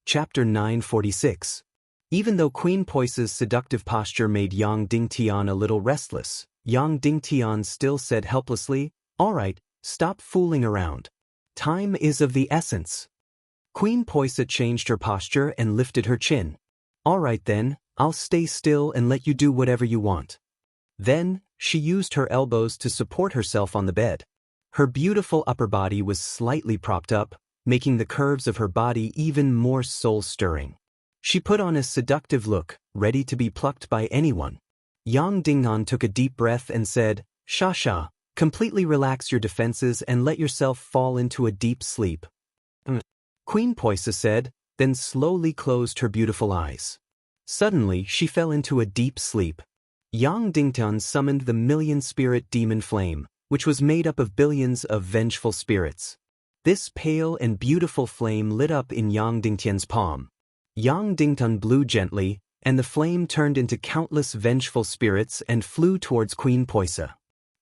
Chapter 946. Even though Queen Poise's seductive posture made Yang Dingtian a little restless, Yang Dingtian still said helplessly, "All right, stop fooling around. Time is of the essence." Queen Poise changed her posture and lifted her chin. "All right then, I'll stay still and let you do whatever you want." Then, she used her elbows to support herself on the bed. Her beautiful upper body was slightly propped up, making the curves of her body even more soul-stirring. She put on a seductive look, ready to be plucked by anyone. Yang Dingnan took a deep breath and said, "Sha, completely relax your defenses and let yourself fall into a deep sleep." Queen Poise said, then slowly closed her beautiful eyes. Suddenly, she fell into a deep sleep. Yang Dingtian summoned the million-spirit demon flame, which was made up of billions of vengeful spirits. This pale and beautiful flame lit up in Yang Dingtian's palm. Yang Dingtian blew gently, and the flame turned into countless vengeful spirits and flew towards Queen Poise.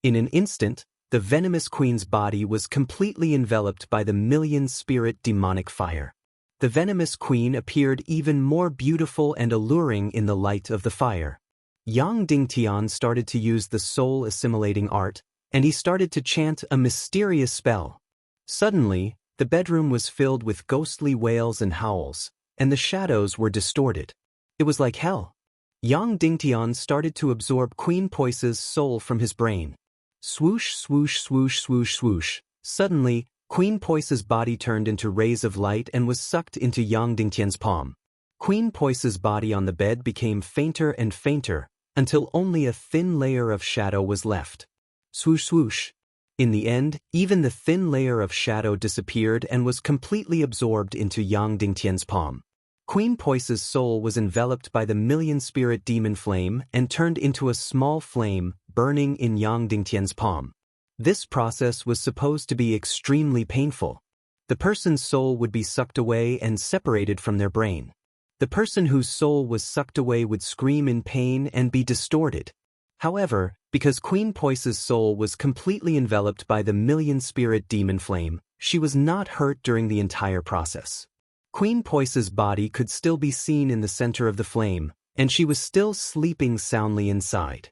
In an instant, the venomous queen's body was completely enveloped by the million-spirit demonic fire. The venomous queen appeared even more beautiful and alluring in the light of the fire. Yang Dingtian started to use the soul-assimilating art, and he started to chant a mysterious spell. Suddenly, the bedroom was filled with ghostly wails and howls, and the shadows were distorted. It was like hell. Yang Dingtian started to absorb Queen Poise's soul from his brain. Swoosh, swoosh, swoosh, swoosh, swoosh. Suddenly, Queen Poise's body turned into rays of light and was sucked into Yang Dingtian's palm. Queen Poise's body on the bed became fainter and fainter, until only a thin layer of shadow was left. Swoosh, swoosh. In the end, even the thin layer of shadow disappeared and was completely absorbed into Yang Dingtian's palm. Queen Poise's soul was enveloped by the million-spirit demon flame and turned into a small flame, burning in Yang Dingtian's palm. This process was supposed to be extremely painful. The person's soul would be sucked away and separated from their brain. The person whose soul was sucked away would scream in pain and be distorted. However, because Queen Poise's soul was completely enveloped by the million-spirit demon flame, she was not hurt during the entire process. Queen Poise's body could still be seen in the center of the flame, and she was still sleeping soundly inside.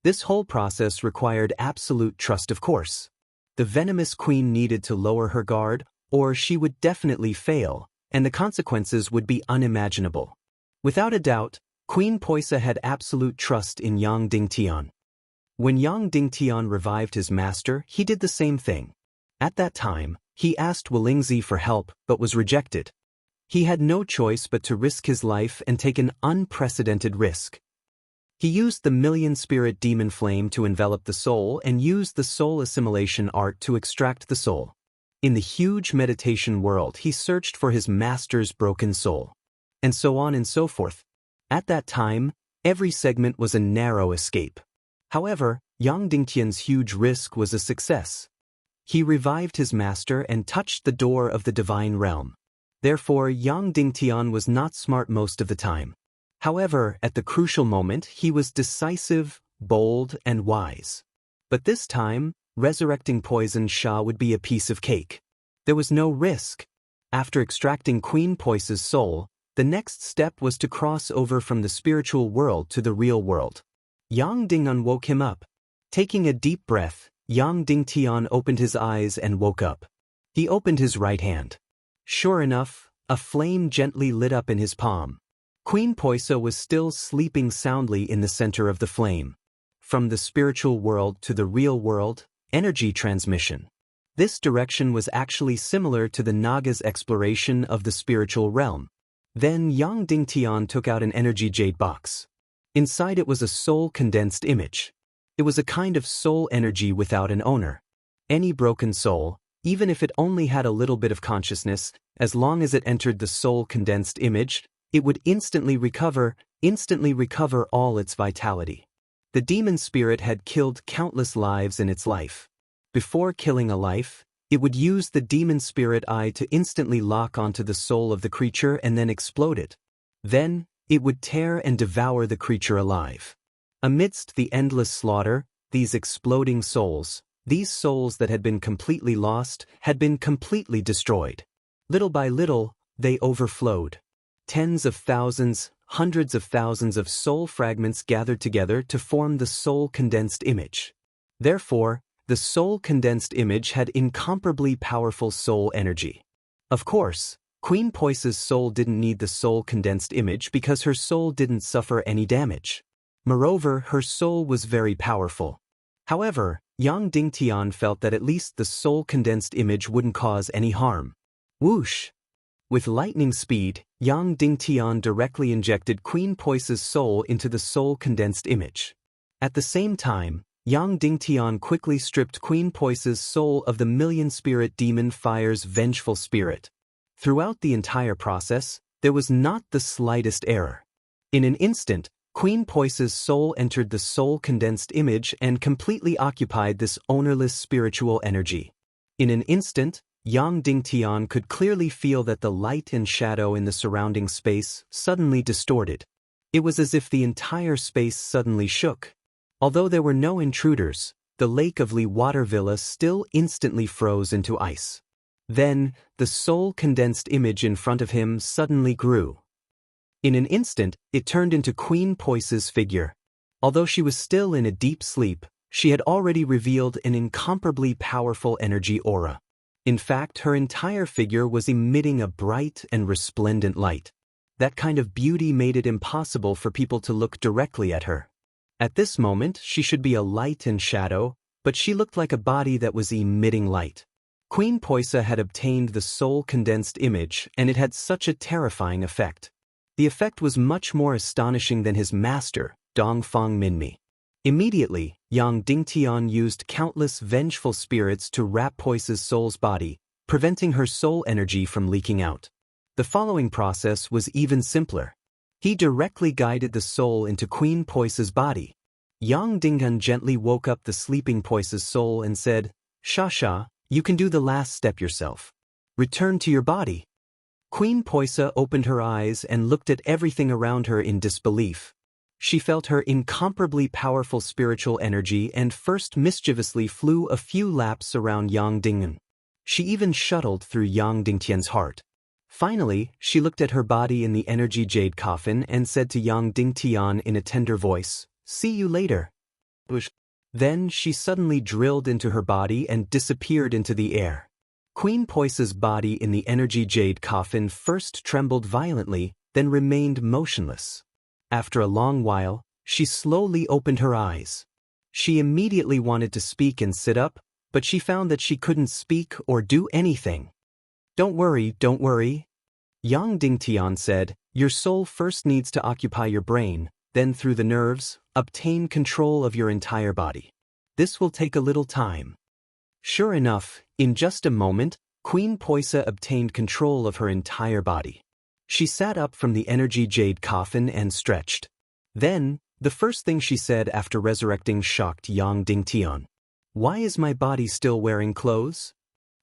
This whole process required absolute trust, of course. The venomous queen needed to lower her guard, or she would definitely fail, and the consequences would be unimaginable. Without a doubt, Queen Poise had absolute trust in Yang Dingtian. When Yang Dingtian revived his master, he did the same thing. At that time, he asked Willingzi for help but was rejected. He had no choice but to risk his life and take an unprecedented risk. He used the million-spirit demon flame to envelop the soul and used the soul assimilation art to extract the soul. In the huge meditation world, he searched for his master's broken soul. And so on and so forth. At that time, every segment was a narrow escape. However, Yang Dingtian's huge risk was a success. He revived his master and touched the door of the divine realm. Therefore, Yang Dingtian was not smart most of the time. However, at the crucial moment, he was decisive, bold, and wise. But this time, resurrecting Poison Sha would be a piece of cake. There was no risk. After extracting Queen Poise's soul, the next step was to cross over from the spiritual world to the real world. Yang Dingnan woke him up. Taking a deep breath, Yang Dingtian opened his eyes and woke up. He opened his right hand. Sure enough, a flame gently lit up in his palm. Queen Poise was still sleeping soundly in the center of the flame. From the spiritual world to the real world, energy transmission. This direction was actually similar to the Naga's exploration of the spiritual realm. Then Yang Dingtian took out an energy jade box. Inside it was a soul condensed image. It was a kind of soul energy without an owner. Any broken soul, even if it only had a little bit of consciousness, as long as it entered the soul condensed image, it would instantly recover all its vitality. The demon spirit had killed countless lives in its life. Before killing a life, it would use the demon spirit eye to instantly lock onto the soul of the creature and then explode it. Then, it would tear and devour the creature alive. Amidst the endless slaughter, these exploding souls, these souls that had been completely lost, had been completely destroyed. Little by little, they overflowed. tens of thousands, hundreds of thousands of soul fragments gathered together to form the soul condensed image. Therefore, the soul condensed image had incomparably powerful soul energy. Of course, Queen Poisa's soul didn't need the soul condensed image because her soul didn't suffer any damage. Moreover, her soul was very powerful. However, Yang Dingtian felt that at least the soul condensed image wouldn't cause any harm. Whoosh! With lightning speed, Yang Dingtian directly injected Queen Poisa's soul into the soul condensed image. At the same time, Yang Dingtian quickly stripped Queen Poisa's soul of the million-spirit demon Fire's vengeful spirit. Throughout the entire process, there was not the slightest error. In an instant, Queen Poisa's soul entered the soul condensed image and completely occupied this ownerless spiritual energy. In an instant, Yang Dingtian could clearly feel that the light and shadow in the surrounding space suddenly distorted. It was as if the entire space suddenly shook. Although there were no intruders, the Lake of Lee water villa still instantly froze into ice. Then, the soul condensed image in front of him suddenly grew. In an instant, it turned into Queen Poisa's figure. Although she was still in a deep sleep, she had already revealed an incomparably powerful energy aura. In fact, her entire figure was emitting a bright and resplendent light. That kind of beauty made it impossible for people to look directly at her. At this moment, she should be a light and shadow, but she looked like a body that was emitting light. Queen Poisa had obtained the soul condensed image, and it had such a terrifying effect. The effect was much more astonishing than his master, Dongfang Minmi. Immediately, Yang Dingtian used countless vengeful spirits to wrap Poisa's soul's body, preventing her soul energy from leaking out. The following process was even simpler. He directly guided the soul into Queen Poisa's body. Yang Dingtian gently woke up the sleeping Poisa's soul and said, "Sha, you can do the last step yourself. Return to your body." Queen Poisa opened her eyes and looked at everything around her in disbelief. She felt her incomparably powerful spiritual energy and first mischievously flew a few laps around Yang Dingtian. She even shuttled through Yang Dingtian's heart. Finally, she looked at her body in the energy jade coffin and said to Yang Dingtian in a tender voice, "See you later." Then she suddenly drilled into her body and disappeared into the air. Queen Poisa's body in the energy jade coffin first trembled violently, then remained motionless. After a long while, she slowly opened her eyes. She immediately wanted to speak and sit up, but she found that she couldn't speak or do anything. Don't worry, Yang Dingtian said, "Your soul first needs to occupy your brain, then through the nerves, obtain control of your entire body. This will take a little time." Sure enough, in just a moment, Queen Poisa obtained control of her entire body. She sat up from the energy jade coffin and stretched. Then, the first thing she said after resurrecting shocked Yang Dingtian. "Why is my body still wearing clothes?"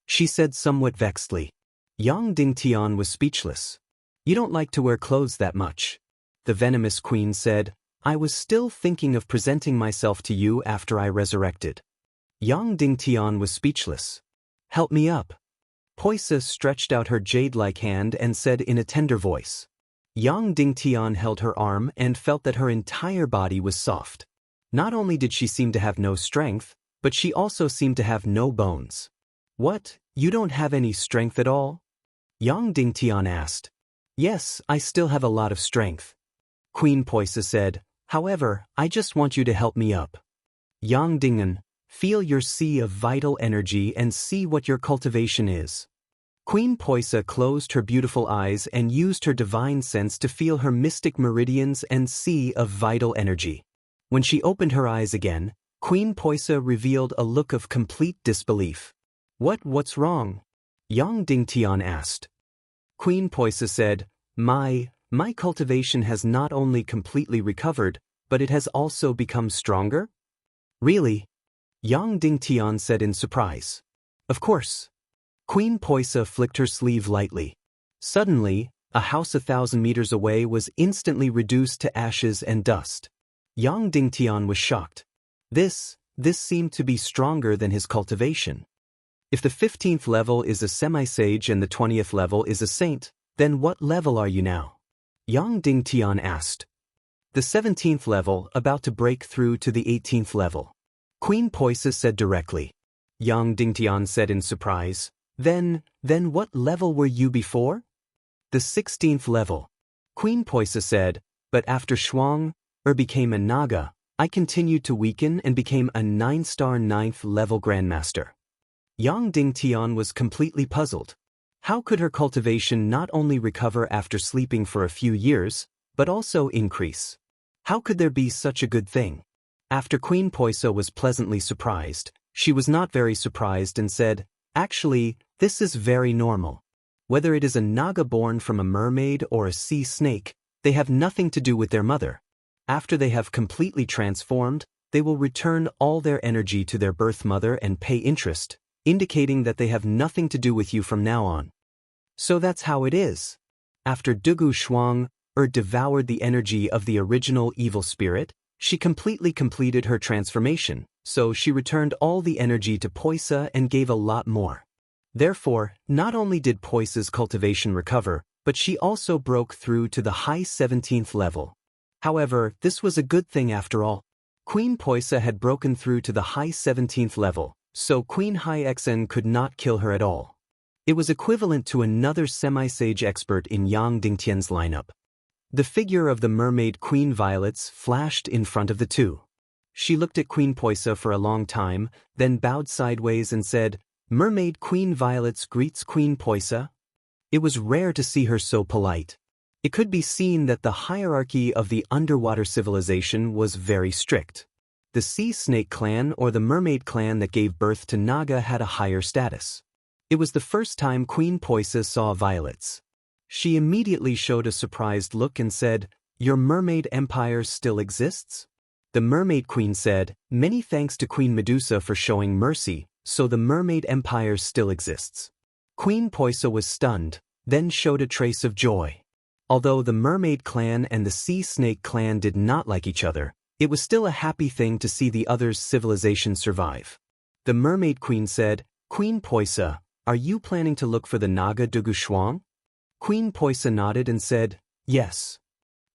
she said somewhat vexedly. Yang Dingtian was speechless. "You don't like to wear clothes that much." The venomous queen said, "I was still thinking of presenting myself to you after I resurrected." Yang Dingtian was speechless. "Help me up." Poisa stretched out her jade-like hand and said in a tender voice. Yang Dingtian held her arm and felt that her entire body was soft. Not only did she seem to have no strength, but she also seemed to have no bones. "What, you don't have any strength at all?" Yang Dingtian asked. "Yes, I still have a lot of strength." Queen Poisa said, "However, I just want you to help me up." Yang Dingtian, feel your sea of vital energy and see what your cultivation is. Queen Poisa closed her beautiful eyes and used her divine sense to feel her mystic meridians and sea of vital energy. When she opened her eyes again, Queen Poisa revealed a look of complete disbelief. What's wrong?" Yang Dingtian asked. Queen Poisa said, My cultivation has not only completely recovered, but it has also become stronger?" "Really?" Yang Dingtian said in surprise. "Of course." Queen Poisa flicked her sleeve lightly. Suddenly, a house 1,000 meters away was instantly reduced to ashes and dust. Yang Dingtian was shocked. This seemed to be stronger than his cultivation. If the 15th level is a semi-sage and the 20th level is a saint, then what level are you now? Yang Dingtian asked. The 17th level, about to break through to the 18th level. Queen Poisa said directly. Yang Dingtian said in surprise. Then what level were you before? The 16th level. Queen Poisa said, but after Shuang became a Naga, I continued to weaken and became a 9-star 9th level Grandmaster. Yang Dingtian was completely puzzled. How could her cultivation not only recover after sleeping for a few years, but also increase? How could there be such a good thing? After Queen Poisa was pleasantly surprised, she was not very surprised and said, actually, this is very normal. Whether it is a Naga born from a mermaid or a sea snake, they have nothing to do with their mother. After they have completely transformed, they will return all their energy to their birth mother and pay interest, indicating that they have nothing to do with you from now on. So that's how it is. After Dugu Shuang devoured the energy of the original evil spirit, she completely completed her transformation, so she returned all the energy to Poisa and gave a lot more. Therefore, not only did Poisa's cultivation recover, but she also broke through to the high 17th level. However, this was a good thing after all. Queen Poisa had broken through to the high 17th level, so Queen Hai Xen could not kill her at all. It was equivalent to another semi-sage expert in Yang Dingtian's lineup. The figure of the mermaid Queen Violets flashed in front of the two. She looked at Queen Poisa for a long time, then bowed sideways and said, Mermaid Queen Violets greets Queen Poisa. It was rare to see her so polite. It could be seen that the hierarchy of the underwater civilization was very strict. The Sea Snake clan or the Mermaid clan that gave birth to Naga had a higher status. It was the first time Queen Poisa saw Violets. She immediately showed a surprised look and said, Your mermaid empire still exists? The Mermaid Queen said, Many thanks to Queen Medusa for showing mercy, so the mermaid empire still exists. Queen Poisa was stunned, then showed a trace of joy. Although the Mermaid clan and the Sea Snake clan did not like each other, it was still a happy thing to see the other's civilization survive. The Mermaid Queen said, Queen Poisa, are you planning to look for the Naga Dugu Shuang? Queen Poisa nodded and said, Yes.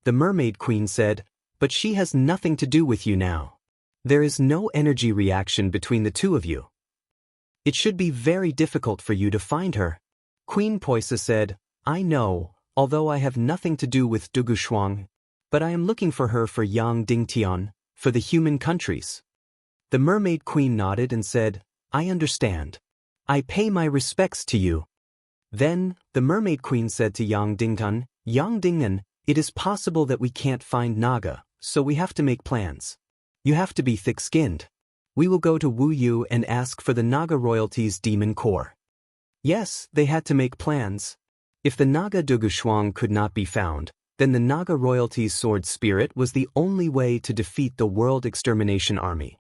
The Mermaid Queen said, But she has nothing to do with you now. There is no energy reaction between the two of you. It should be very difficult for you to find her. Queen Poisa said, I know, although I have nothing to do with Dugu Shuang, but I am looking for her for Yang Dingtian, for the human countries. The Mermaid Queen nodded and said, I understand. I pay my respects to you. Then, the Mermaid Queen said to Yang Dingtian, Yang Dingtian, it is possible that we can't find Naga, so we have to make plans. You have to be thick-skinned. We will go to Wu Yu and ask for the Naga royalty's demon core. Yes, they had to make plans. If the Naga Dugu Shuang could not be found, then the Naga royalty's sword spirit was the only way to defeat the World Extermination Army.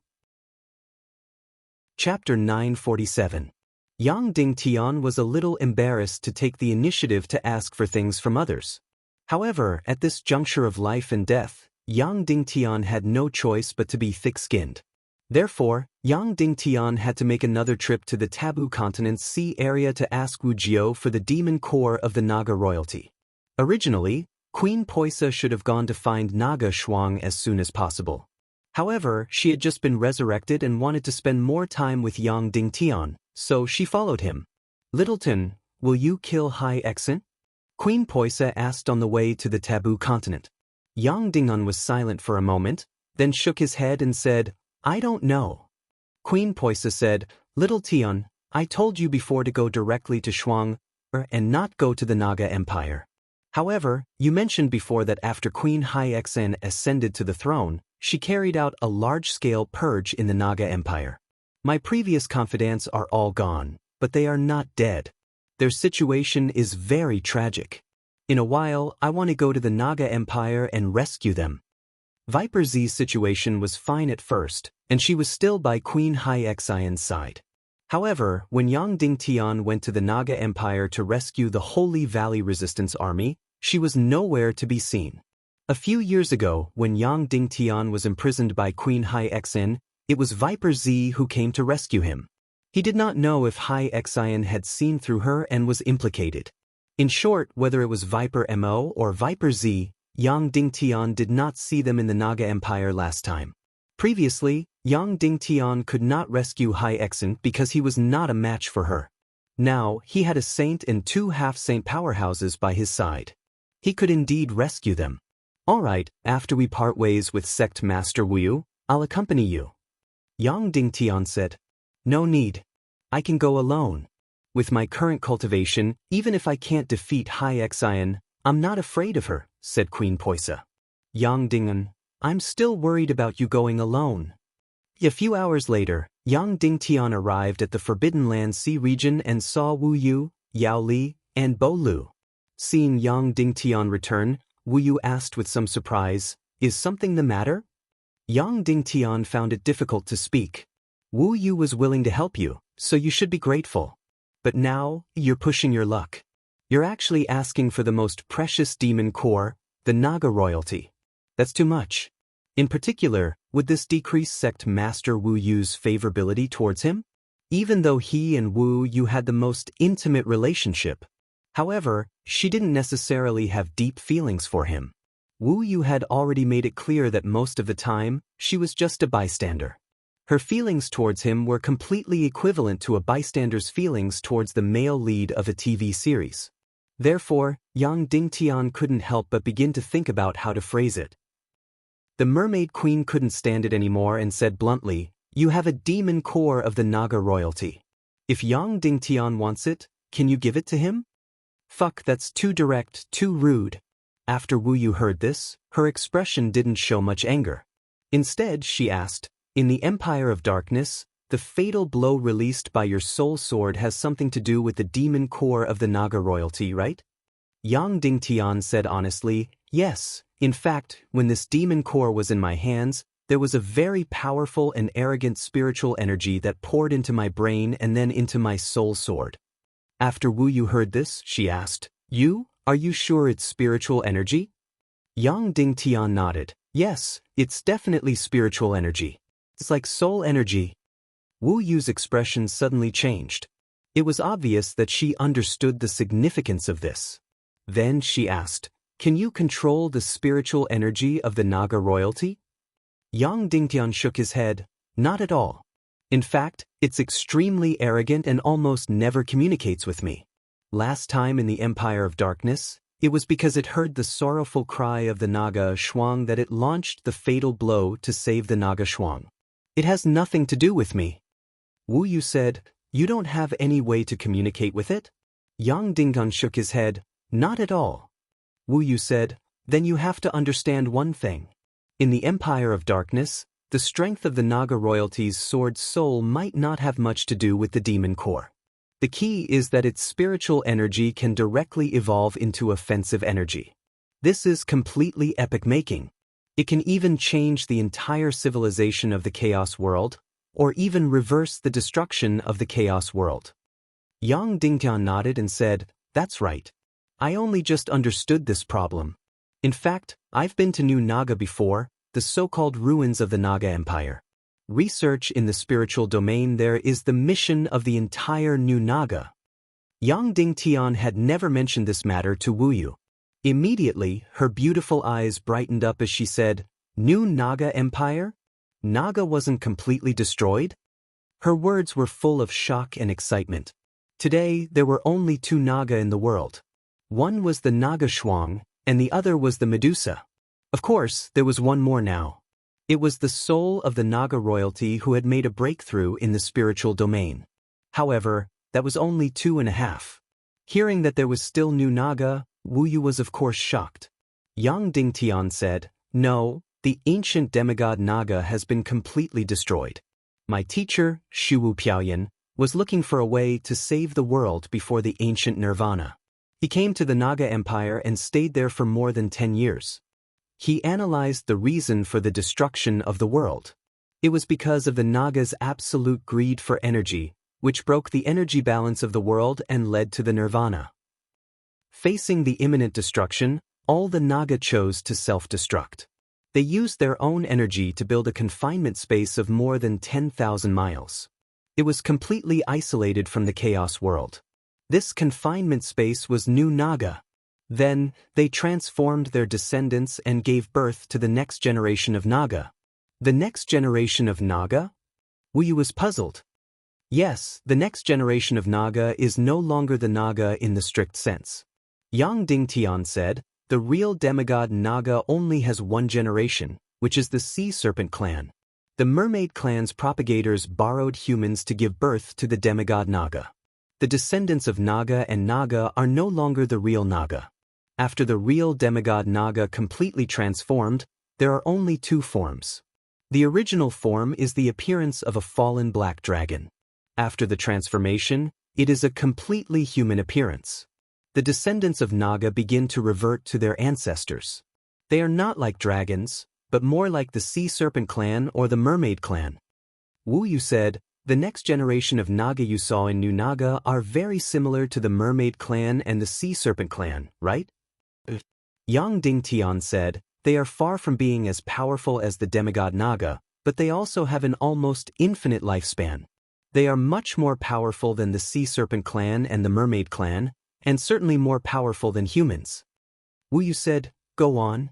Chapter 947. Yang Dingtian was a little embarrassed to take the initiative to ask for things from others. However, at this juncture of life and death, Yang Dingtian had no choice but to be thick-skinned. Therefore, Yang Dingtian had to make another trip to the Taboo Continent's sea area to ask Wu Jiao for the demon core of the Naga royalty. Originally, Queen Poisa should have gone to find Naga Shuang as soon as possible. However, she had just been resurrected and wanted to spend more time with Yang Dingtian, so she followed him. Littleton, will you kill Hai Xen? Queen Poisa asked on the way to the Taboo Continent. Yang Dingtian was silent for a moment, then shook his head and said, I don't know. Queen Poisa said, Little Tian, I told you before to go directly to Shuang, and not go to the Naga Empire. However, you mentioned before that after Queen Hai Xen ascended to the throne, she carried out a large-scale purge in the Naga Empire. My previous confidants are all gone, but they are not dead. Their situation is very tragic. In a while, I want to go to the Naga Empire and rescue them. Viper Z's situation was fine at first, and she was still by Queen Hai Xen's side. However, when Yang Dingtian went to the Naga Empire to rescue the Holy Valley Resistance Army, she was nowhere to be seen. A few years ago, when Yang Dingtian was imprisoned by Queen Hai Xen, it was Viper Z who came to rescue him. He did not know if Hai Xen had seen through her and was implicated. In short, whether it was Viper Mo or Viper Z, Yang Dingtian did not see them in the Naga Empire last time. Previously, Yang Dingtian could not rescue Hai Exant because he was not a match for her. Now, he had a saint and 2 half-saint powerhouses by his side. He could indeed rescue them. Alright, after we part ways with Sect Master Wu, I'll accompany you. Yang Dingtian said. No need. I can go alone. With my current cultivation, even if I can't defeat Hai Exant, I'm not afraid of her, said Queen Poisa. Yang Dingen, I'm still worried about you going alone. A few hours later, Yang Dingtian arrived at the Forbidden Land Sea region and saw Wu Yu, Yao Li, and Bo Lu. Seeing Yang Dingtian return, Wu Yu asked with some surprise, Is something the matter? Yang Dingtian found it difficult to speak. Wu Yu was willing to help you, so you should be grateful. But now, you're pushing your luck. You're actually asking for the most precious demon core, the Naga royalty. That's too much. In particular, would this decrease Sect Master Wu Yu's favorability towards him? Even though he and Wu Yu had the most intimate relationship. However, she didn't necessarily have deep feelings for him. Wu Yu had already made it clear that most of the time, she was just a bystander. Her feelings towards him were completely equivalent to a bystander's feelings towards the male lead of a TV series. Therefore, Yang Dingtian couldn't help but begin to think about how to phrase it. The Mermaid Queen couldn't stand it anymore and said bluntly, You have a demon core of the Naga royalty. If Yang Dingtian wants it, can you give it to him? Fuck, that's too direct, too rude. After Wu Yu heard this, her expression didn't show much anger. Instead, she asked, In the Empire of Darkness, the fatal blow released by your soul sword has something to do with the demon core of the Naga royalty, right? Yang Dingtian said honestly, Yes. In fact, when this demon core was in my hands, there was a very powerful and arrogant spiritual energy that poured into my brain and then into my soul sword. After Wu Yu heard this, she asked, Are you sure it's spiritual energy? Yang Dingtian nodded. Yes, it's definitely spiritual energy. It's like soul energy. Wu Yu's expression suddenly changed. It was obvious that she understood the significance of this. Then she asked, Can you control the spiritual energy of the Naga royalty? Yang Dingtian shook his head. Not at all. In fact, it's extremely arrogant and almost never communicates with me. Last time in the Empire of Darkness, it was because it heard the sorrowful cry of the Naga Shuang that it launched the fatal blow to save the Naga Shuang. It has nothing to do with me. Wu Yu said, You don't have any way to communicate with it? Yang Dingtian shook his head. Not at all. Wu Yu said, Then you have to understand one thing. In the Empire of Darkness, the strength of the Naga royalty's sword soul might not have much to do with the demon core. The key is that its spiritual energy can directly evolve into offensive energy. This is completely epic-making. It can even change the entire civilization of the Chaos World, or even reverse the destruction of the Chaos World. Yang Dingtian nodded and said, That's right. I only just understood this problem. In fact, I've been to New Naga before, the so-called ruins of the Naga Empire. Research in the spiritual domain there is the mission of the entire New Naga. Yang Dingtian had never mentioned this matter to Wu Yu. Immediately, her beautiful eyes brightened up as she said, New Naga Empire? Naga wasn't completely destroyed? Her words were full of shock and excitement. Today, there were only 2 Naga in the world. One was the Naga Shuang, and the other was the Medusa. Of course, there was one more now. It was the soul of the Naga royalty who had made a breakthrough in the spiritual domain. However, that was only 2.5. Hearing that there was still New Naga, Wu Yu was of course shocked. Yang Dingtian said, No, the ancient demigod Naga has been completely destroyed. My teacher, Shuwu Piaoyan, was looking for a way to save the world before the ancient nirvana. He came to the Naga Empire and stayed there for more than 10 years. He analyzed the reason for the destruction of the world. It was because of the Naga's absolute greed for energy, which broke the energy balance of the world and led to the nirvana. Facing the imminent destruction, all the Naga chose to self-destruct. They used their own energy to build a confinement space of more than 10,000 miles. It was completely isolated from the chaos world. This confinement space was New Naga. Then, they transformed their descendants and gave birth to the next generation of Naga. The next generation of Naga? Wu Yu was puzzled. Yes, the next generation of Naga is no longer the Naga in the strict sense. Yang Dingtian said, the real demigod Naga only has one generation, which is the Sea Serpent clan. The Mermaid clan's propagators borrowed humans to give birth to the demigod Naga. The descendants of Naga and Naga are no longer the real Naga. After the real demigod Naga completely transformed, there are only two forms. The original form is the appearance of a fallen black dragon. After the transformation, it is a completely human appearance. The descendants of Naga begin to revert to their ancestors. They are not like dragons, but more like the Sea Serpent clan or the Mermaid clan. Wu Yu said, the next generation of Naga you saw in New Naga are very similar to the Mermaid clan and the Sea Serpent clan, right? Yang Dingtian said, they are far from being as powerful as the demigod Naga, but they also have an almost infinite lifespan. They are much more powerful than the Sea Serpent clan and the Mermaid clan, and certainly more powerful than humans. Wu Yu said, go on.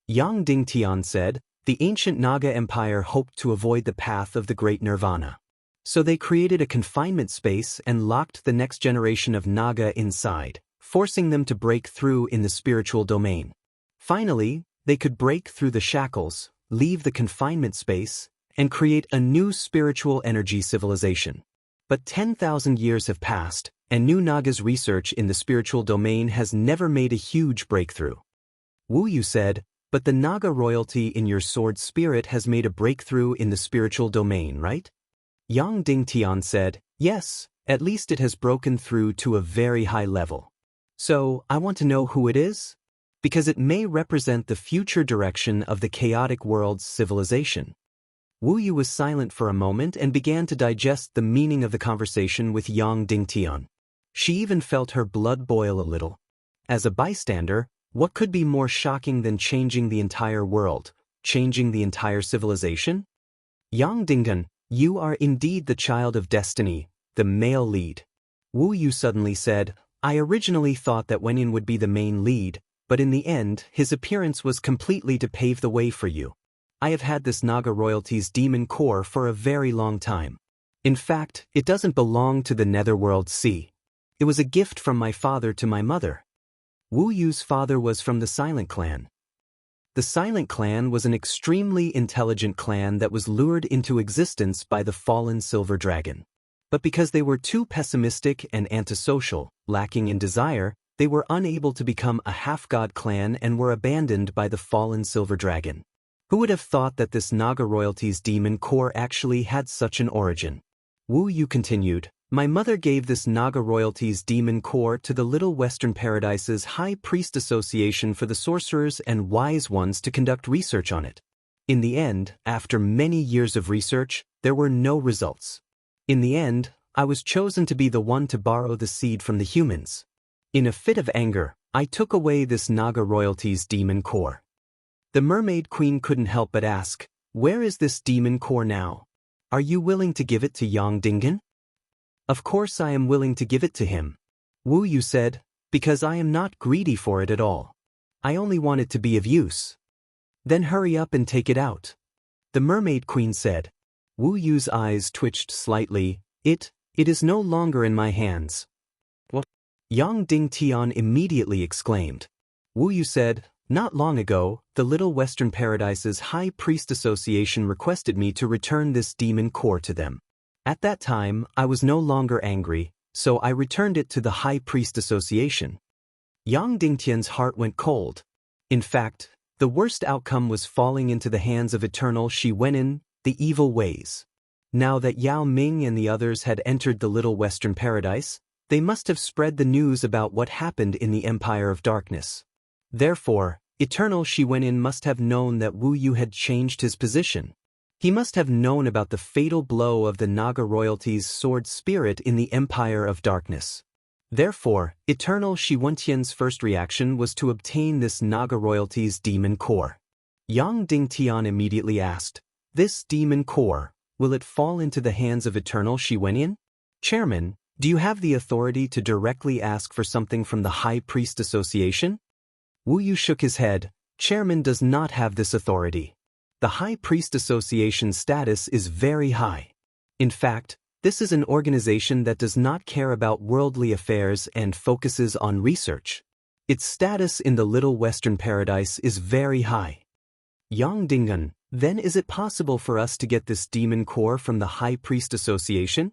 Yang Dingtian said, the ancient Naga Empire hoped to avoid the path of the Great Nirvana. So they created a confinement space and locked the next generation of Naga inside, forcing them to break through in the spiritual domain. Finally, they could break through the shackles, leave the confinement space, and create a new spiritual energy civilization. But 10,000 years have passed, and New Naga's research in the spiritual domain has never made a huge breakthrough. Wu Yu said, but the Naga royalty in your sword spirit has made a breakthrough in the spiritual domain, right? Yang Dingtian said, yes, at least it has broken through to a very high level. So, I want to know who it is? Because it may represent the future direction of the chaotic world's civilization. Wu Yu was silent for a moment and began to digest the meaning of the conversation with Yang Dingtian. She even felt her blood boil a little. As a bystander, what could be more shocking than changing the entire world, changing the entire civilization? Yang Dingtian, you are indeed the child of destiny, the male lead. Wu Yu suddenly said, I originally thought that Wenyan would be the main lead, but in the end, his appearance was completely to pave the way for you. I have had this Naga royalty's demon core for a very long time. In fact, it doesn't belong to the Netherworld Sea. It was a gift from my father to my mother. Wu Yu's father was from the Silent Clan. The Silent Clan was an extremely intelligent clan that was lured into existence by the fallen Silver Dragon. But because they were too pessimistic and antisocial, lacking in desire, they were unable to become a half-god clan and were abandoned by the fallen Silver Dragon. Who would have thought that this Naga royalty's demon core actually had such an origin? Wu Yu continued, my mother gave this Naga royalty's demon core to the Little Western Paradise's High Priest Association for the sorcerers and wise ones to conduct research on it. In the end, after many years of research, there were no results. In the end, I was chosen to be the one to borrow the seed from the humans. In a fit of anger, I took away this Naga royalty's demon core. The Mermaid Queen couldn't help but ask, where is this demon core now? Are you willing to give it to Yang Dingtian? Of course I am willing to give it to him. Wu Yu said, because I am not greedy for it at all. I only want it to be of use. Then hurry up and take it out. The Mermaid Queen said. Wu Yu's eyes twitched slightly. It is no longer in my hands. What? Yang Dingtian immediately exclaimed. Wu Yu said, not long ago, the Little Western Paradise's High Priest Association requested me to return this demon core to them. At that time, I was no longer angry, so I returned it to the High Priest Association. Yang Dingtian's heart went cold. In fact, the worst outcome was falling into the hands of Eternal Shi Wenin, the evil ways. Now that Yao Ming and the others had entered the Little Western Paradise, they must have spread the news about what happened in the Empire of Darkness. Therefore, Eternal Shi Wenin must have known that Wu Yu had changed his position. He must have known about the fatal blow of the Naga royalty's sword spirit in the Empire of Darkness. Therefore, Eternal Shi Wentian's first reaction was to obtain this Naga royalty's demon core. Yang Dingtian immediately asked, this demon core, will it fall into the hands of Eternal Shi Wentian? Chairman, Do you have the authority to directly ask for something from the High Priest Association? Wu Yu shook his head. Chairman does not have this authority. The High Priest Association's status is very high. In fact, this is an organization that does not care about worldly affairs and focuses on research. Its status in the Little Western Paradise is very high. Yang Dingan, then is it possible for us to get this demon core from the High Priest Association?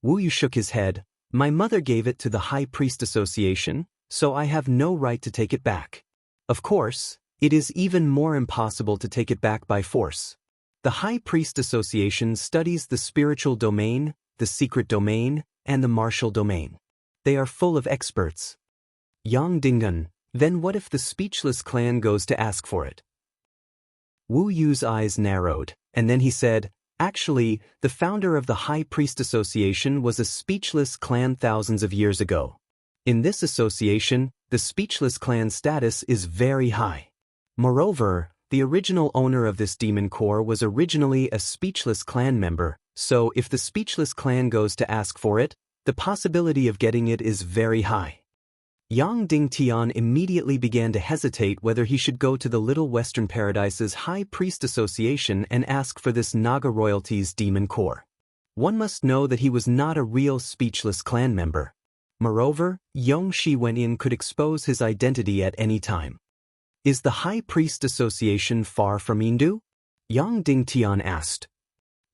Wu Yu shook his head. My mother gave it to the High Priest Association, so I have no right to take it back. Of course, it is even more impossible to take it back by force. The High Priest Association studies the spiritual domain, the secret domain, and the martial domain. They are full of experts. Yang Dingan, then what if the speechless clan goes to ask for it? Wu Yu's eyes narrowed, and then he said, actually, the founder of the High Priest Association was a speechless clan thousands of years ago. In this association, the speechless clan status is very high. Moreover, the original owner of this demon core was originally a speechless clan member, so if the speechless clan goes to ask for it, the possibility of getting it is very high. Yang Dingtian immediately began to hesitate whether he should go to the Little Western Paradise's High Priest Association and ask for this Naga royalty's demon core. One must know that he was not a real speechless clan member. Moreover, Yong Shi Wenyin could expose his identity at any time. Is the High Priest Association far from Indu? Yang Dingtian asked.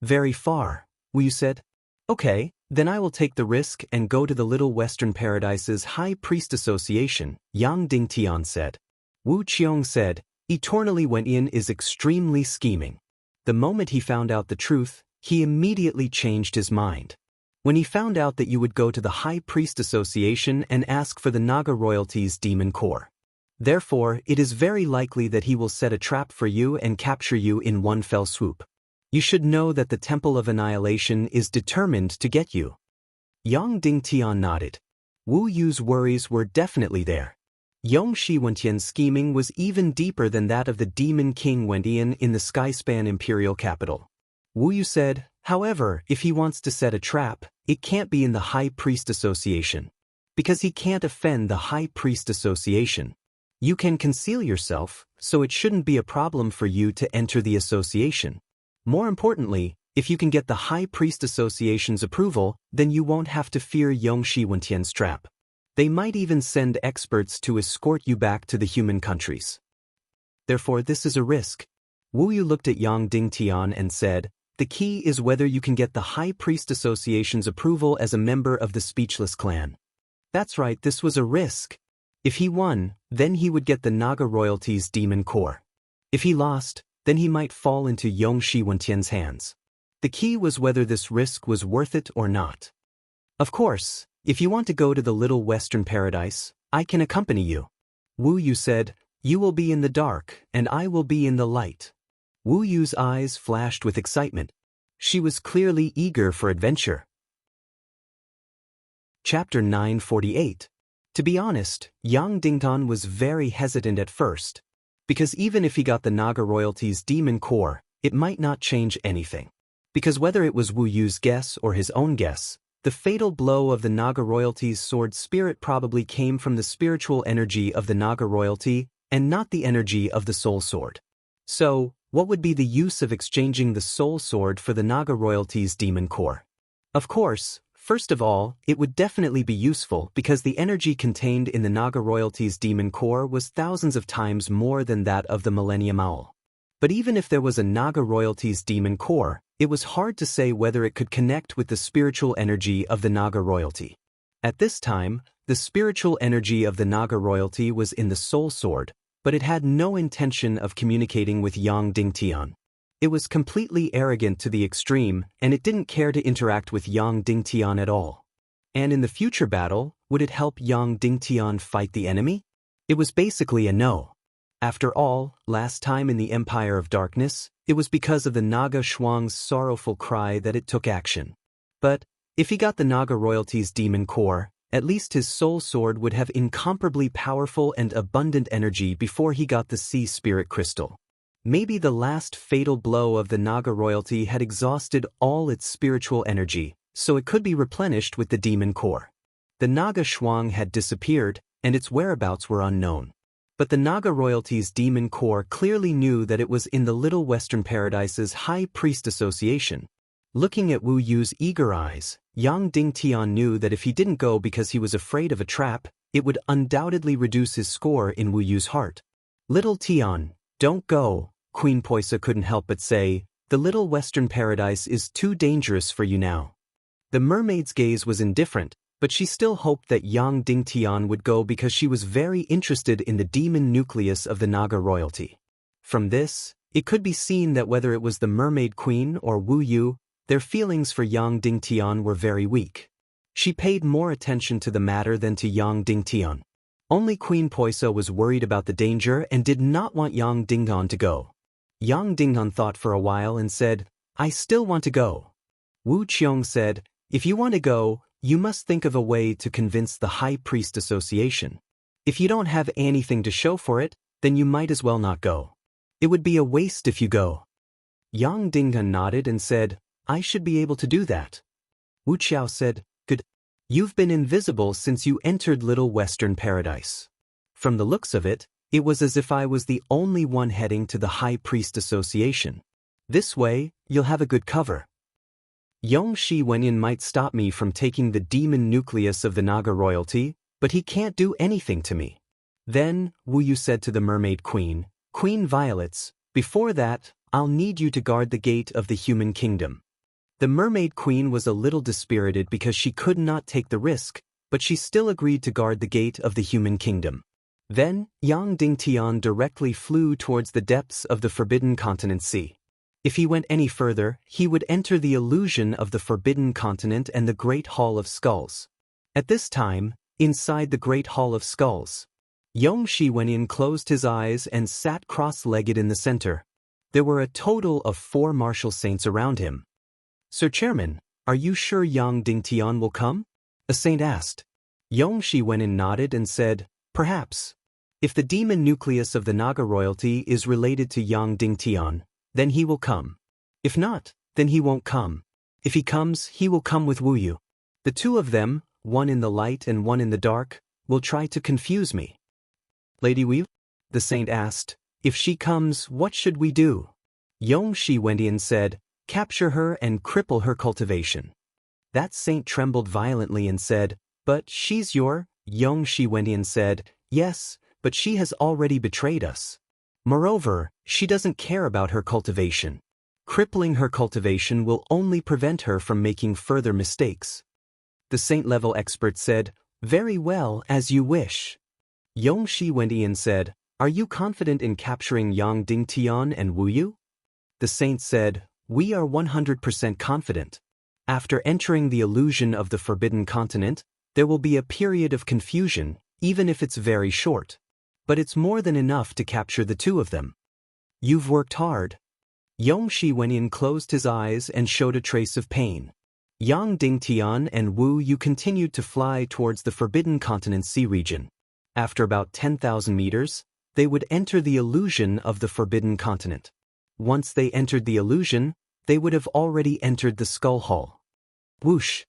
Very far, Wu Yu said. Okay, then I will take the risk and go to the Little Western Paradise's High Priest Association, Yang Dingtian said. Wu Qiong said, Eternally Wenyin is extremely scheming. The moment he found out the truth, he immediately changed his mind. When he found out that you would go to the High Priest Association and ask for the Naga royalty's demon core. Therefore, it is very likely that he will set a trap for you and capture you in one fell swoop. You should know that the Temple of Annihilation is determined to get you. Yang Dingtian nodded. Wu Yu's worries were definitely there. Yong Shi Wentian's scheming was even deeper than that of the Demon King Wendian in the Skyspan Imperial Capital. Wu Yu said, however, if he wants to set a trap, it can't be in the High Priest Association. Because he can't offend the High Priest Association. You can conceal yourself, so it shouldn't be a problem for you to enter the association. More importantly, if you can get the High Priest Association's approval, then you won't have to fear Yongshi Wentian's trap. They might even send experts to escort you back to the human countries. Therefore, this is a risk. Wu Yu looked at Yang Dingtian and said, the key is whether you can get the High Priest Association's approval as a member of the Speechless Clan. That's right, this was a risk. If he won, then he would get the Naga royalty's demon core. If he lost, then he might fall into Yongshi Wentian's hands. The key was whether this risk was worth it or not. Of course, if you want to go to the Little Western Paradise, I can accompany you. Wu Yu said, you will be in the dark, and I will be in the light. Wu Yu's eyes flashed with excitement. She was clearly eager for adventure. Chapter 948. To be honest, Yang Dingtan was very hesitant at first. Because even if he got the Naga royalty's demon core, it might not change anything. Because whether it was Wu Yu's guess or his own guess, the fatal blow of the Naga royalty's sword spirit probably came from the spiritual energy of the Naga royalty and not the energy of the soul sword. So, what would be the use of exchanging the soul sword for the Naga royalty's demon core? Of course, first of all, it would definitely be useful because the energy contained in the Naga royalty's demon core was thousands of times more than that of the Millennium Owl. But even if there was a Naga royalty's demon core, it was hard to say whether it could connect with the spiritual energy of the Naga royalty. At this time, the spiritual energy of the Naga royalty was in the soul sword, but it had no intention of communicating with Yang Dingtian. It was completely arrogant to the extreme, and it didn't care to interact with Yang Dingtian at all. And in the future battle, would it help Yang Dingtian fight the enemy? It was basically a no. After all, last time in the Empire of Darkness, it was because of the Naga Shuang's sorrowful cry that it took action. But, if he got the Naga royalty's demon core, at least his soul sword would have incomparably powerful and abundant energy before he got the sea spirit crystal. Maybe the last fatal blow of the Naga royalty had exhausted all its spiritual energy, so it could be replenished with the demon core. The Naga Shuang had disappeared, and its whereabouts were unknown. But the Naga royalty's demon core clearly knew that it was in the Little Western Paradise's High Priest Association. Looking at Wu Yu's eager eyes, Yang Dingtian knew that if he didn't go because he was afraid of a trap, it would undoubtedly reduce his score in Wu Yu's heart. Little Tian, don't go, Queen Poisa couldn't help but say, the Little Western Paradise is too dangerous for you now. The mermaid's gaze was indifferent, but she still hoped that Yang Dingtian would go because she was very interested in the demon nucleus of the Naga royalty. From this, it could be seen that whether it was the mermaid queen or Wu Yu, their feelings for Yang Dingtian were very weak. She paid more attention to the matter than to Yang Dingtian. Only Queen Poisa was worried about the danger and did not want Yang Dingtian to go. Yang Dingtian thought for a while and said, I still want to go. Wu Qiong said, if you want to go, you must think of a way to convince the High Priest Association. If you don't have anything to show for it, then you might as well not go. It would be a waste if you go. Yang Dingtian nodded and said, I should be able to do that. Wu Qiao said, good. You've been invisible since you entered Little Western Paradise. From the looks of it, it was as if I was the only one heading to the High Priest Association. This way, you'll have a good cover. Yong Shi Wenyan might stop me from taking the demon nucleus of the Naga royalty, but he can't do anything to me. Then, Wu Yu said to the Mermaid Queen, Queen Violets, before that, I'll need you to guard the gate of the human kingdom. The Mermaid Queen was a little dispirited because she could not take the risk, but she still agreed to guard the gate of the human kingdom. Then, Yang Dingtian directly flew towards the depths of the Forbidden Continent Sea. If he went any further, he would enter the illusion of the Forbidden Continent and the Great Hall of Skulls. At this time, inside the Great Hall of Skulls, Yong Shi Wenyan closed his eyes and sat cross-legged in the center. There were a total of 4 martial saints around him. Sir Chairman, are you sure Yang Dingtian will come? A saint asked. Yong Shi Wenyan nodded and said, perhaps. If the demon nucleus of the Naga royalty is related to Yang Dingtian, then he will come. If not, then he won't come. If he comes, he will come with Wu Yu. The two of them, one in the light and one in the dark, will try to confuse me. Lady Wu? The saint asked, if she comes, what should we do? Yong Shi Wenyan said, capture her and cripple her cultivation. That saint trembled violently and said, but she's your... Yong Shi Wenyan said, yes, but she has already betrayed us. Moreover, she doesn't care about her cultivation. Crippling her cultivation will only prevent her from making further mistakes. The saint-level expert said, very well, as you wish. Yong Shi Wenyan said, are you confident in capturing Yang Dingtian and Wu Yu? The saint said, we are 100% confident. After entering the illusion of the Forbidden Continent, there will be a period of confusion, even if it's very short. But it's more than enough to capture the two of them. You've worked hard. Yong Shi Wenyan closed his eyes and showed a trace of pain. Yang Dingtian and Wu Yu continued to fly towards the Forbidden Continent Sea region. After about 10,000 meters, they would enter the illusion of the Forbidden Continent. Once they entered the illusion, they would have already entered the Skull Hall. Whoosh!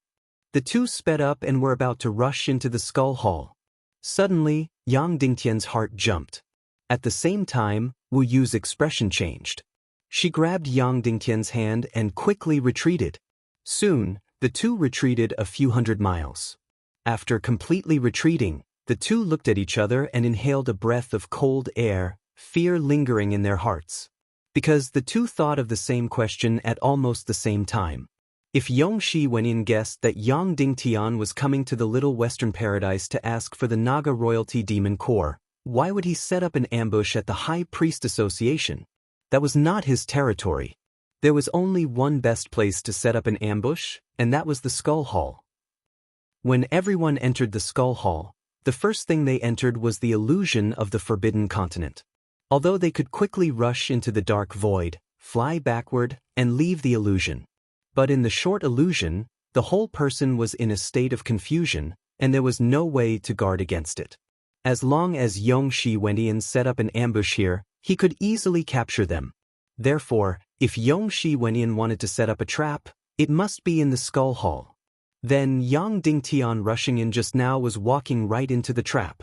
The two sped up and were about to rush into the Skull Hall. Suddenly, Yang Dingtian's heart jumped. At the same time, Wu Yu's expression changed. She grabbed Yang Dingtian's hand and quickly retreated. Soon, the two retreated a few hundred miles. After completely retreating, the two looked at each other and inhaled a breath of cold air, fear lingering in their hearts. Because the two thought of the same question at almost the same time. If Yong Shi Wenyan guessed that Yang Dingtian was coming to the Little Western Paradise to ask for the Naga royalty demon core, why would he set up an ambush at the High Priest Association? That was not his territory. There was only one best place to set up an ambush, and that was the Skull Hall. When everyone entered the Skull Hall, the first thing they entered was the illusion of the Forbidden Continent. Although they could quickly rush into the dark void, fly backward, and leave the illusion. But in the short illusion, the whole person was in a state of confusion, and there was no way to guard against it. As long as Yong Shi Wenyan set up an ambush here, he could easily capture them. Therefore, if Yong Shi Wenyan wanted to set up a trap, it must be in the Skull Hall. Then Yang Dingtian rushing in just now was walking right into the trap.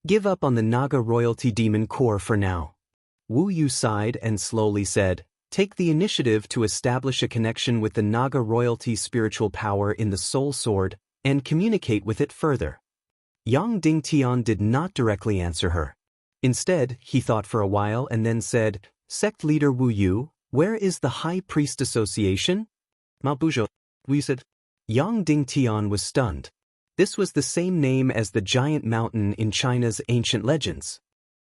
Give up on the Naga royalty demon core for now. Wu Yu sighed and slowly said, take the initiative to establish a connection with the Naga royalty spiritual power in the soul sword, and communicate with it further. Yang Dingtian did not directly answer her. Instead, he thought for a while and then said, Sect leader Wu Yu, where is the High Priest Association? Mount Buzhou, Wu Yu said. Yang Dingtian was stunned. This was the same name as the giant mountain in China's ancient legends.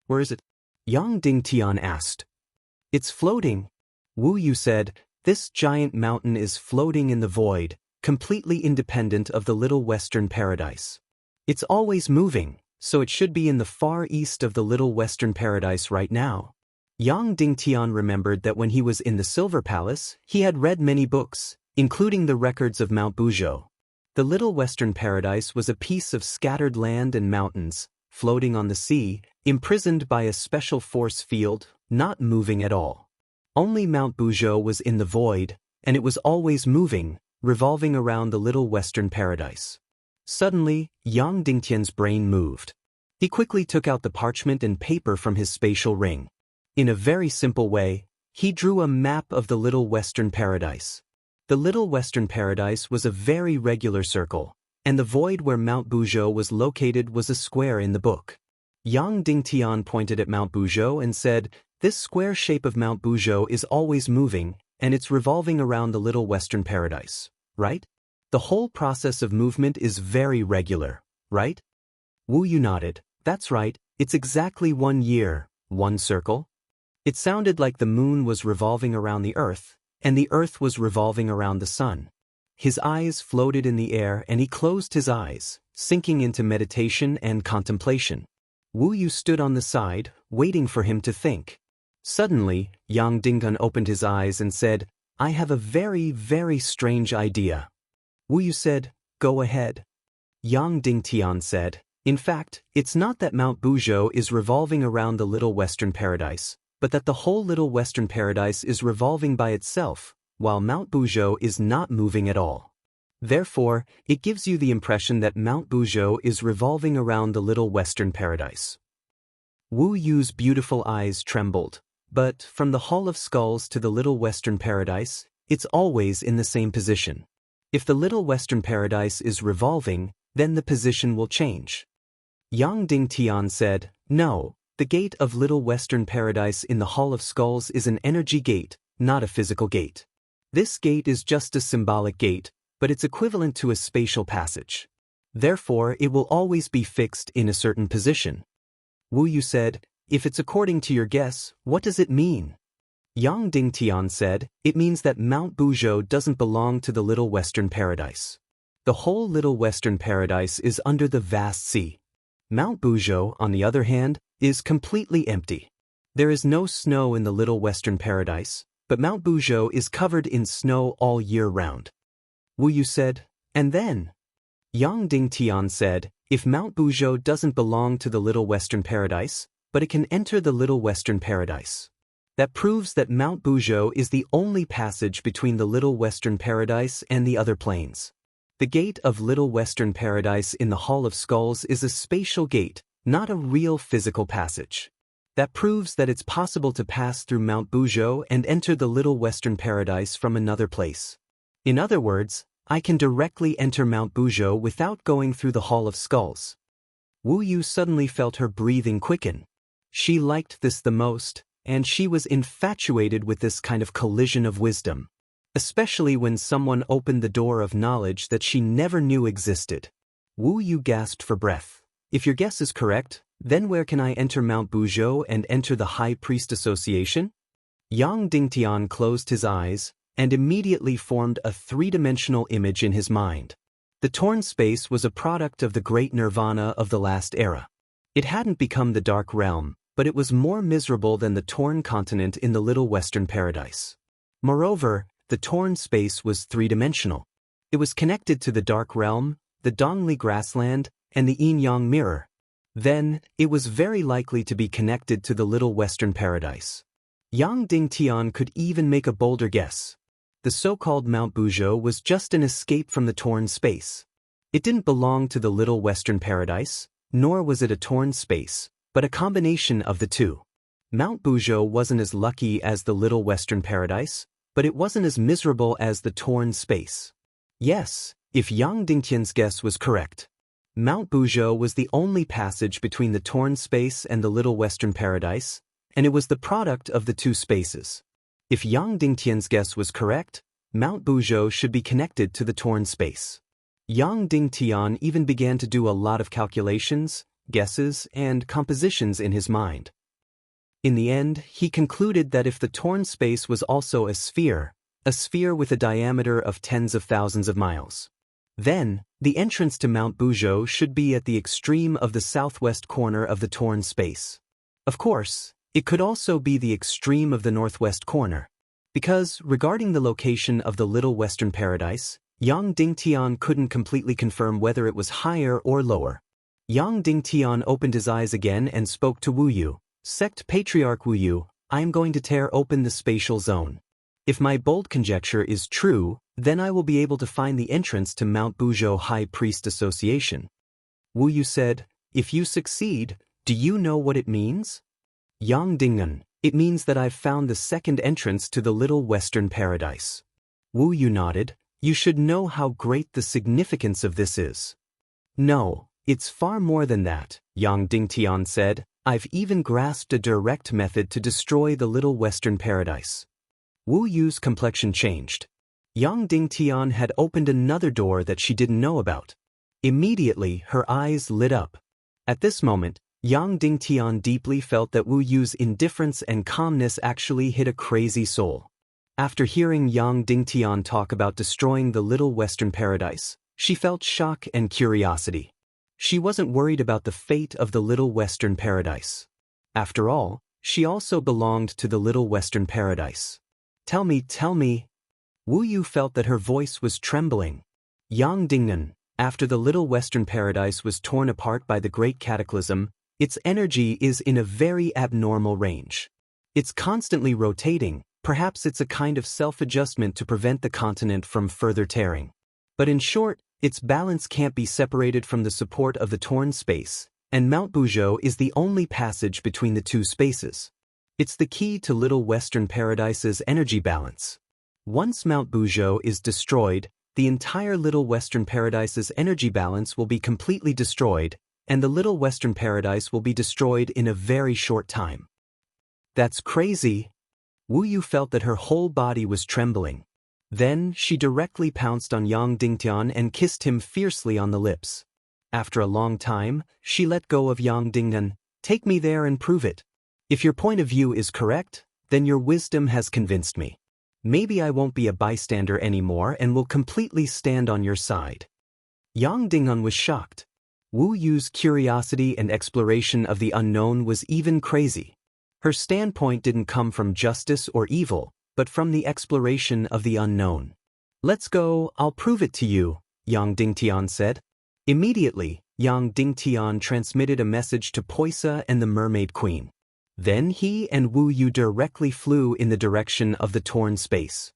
Where is it? Yang Dingtian asked. It's floating. Wu Yu said, this giant mountain is floating in the void, completely independent of the Little Western Paradise. It's always moving, so it should be in the far east of the Little Western Paradise right now. Yang Dingtian remembered that when he was in the Silver Palace, he had read many books, including the records of Mount Buzhou. The Little Western Paradise was a piece of scattered land and mountains, floating on the sea, imprisoned by a special force field, not moving at all. Only Mount Buzhou was in the void, and it was always moving, revolving around the Little Western Paradise. Suddenly, Yang Dingtian's brain moved. He quickly took out the parchment and paper from his spatial ring. In a very simple way, he drew a map of the Little Western Paradise. The Little Western Paradise was a very regular circle, and the void where Mount Buzhou was located was a square in the book. Yang Dingtian pointed at Mount Buzhou and said, this square shape of Mount Buzhou is always moving, and it's revolving around the Little Western Paradise, right? The whole process of movement is very regular, right? Wu Yu nodded. That's right, it's exactly 1 year, one circle. It sounded like the moon was revolving around the earth, and the earth was revolving around the sun. His eyes floated in the air and he closed his eyes, sinking into meditation and contemplation. Wu Yu stood on the side, waiting for him to think. Suddenly, Yang Dingtian opened his eyes and said, I have a very, very strange idea. Wu Yu said, go ahead. Yang Dingtian said, in fact, it's not that Mount Buzhou is revolving around the Little Western Paradise, but that the whole Little Western Paradise is revolving by itself, while Mount Buzhou is not moving at all. Therefore, it gives you the impression that Mount Buzhou is revolving around the Little Western Paradise. Wu Yu's beautiful eyes trembled, but from the Hall of Skulls to the Little Western Paradise, it's always in the same position. If the Little Western Paradise is revolving, then the position will change. Yang Dingtian said, no, the gate of Little Western Paradise in the Hall of Skulls is an energy gate, not a physical gate. This gate is just a symbolic gate, but it's equivalent to a spatial passage. Therefore, it will always be fixed in a certain position. Wu Yu said, if it's according to your guess, what does it mean? Yang Dingtian said, it means that Mount Buzhou doesn't belong to the Little Western Paradise. The whole Little Western Paradise is under the vast sea. Mount Buzhou, on the other hand, is completely empty. There is no snow in the Little Western Paradise, but Mount Buzhou is covered in snow all year round. Wu Yu said, and then? Yang Dingtian said, if Mount Buzhou doesn't belong to the Little Western Paradise, but it can enter the Little Western Paradise. That proves that Mount Buzhou is the only passage between the Little Western Paradise and the other planes. The gate of Little Western Paradise in the Hall of Skulls is a spatial gate, not a real physical passage. That proves that it's possible to pass through Mount Buzhou and enter the Little Western Paradise from another place. In other words, I can directly enter Mount Buzhou without going through the Hall of Skulls. Wu Yu suddenly felt her breathing quicken. She liked this the most, and she was infatuated with this kind of collision of wisdom, especially when someone opened the door of knowledge that she never knew existed. Wu Yu gasped for breath. If your guess is correct, then where can I enter Mount Buzhou and enter the High Priest Association? Yang Dingtian closed his eyes and immediately formed a three-dimensional image in his mind. The torn space was a product of the great nirvana of the last era. It hadn't become the Dark Realm, but it was more miserable than the torn continent in the Little Western Paradise. Moreover, the torn space was three-dimensional. It was connected to the Dark Realm, the Dongli Grassland, and the Yin-Yang Mirror. Then, it was very likely to be connected to the Little Western Paradise. Yang Dingtian could even make a bolder guess. The so-called Mount Buzhou was just an escape from the torn space. It didn't belong to the Little Western Paradise, nor was it a torn space, but a combination of the two. Mount Buzhou wasn't as lucky as the Little Western Paradise, but it wasn't as miserable as the torn space. Yes, if Yang Dingtian's guess was correct. Mount Buzhou was the only passage between the torn space and the Little Western Paradise, and it was the product of the two spaces. If Yang Dingtian's guess was correct, Mount Buzhou should be connected to the torn space. Yang Dingtian even began to do a lot of calculations, guesses, and compositions in his mind. In the end, he concluded that if the torn space was also a sphere with a diameter of tens of thousands of miles, then the entrance to Mount Buzhou should be at the extreme of the southwest corner of the torn space. Of course, it could also be the extreme of the northwest corner, because regarding the location of the Little Western Paradise, Yang Dingtian couldn't completely confirm whether it was higher or lower. Yang Dingtian opened his eyes again and spoke to Wu Yu. Sect Patriarch Wu Yu, I am going to tear open the spatial zone. If my bold conjecture is true, then I will be able to find the entrance to Mount Buzhou High Priest Association. Wu Yu said, if you succeed, do you know what it means? Yang Dingan, it means that I've found the second entrance to the Little Western Paradise. Wu Yu nodded, you should know how great the significance of this is. No, it's far more than that, Yang Dingtian said. I've even grasped a direct method to destroy the Little Western Paradise. Wu Yu's complexion changed. Yang Dingtian had opened another door that she didn't know about. Immediately, her eyes lit up. At this moment, Yang Dingtian deeply felt that Wu Yu's indifference and calmness actually hit a crazy soul. After hearing Yang Dingtian talk about destroying the Little Western Paradise, she felt shock and curiosity. She wasn't worried about the fate of the Little Western Paradise. After all, she also belonged to the Little Western Paradise. Tell me. Wu Yu felt that her voice was trembling. Yang Dingnan, after the Little Western Paradise was torn apart by the Great Cataclysm, its energy is in a very abnormal range. It's constantly rotating, perhaps it's a kind of self-adjustment to prevent the continent from further tearing. But in short, its balance can't be separated from the support of the torn space, and Mount Buzhou is the only passage between the two spaces. It's the key to Little Western Paradise's energy balance. Once Mount Buzhou is destroyed, the entire Little Western Paradise's energy balance will be completely destroyed, and the Little Western Paradise will be destroyed in a very short time. That's crazy. Wu Yu felt that her whole body was trembling. Then, she directly pounced on Yang Dingtian and kissed him fiercely on the lips. After a long time, she let go of Yang Dingnan. Take me there and prove it. If your point of view is correct, then your wisdom has convinced me. Maybe I won't be a bystander anymore and will completely stand on your side. Yang Dingnan was shocked. Wu Yu's curiosity and exploration of the unknown was even crazy. Her standpoint didn't come from justice or evil, but from the exploration of the unknown. Let's go, I'll prove it to you, Yang Dingtian said. Immediately, Yang Dingtian transmitted a message to Poisa and the Mermaid Queen. Then he and Wu Yu directly flew in the direction of the torn space.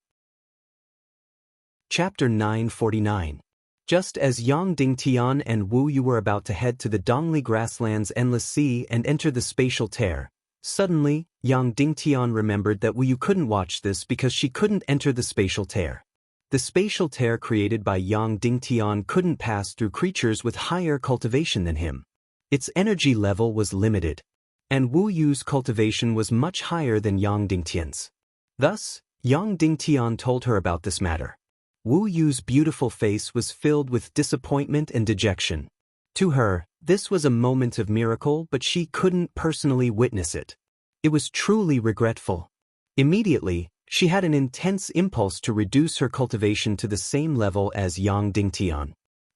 Chapter 949. Just as Yang Dingtian and Wu Yu were about to head to the Dongli Grasslands Endless Sea and enter the spatial tear, suddenly, Yang Dingtian remembered that Wu Yu couldn't watch this because she couldn't enter the spatial tear. The spatial tear created by Yang Dingtian couldn't pass through creatures with higher cultivation than him. Its energy level was limited, and Wu Yu's cultivation was much higher than Yang Dingtian's. Thus, Yang Dingtian told her about this matter. Wu Yu's beautiful face was filled with disappointment and dejection. To her, this was a moment of miracle, but she couldn't personally witness it. It was truly regretful. Immediately, she had an intense impulse to reduce her cultivation to the same level as Yang Dingtian.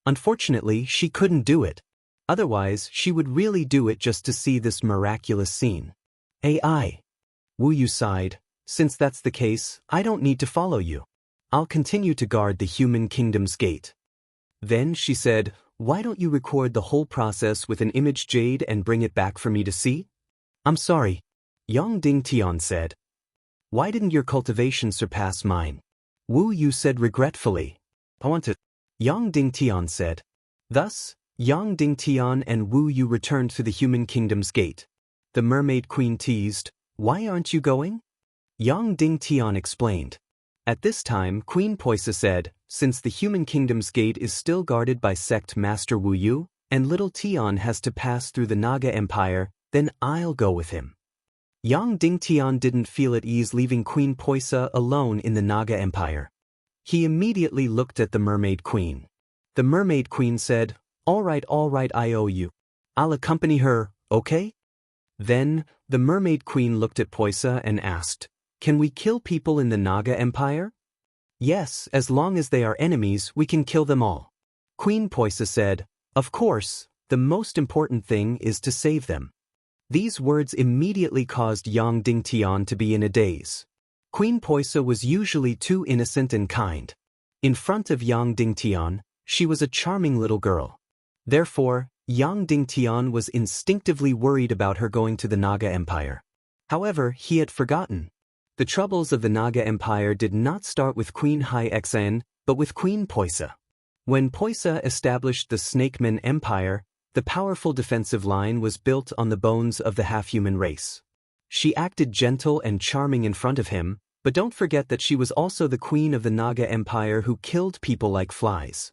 Unfortunately, she couldn't do it. Otherwise, she would really do it just to see this miraculous scene. AI. Wu Yu sighed. Since that's the case, I don't need to follow you. I'll continue to guard the human kingdom's gate. Then she said, why don't you record the whole process with an image jade and bring it back for me to see? I'm sorry. Yang Dingtian said. Why didn't your cultivation surpass mine? Wu Yu said regretfully. I want to. Yang Dingtian said. Thus, Yang Dingtian and Wu Yu returned to the human kingdom's gate. The mermaid queen teased, "Why aren't you going?" Yang Dingtian explained. At this time, Queen Poisa said, "Since the human kingdom's gate is still guarded by sect master Wu Yu, and little Tian has to pass through the Naga Empire, then I'll go with him." Yang Dingtian didn't feel at ease leaving Queen Poisa alone in the Naga Empire. He immediately looked at the mermaid queen. The mermaid queen said, all right, I owe you. I'll accompany her, okay?" Then, the mermaid queen looked at Poisa and asked, "Can we kill people in the Naga Empire?" "Yes, as long as they are enemies, we can kill them all." Queen Poisa said, "Of course, the most important thing is to save them." These words immediately caused Yang Dingtian to be in a daze. Queen Poisa was usually too innocent and kind. In front of Yang Dingtian, she was a charming little girl. Therefore, Yang Dingtian was instinctively worried about her going to the Naga Empire. However, he had forgotten. The troubles of the Naga Empire did not start with Queen Hai Xan, but with Queen Poisa. When Poisa established the Snakeman Empire, the powerful defensive line was built on the bones of the half-human race. She acted gentle and charming in front of him, but don't forget that she was also the queen of the Naga Empire who killed people like flies.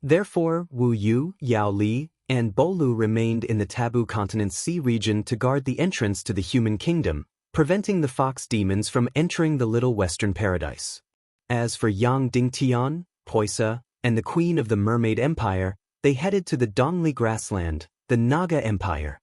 Therefore, Wu Yu, Yao Li, and Bolu remained in the Taboo Continent's sea region to guard the entrance to the human kingdom, preventing the fox demons from entering the Little Western Paradise. As for Yang Dingtian, Poisa, and the queen of the Mermaid Empire, they headed to the Dongli grassland, the Naga Empire.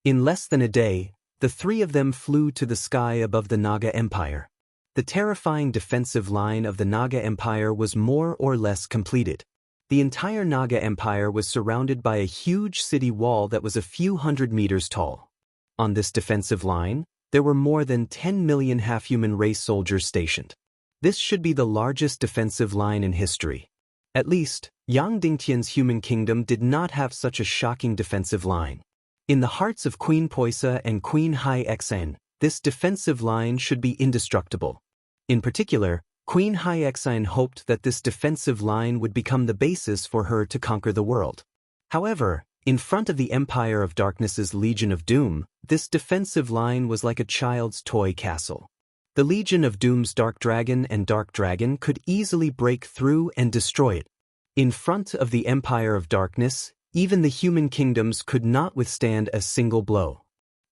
In less than a day, the three of them flew to the sky above the Naga Empire. The terrifying defensive line of the Naga Empire was more or less completed. The entire Naga Empire was surrounded by a huge city wall that was a few hundred meters tall. On this defensive line, there were more than 10 million half-human race soldiers stationed. This should be the largest defensive line in history. At least, Yang Dingtian's human kingdom did not have such a shocking defensive line. In the hearts of Queen Poisa and Queen Hai Xan, this defensive line should be indestructible. In particular, Queen Hai Xan hoped that this defensive line would become the basis for her to conquer the world. However, in front of the Empire of Darkness's Legion of Doom, this defensive line was like a child's toy castle. The Legion of Doom's Dark Dragon and Dark Dragon could easily break through and destroy it. In front of the Empire of Darkness, even the human kingdoms could not withstand a single blow.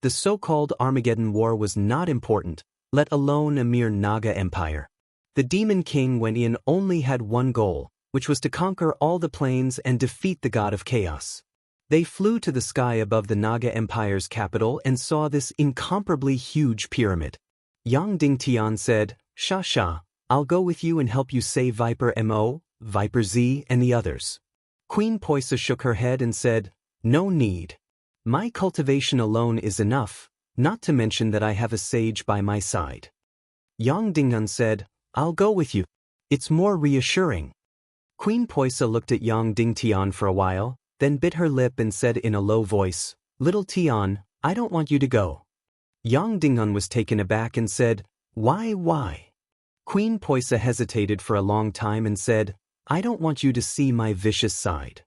The so-called Armageddon War was not important, let alone a mere Naga Empire. The Demon King Wen Yin only had one goal, which was to conquer all the planes and defeat the God of Chaos. They flew to the sky above the Naga Empire's capital and saw this incomparably huge pyramid. Yang Dingtian said, Sha, I'll go with you and help you save Viper Mo, Viper Z, and the others." Queen Poisa shook her head and said, "No need. My cultivation alone is enough, not to mention that I have a sage by my side." Yang Dingtian said, "I'll go with you. It's more reassuring." Queen Poisa looked at Yang Dingtian for a while, then bit her lip and said in a low voice, "Little Tian, I don't want you to go." Yang Dingtian was taken aback and said, Why? Queen Poisa hesitated for a long time and said, "I don't want you to see my vicious side."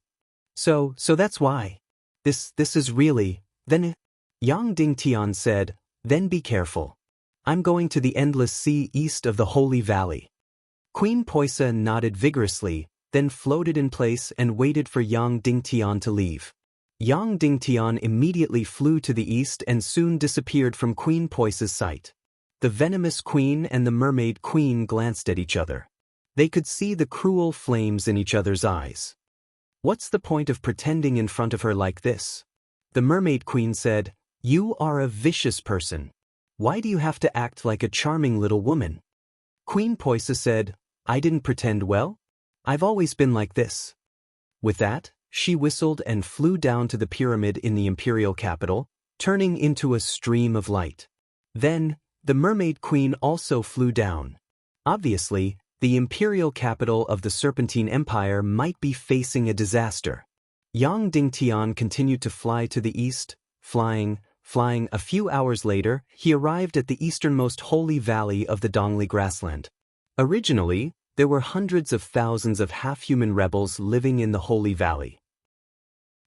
So that's why. This is really, then. Yang Dingtian said, "Then be careful. I'm going to the endless sea east of the Holy Valley." Queen Poisa nodded vigorously, then floated in place and waited for Yang Dingtian to leave. Yang Dingtian immediately flew to the east and soon disappeared from Queen Poisa's sight. The venomous queen and the mermaid queen glanced at each other. They could see the cruel flames in each other's eyes. "What's the point of pretending in front of her like this?" The mermaid queen said, "You are a vicious person. Why do you have to act like a charming little woman?" Queen Poisa said, "I didn't pretend well. I've always been like this." With that, she whistled and flew down to the pyramid in the imperial capital, turning into a stream of light. Then, the mermaid queen also flew down. Obviously, the imperial capital of the Serpentine Empire might be facing a disaster. Yang Dingtian continued to fly to the east, flying. A few hours later, he arrived at the easternmost holy valley of the Dongli grassland. Originally, There were hundreds of thousands of half-human rebels living in the Holy Valley.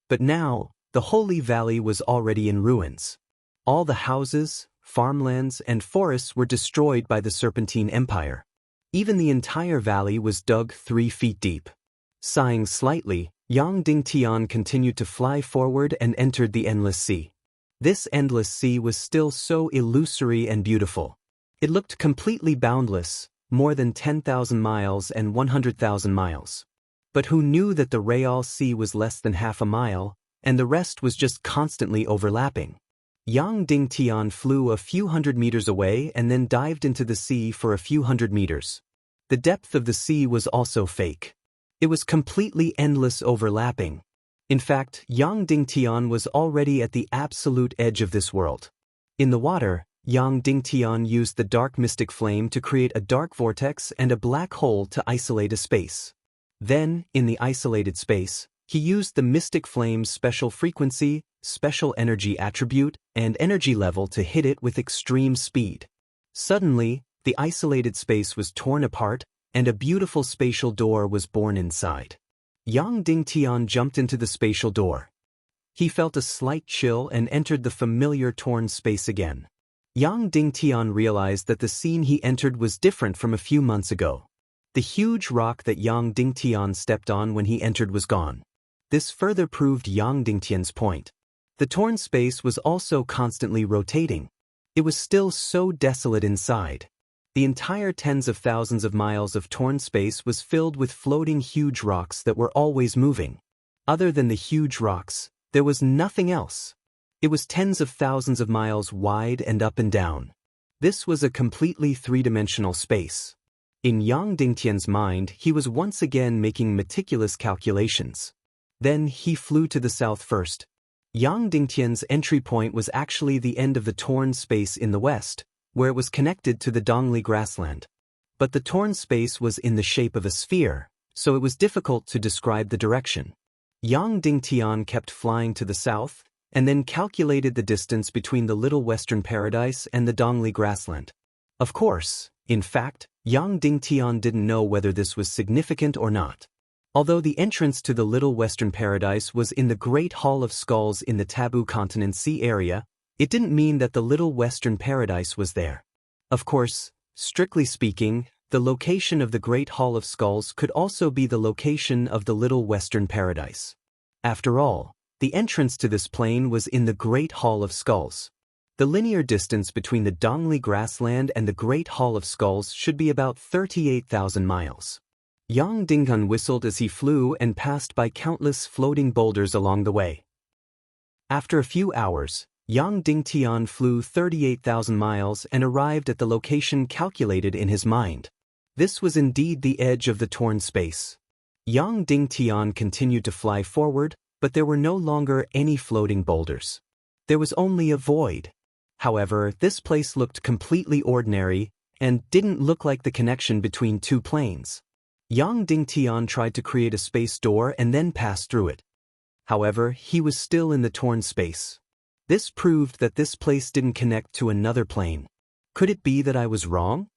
But now, the Holy Valley was already in ruins. All the houses, farmlands, and forests were destroyed by the Serpentine Empire. Even the entire valley was dug 3 feet deep. Sighing slightly, Yang Dingtian continued to fly forward and entered the endless sea. This endless sea was still so illusory and beautiful. It looked completely boundless, more than 10,000 miles and 100,000 miles. But who knew that the Real Sea was less than half a mile, and the rest was just constantly overlapping? Yang Dingtian flew a few hundred meters away and then dived into the sea for a few hundred meters. The depth of the sea was also fake. It was completely endless overlapping. In fact, Yang Dingtian was already at the absolute edge of this world. In the water, Yang Dingtian used the dark mystic flame to create a dark vortex and a black hole to isolate a space. Then, in the isolated space, he used the mystic flame's special frequency, special energy attribute, and energy level to hit it with extreme speed. Suddenly, the isolated space was torn apart, and a beautiful spatial door was born inside. Yang Dingtian jumped into the spatial door. He felt a slight chill and entered the familiar torn space again. Yang Dingtian realized that the scene he entered was different from a few months ago. The huge rock that Yang Dingtian stepped on when he entered was gone. This further proved Yang Dingtian's point. The torn space was also constantly rotating. It was still so desolate inside. The entire tens of thousands of miles of torn space was filled with floating huge rocks that were always moving. Other than the huge rocks, there was nothing else. It was tens of thousands of miles wide and up and down. This was a completely three-dimensional space. In Yang Dingtian's mind, he was once again making meticulous calculations. Then he flew to the south first. Yang Dingtian's entry point was actually the end of the torn space in the west, where it was connected to the Dongli grassland. But the torn space was in the shape of a sphere, so it was difficult to describe the direction. Yang Dingtian kept flying to the south, and then calculated the distance between the Little Western Paradise and the Dongli grassland. Of course, in fact, Yang Dingtian didn't know whether this was significant or not. Although the entrance to the Little Western Paradise was in the Great Hall of Skulls in the Taboo Continent Sea area, it didn't mean that the Little Western Paradise was there. Of course, strictly speaking, the location of the Great Hall of Skulls could also be the location of the Little Western Paradise. After all, the entrance to this plane was in the Great Hall of Skulls. The linear distance between the Dongli grassland and the Great Hall of Skulls should be about 38,000 miles. Yang Dingtian whistled as he flew and passed by countless floating boulders along the way. After a few hours, Yang Dingtian flew 38,000 miles and arrived at the location calculated in his mind. This was indeed the edge of the torn space. Yang Dingtian continued to fly forward, but there were no longer any floating boulders. There was only a void. However, this place looked completely ordinary and didn't look like the connection between two planes. Yang Dingtian tried to create a space door and then pass through it. However, he was still in the torn space. This proved that this place didn't connect to another plane. Could it be that I was wrong?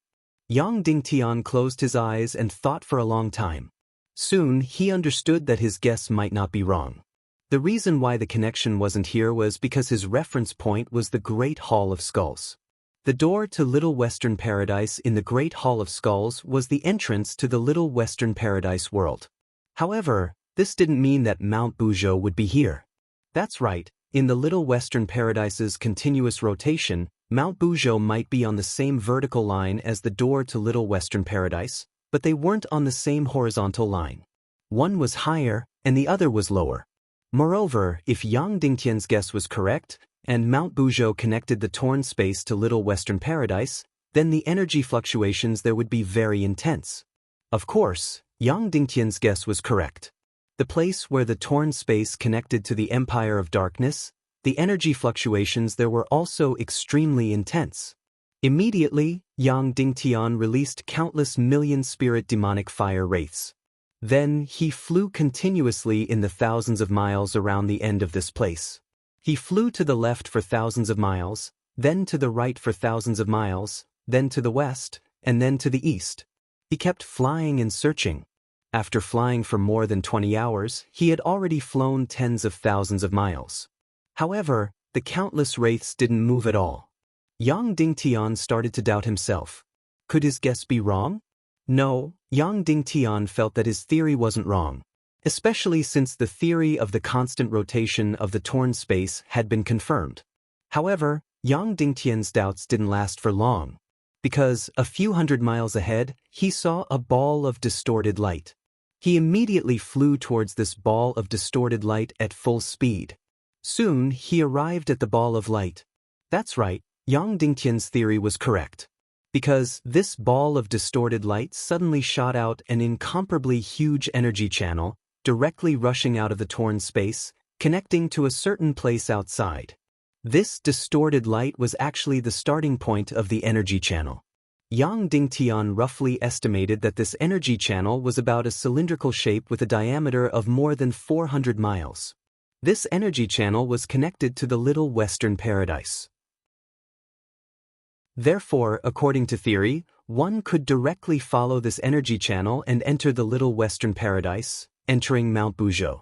Yang Dingtian closed his eyes and thought for a long time. Soon, he understood that his guess might not be wrong. The reason why the connection wasn't here was because his reference point was the Great Hall of Skulls. The door to Little Western Paradise in the Great Hall of Skulls was the entrance to the Little Western Paradise world. However, this didn't mean that Mount Buzhou would be here. That's right. In the Little Western Paradise's continuous rotation, Mount Buzhou might be on the same vertical line as the door to Little Western Paradise, but they weren't on the same horizontal line. One was higher, and the other was lower. Moreover, if Yang Dingtian's guess was correct, and Mount Buzhou connected the torn space to Little Western Paradise, then the energy fluctuations there would be very intense. Of course, Yang Dingtian's guess was correct. The place where the torn space connected to the Empire of Darkness, the energy fluctuations there were also extremely intense. Immediately, Yang Dingtian released countless million spirit demonic fire wraiths. Then, he flew continuously in the thousands of miles around the end of this place. He flew to the left for thousands of miles, then to the right for thousands of miles, then to the west, and then to the east. He kept flying and searching. After flying for more than 20 hours, he had already flown tens of thousands of miles. However, the countless wraiths didn't move at all. Yang Dingtian started to doubt himself. Could his guess be wrong? No, Yang Dingtian felt that his theory wasn't wrong, especially since the theory of the constant rotation of the torn space had been confirmed. However, Yang Dingtian's doubts didn't last for long, because a few hundred miles ahead, he saw a ball of distorted light. He immediately flew towards this ball of distorted light at full speed. Soon, he arrived at the ball of light. That's right, Yang Dingtian's theory was correct. Because this ball of distorted light suddenly shot out an incomparably huge energy channel, directly rushing out of the torn space, connecting to a certain place outside. This distorted light was actually the starting point of the energy channel. Yang Dingtian roughly estimated that this energy channel was about a cylindrical shape with a diameter of more than 400 miles. This energy channel was connected to the Little Western Paradise. Therefore, according to theory, one could directly follow this energy channel and enter the Little Western Paradise, entering Mount Buzhou.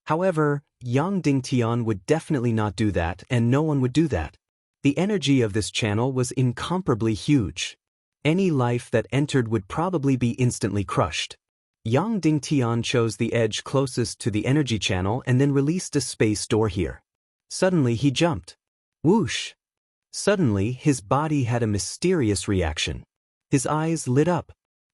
However, Yang Dingtian would definitely not do that, and no one would do that. The energy of this channel was incomparably huge. Any life that entered would probably be instantly crushed. Yang Dingtian chose the edge closest to the energy channel and then released a space door here. Suddenly he jumped. Whoosh! Suddenly his body had a mysterious reaction. His eyes lit up.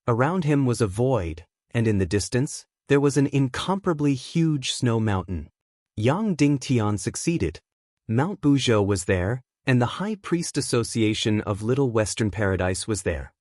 Around him was a void, and in the distance, there was an incomparably huge snow mountain. Yang Dingtian succeeded. Mount Buzhou was there, and the High Priest Association of Little Western Paradise was there.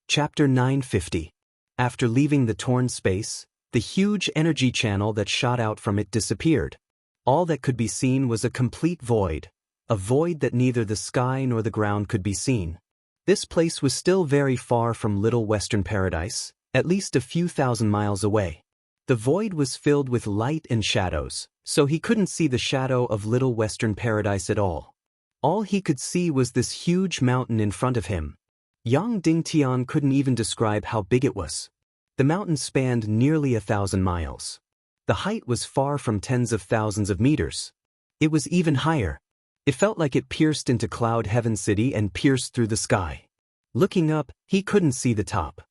Chapter 950. After leaving the torn space, the huge energy channel that shot out from it disappeared. All that could be seen was a complete void, a void that neither the sky nor the ground could be seen. This place was still very far from Little Western Paradise, at least a few thousand miles away. The void was filled with light and shadows, so he couldn't see the shadow of Little Western Paradise at all. All he could see was this huge mountain in front of him. Yang Dingtian couldn't even describe how big it was. The mountain spanned nearly 1,000 miles. The height was far from tens of thousands of meters. It was even higher. It felt like it pierced into Cloud Heaven City and pierced through the sky. Looking up, he couldn't see the top.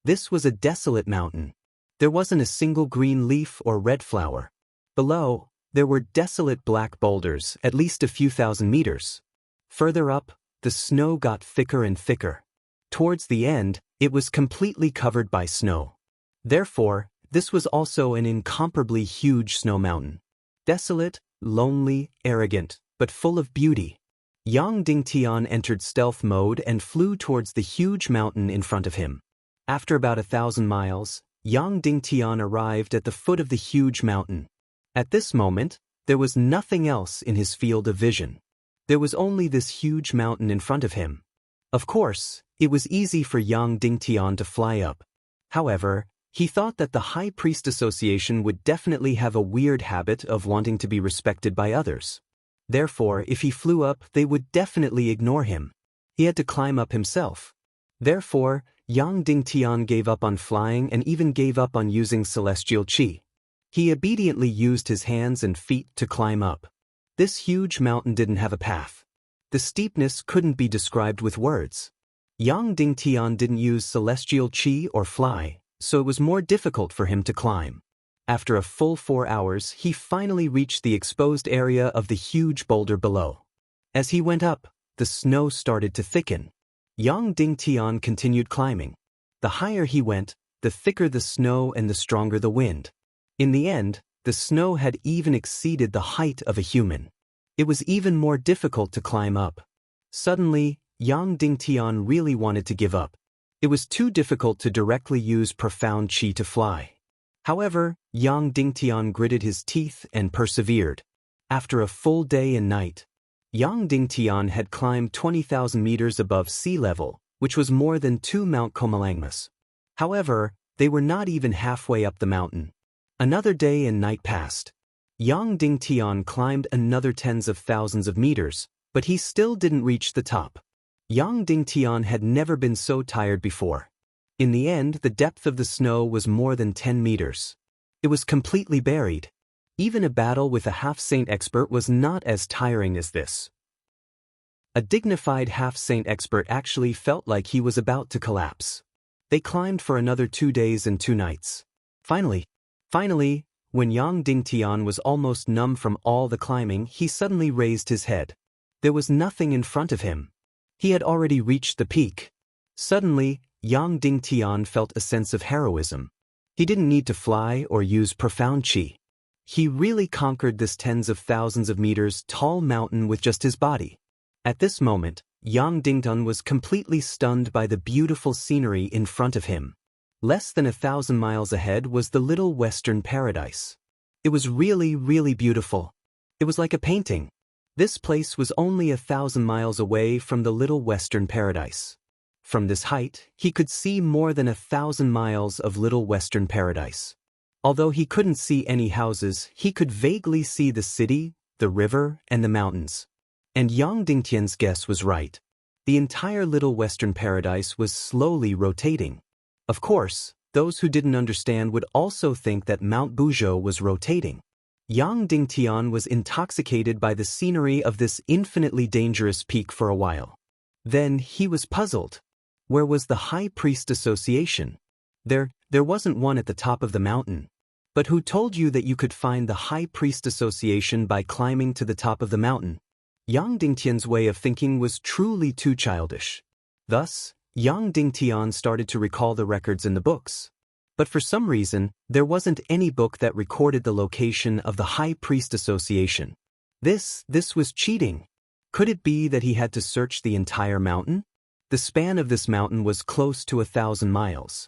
This was a desolate mountain. There wasn't a single green leaf or red flower. Below, there were desolate black boulders, at least a few thousand meters. Further up, the snow got thicker and thicker. Towards the end, it was completely covered by snow. Therefore, this was also an incomparably huge snow mountain. Desolate, lonely, arrogant, but full of beauty. Yang Dingtian entered stealth mode and flew towards the huge mountain in front of him. After about 1,000 miles, Yang Dingtian arrived at the foot of the huge mountain. At this moment, there was nothing else in his field of vision. There was only this huge mountain in front of him. Of course, it was easy for Yang Dingtian to fly up. However, he thought that the High Priest Association would definitely have a weird habit of wanting to be respected by others. Therefore, if he flew up, they would definitely ignore him. He had to climb up himself. Therefore, Yang Dingtian gave up on flying and even gave up on using celestial qi. He obediently used his hands and feet to climb up. This huge mountain didn't have a path. The steepness couldn't be described with words. Yang Dingtian didn't use celestial qi or fly, so it was more difficult for him to climb. After a full 4 hours, he finally reached the exposed area of the huge boulder below. As he went up, the snow started to thicken. Yang Dingtian continued climbing. The higher he went, the thicker the snow and the stronger the wind. In the end, the snow had even exceeded the height of a human. It was even more difficult to climb up. Suddenly, Yang Dingtian really wanted to give up. It was too difficult to directly use profound qi to fly. However, Yang Dingtian gritted his teeth and persevered. After a full day and night, Yang Dingtian had climbed 20,000 meters above sea level, which was more than 2 Mount Komalangmas. However, they were not even halfway up the mountain. Another day and night passed. Yang Dingtian climbed another tens of thousands of meters, but he still didn't reach the top. Yang Dingtian had never been so tired before. In the end, the depth of the snow was more than 10 meters. It was completely buried. Even a battle with a half-saint expert was not as tiring as this. A dignified half-saint expert actually felt like he was about to collapse. They climbed for another 2 days and 2 nights. Finally, when Yang Dingtian was almost numb from all the climbing, he suddenly raised his head. There was nothing in front of him. He had already reached the peak. Suddenly, Yang Dingtian felt a sense of heroism. He didn't need to fly or use profound qi. He really conquered this tens of thousands of meters tall mountain with just his body. At this moment, Yang Dingtian was completely stunned by the beautiful scenery in front of him. Less than 1,000 miles ahead was the little western paradise. It was really, really beautiful. It was like a painting. This place was only 1,000 miles away from the little western paradise. From this height, he could see more than 1,000 miles of little western paradise. Although he couldn't see any houses, he could vaguely see the city, the river, and the mountains. And Yang Dingtian's guess was right. The entire little western paradise was slowly rotating. Of course, those who didn't understand would also think that Mount Buzhou was rotating. Yang Dingtian was intoxicated by the scenery of this infinitely dangerous peak for a while. Then he was puzzled. Where was the High Priest Association? There wasn't one at the top of the mountain. But who told you that you could find the High Priest Association by climbing to the top of the mountain? Yang Dingtian's way of thinking was truly too childish. Thus, Yang Dingtian started to recall the records in the books. But for some reason, there wasn't any book that recorded the location of the High Priest Association. This was cheating. Could it be that he had to search the entire mountain? The span of this mountain was close to 1,000 miles.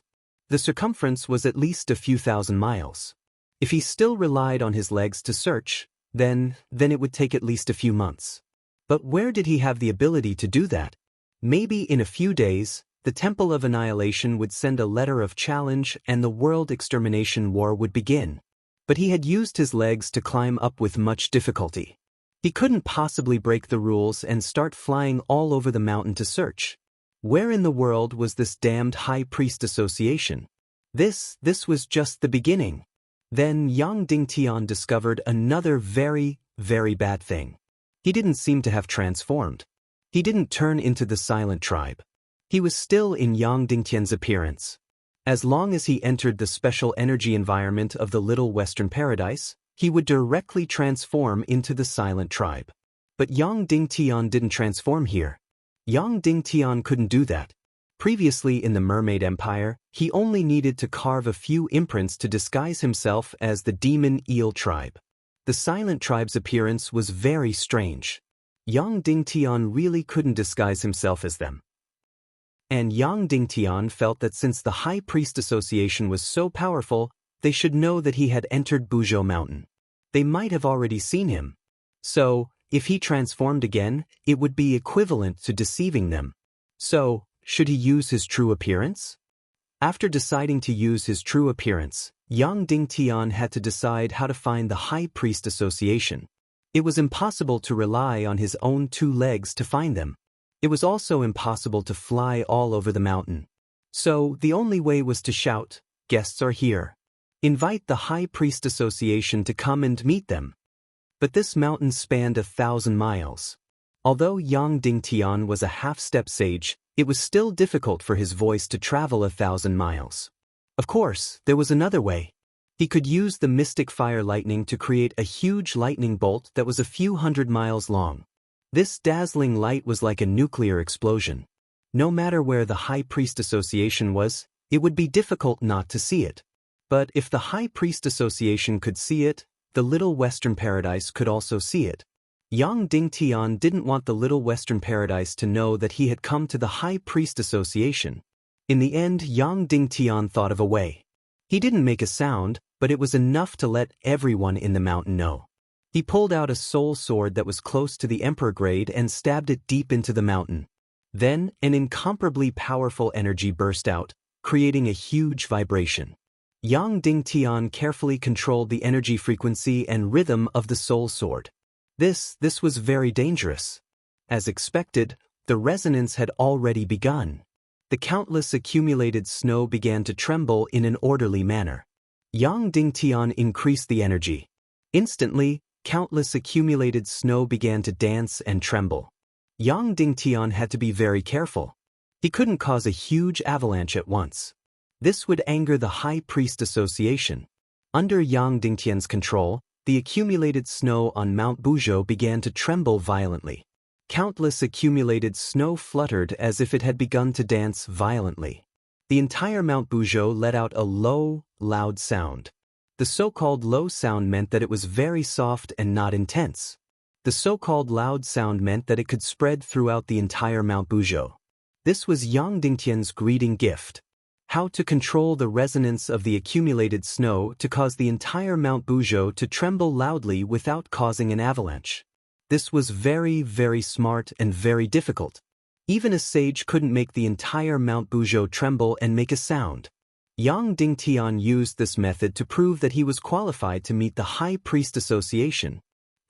The circumference was at least a few thousand miles. If he still relied on his legs to search, then it would take at least a few months. But where did he have the ability to do that? Maybe in a few days, the Temple of Annihilation would send a letter of challenge and the World Extermination War would begin. But he had used his legs to climb up with much difficulty. He couldn't possibly break the rules and start flying all over the mountain to search. Where in the world was this damned High Priest Association? This was just the beginning. Then Yang Dingtian discovered another very, very bad thing. He didn't seem to have transformed. He didn't turn into the Silent Tribe. He was still in Yang Dingtian's appearance. As long as he entered the special energy environment of the Little Western Paradise, he would directly transform into the Silent Tribe. But Yang Dingtian didn't transform here. Yang Dingtian couldn't do that. Previously in the Mermaid Empire, he only needed to carve a few imprints to disguise himself as the Demon Eel Tribe. The Silent Tribe's appearance was very strange. Yang Dingtian really couldn't disguise himself as them. And Yang Dingtian felt that since the High Priest Association was so powerful, they should know that he had entered Buzhou Mountain. They might have already seen him. So, if he transformed again, it would be equivalent to deceiving them. So, should he use his true appearance? After deciding to use his true appearance, Yang Dingtian had to decide how to find the High Priest Association. It was impossible to rely on his own 2 legs to find them. It was also impossible to fly all over the mountain. So, the only way was to shout, "Guests are here. Invite the High Priest Association to come and meet them." But this mountain spanned 1,000 miles. Although Yang Dingtian was a half-step sage, it was still difficult for his voice to travel 1,000 miles. Of course, there was another way. He could use the mystic fire lightning to create a huge lightning bolt that was a few hundred miles long. This dazzling light was like a nuclear explosion. No matter where the High Priest Association was, it would be difficult not to see it. But if the High Priest Association could see it, the Little Western Paradise could also see it. Yang Dingtian didn't want the Little Western Paradise to know that he had come to the High Priest Association. In the end, Yang Dingtian thought of a way. He didn't make a sound, but it was enough to let everyone in the mountain know. He pulled out a soul sword that was close to the Emperor grade and stabbed it deep into the mountain. Then, an incomparably powerful energy burst out, creating a huge vibration. Yang Dingtian carefully controlled the energy frequency and rhythm of the soul sword. This was very dangerous. As expected, The resonance had already begun. The countless accumulated snow began to tremble in an orderly manner. Yang Dingtian increased the energy. Instantly, countless accumulated snow began to dance and tremble. Yang Dingtian had to be very careful. He couldn't cause a huge avalanche at once. This would anger the High Priest Association. Under Yang Dingtian's control, the accumulated snow on Mount Buzhou began to tremble violently. Countless accumulated snow fluttered as if it had begun to dance violently. The entire Mount Buzhou let out a low, loud sound. The so-called low sound meant that it was very soft and not intense. The so-called loud sound meant that it could spread throughout the entire Mount Buzhou. This was Yang Dingtian's greeting gift. How to control the resonance of the accumulated snow to cause the entire Mount Buzhou to tremble loudly without causing an avalanche. This was very, very smart and very difficult. Even a sage couldn't make the entire Mount Buzhou tremble and make a sound. Yang Dingtian used this method to prove that he was qualified to meet the High Priest Association.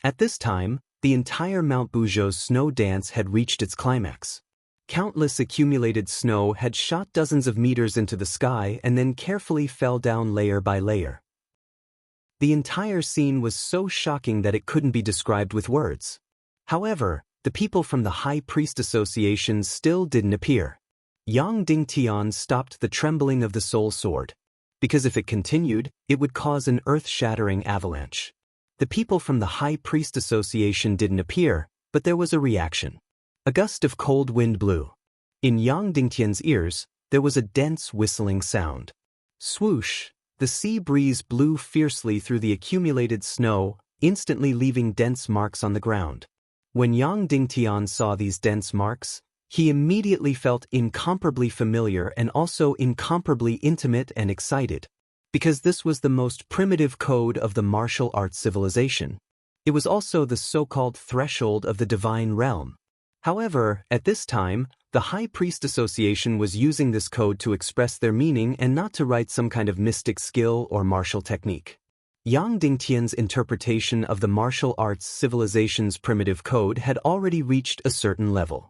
At this time, the entire Mount Buzhou's snow dance had reached its climax. Countless accumulated snow had shot dozens of meters into the sky and then carefully fell down layer by layer. The entire scene was so shocking that it couldn't be described with words. However, the people from the High Priest Association still didn't appear. Yang Dingtian stopped the trembling of the soul sword. Because if it continued, it would cause an earth-shattering avalanche. The people from the High Priest Association didn't appear, but there was a reaction. A gust of cold wind blew. In Yang Dingtian's ears, there was a dense whistling sound. Swoosh! The sea breeze blew fiercely through the accumulated snow, instantly leaving dense marks on the ground. When Yang Dingtian saw these dense marks, he immediately felt incomparably familiar and also incomparably intimate and excited. Because this was the most primitive code of the martial arts civilization. It was also the so-called threshold of the divine realm. However, at this time, the High Priest Association was using this code to express their meaning and not to write some kind of mystic skill or martial technique. Yang Dingtian's interpretation of the martial arts civilization's primitive code had already reached a certain level.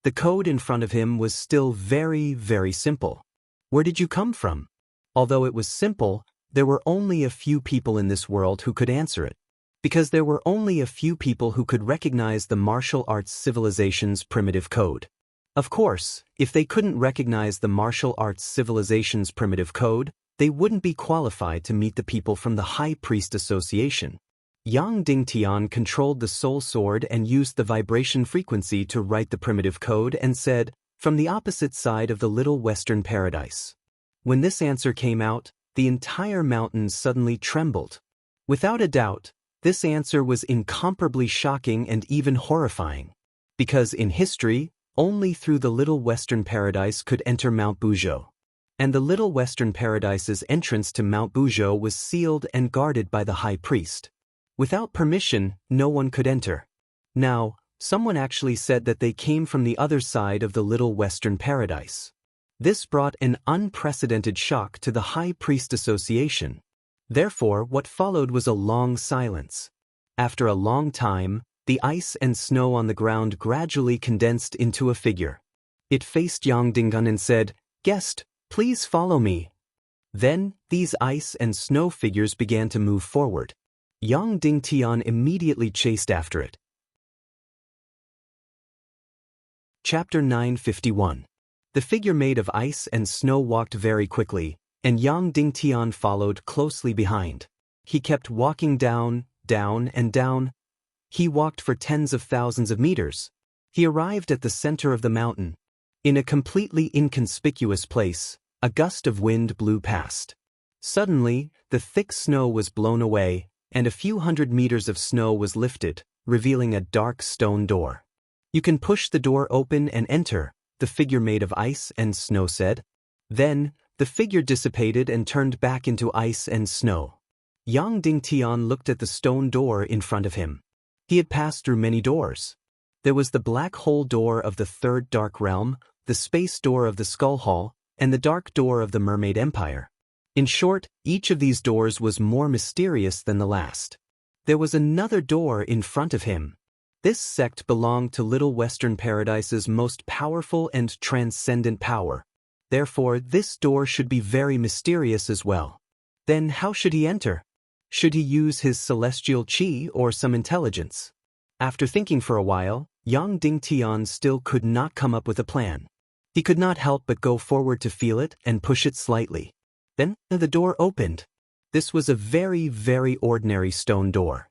The code in front of him was still very, very simple. Where did you come from? Although it was simple, there were only a few people in this world who could answer it. Because there were only a few people who could recognize the martial arts civilization's primitive code. Of course, if they couldn't recognize the martial arts civilization's primitive code, they wouldn't be qualified to meet the people from the High Priest Association. Yang Dingtian controlled the soul sword and used the vibration frequency to write the primitive code and said, "From the opposite side of the Little Western Paradise." When this answer came out, the entire mountain suddenly trembled. Without a doubt, this answer was incomparably shocking and even horrifying. Because in history, only through the Little Western Paradise could enter Mount Buzhou. And the Little Western Paradise's entrance to Mount Buzhou was sealed and guarded by the High Priest. Without permission, no one could enter. Now, someone actually said that they came from the other side of the Little Western Paradise. This brought an unprecedented shock to the High Priest Association. Therefore, what followed was a long silence. After a long time, the ice and snow on the ground gradually condensed into a figure. It faced Yang Dingtian and said, "Guest, please follow me." Then, these ice and snow figures began to move forward. Yang Dingtian immediately chased after it. Chapter 951. The figure made of ice and snow walked very quickly, and Yang Dingtian followed closely behind. He kept walking down, down, and down. He walked for tens of thousands of meters. He arrived at the center of the mountain. In a completely inconspicuous place, a gust of wind blew past. Suddenly, the thick snow was blown away, and a few hundred meters of snow was lifted, revealing a dark stone door. "You can push the door open and enter," the figure made of ice and snow said. Then, the figure dissipated and turned back into ice and snow. Yang Dingtian looked at the stone door in front of him. He had passed through many doors. There was the black hole door of the Third Dark Realm, the space door of the Skull Hall, and the dark door of the Mermaid Empire. In short, each of these doors was more mysterious than the last. There was another door in front of him. This sect belonged to Little Western Paradise's most powerful and transcendent power. Therefore, this door should be very mysterious as well. Then how should he enter? Should he use his celestial chi or some intelligence? After thinking for a while, Yang Dingtian still could not come up with a plan. He could not help but go forward to feel it and push it slightly. Then, the door opened. This was a very, very ordinary stone door.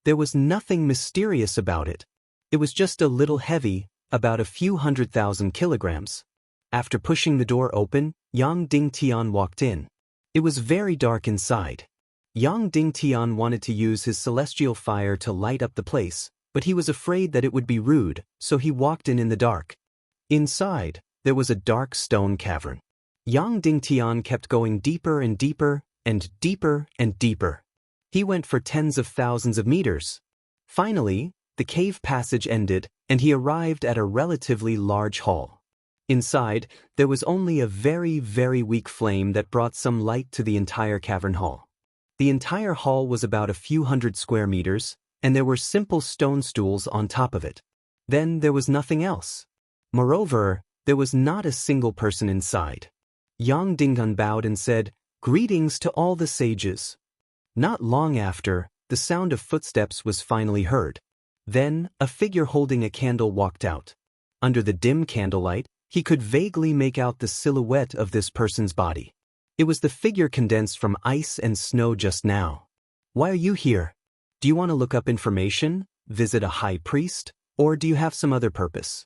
There was nothing mysterious about it. It was just a little heavy, about a few 100,000 kilograms. After pushing the door open, Yang Dingtian walked in. It was very dark inside. Yang Dingtian wanted to use his celestial fire to light up the place, but he was afraid that it would be rude, so he walked in the dark. Inside, there was a dark stone cavern. Yang Dingtian kept going deeper and deeper, and deeper and deeper. He went for tens of thousands of meters. Finally, the cave passage ended, and he arrived at a relatively large hall. Inside, there was only a very, very weak flame that brought some light to the entire cavern hall. The entire hall was about a few hundred square meters, and there were simple stone stools on top of it. Then there was nothing else. Moreover, there was not a single person inside. Yang Dingtian bowed and said, "Greetings to all the sages." Not long after, the sound of footsteps was finally heard. Then, a figure holding a candle walked out. Under the dim candlelight, he could vaguely make out the silhouette of this person's body. It was the figure condensed from ice and snow just now. "Why are you here? Do you want to look up information, visit a high priest, or do you have some other purpose?"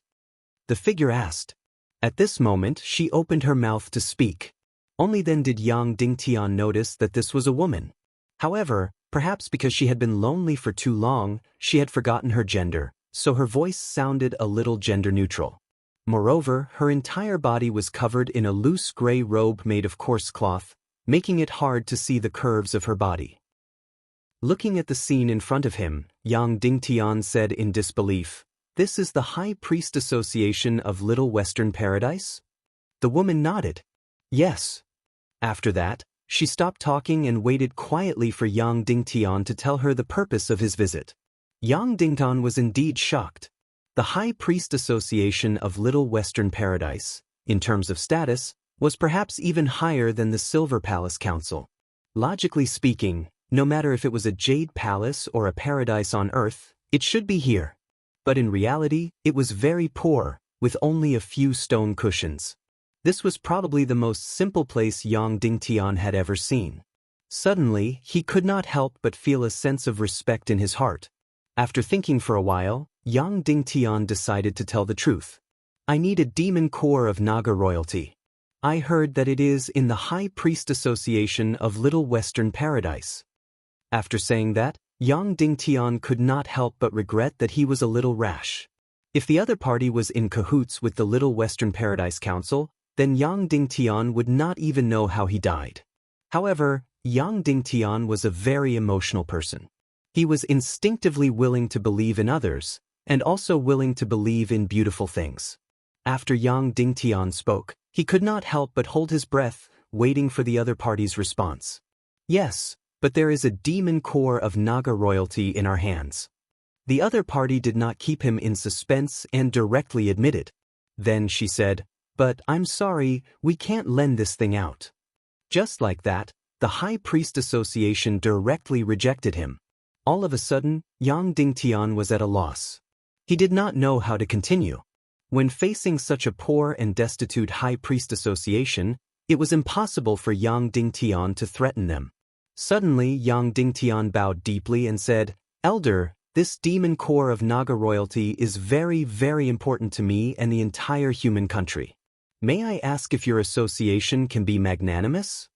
The figure asked. At this moment, she opened her mouth to speak. Only then did Yang Dingtian notice that this was a woman. However, perhaps because she had been lonely for too long, she had forgotten her gender, so her voice sounded a little gender-neutral. Moreover, her entire body was covered in a loose gray robe made of coarse cloth, making it hard to see the curves of her body. Looking at the scene in front of him, Yang Dingtian said in disbelief, "This is the High Priest Association of Little Western Paradise?" The woman nodded. "Yes." After that, she stopped talking and waited quietly for Yang Dingtian to tell her the purpose of his visit. Yang Dingtian was indeed shocked. The High Priest Association of Little Western Paradise, in terms of status, was perhaps even higher than the Silver Palace Council. Logically speaking, no matter if it was a jade palace or a paradise on Earth, it should be here. But in reality, it was very poor, with only a few stone cushions. This was probably the most simple place Yang Dingtian had ever seen. Suddenly, he could not help but feel a sense of respect in his heart. After thinking for a while, Yang Dingtian decided to tell the truth. "I need a demon core of Naga royalty. I heard that it is in the High Priest Association of Little Western Paradise." After saying that, Yang Dingtian could not help but regret that he was a little rash. If the other party was in cahoots with the Little Western Paradise Council, then Yang Dingtian would not even know how he died. However, Yang Dingtian was a very emotional person. He was instinctively willing to believe in others, and also willing to believe in beautiful things. After Yang Dingtian spoke, he could not help but hold his breath, waiting for the other party's response. "Yes, but there is a demon core of Naga royalty in our hands." The other party did not keep him in suspense and directly admitted. Then she said, "But I'm sorry, we can't lend this thing out." Just like that, the High Priest Association directly rejected him. All of a sudden, Yang Dingtian was at a loss. He did not know how to continue. When facing such a poor and destitute High Priest Association, it was impossible for Yang Dingtian to threaten them. Suddenly, Yang Dingtian bowed deeply and said, "Elder, this demon core of Naga royalty is very, very important to me and the entire human country. May I ask if your association can be magnanimous?"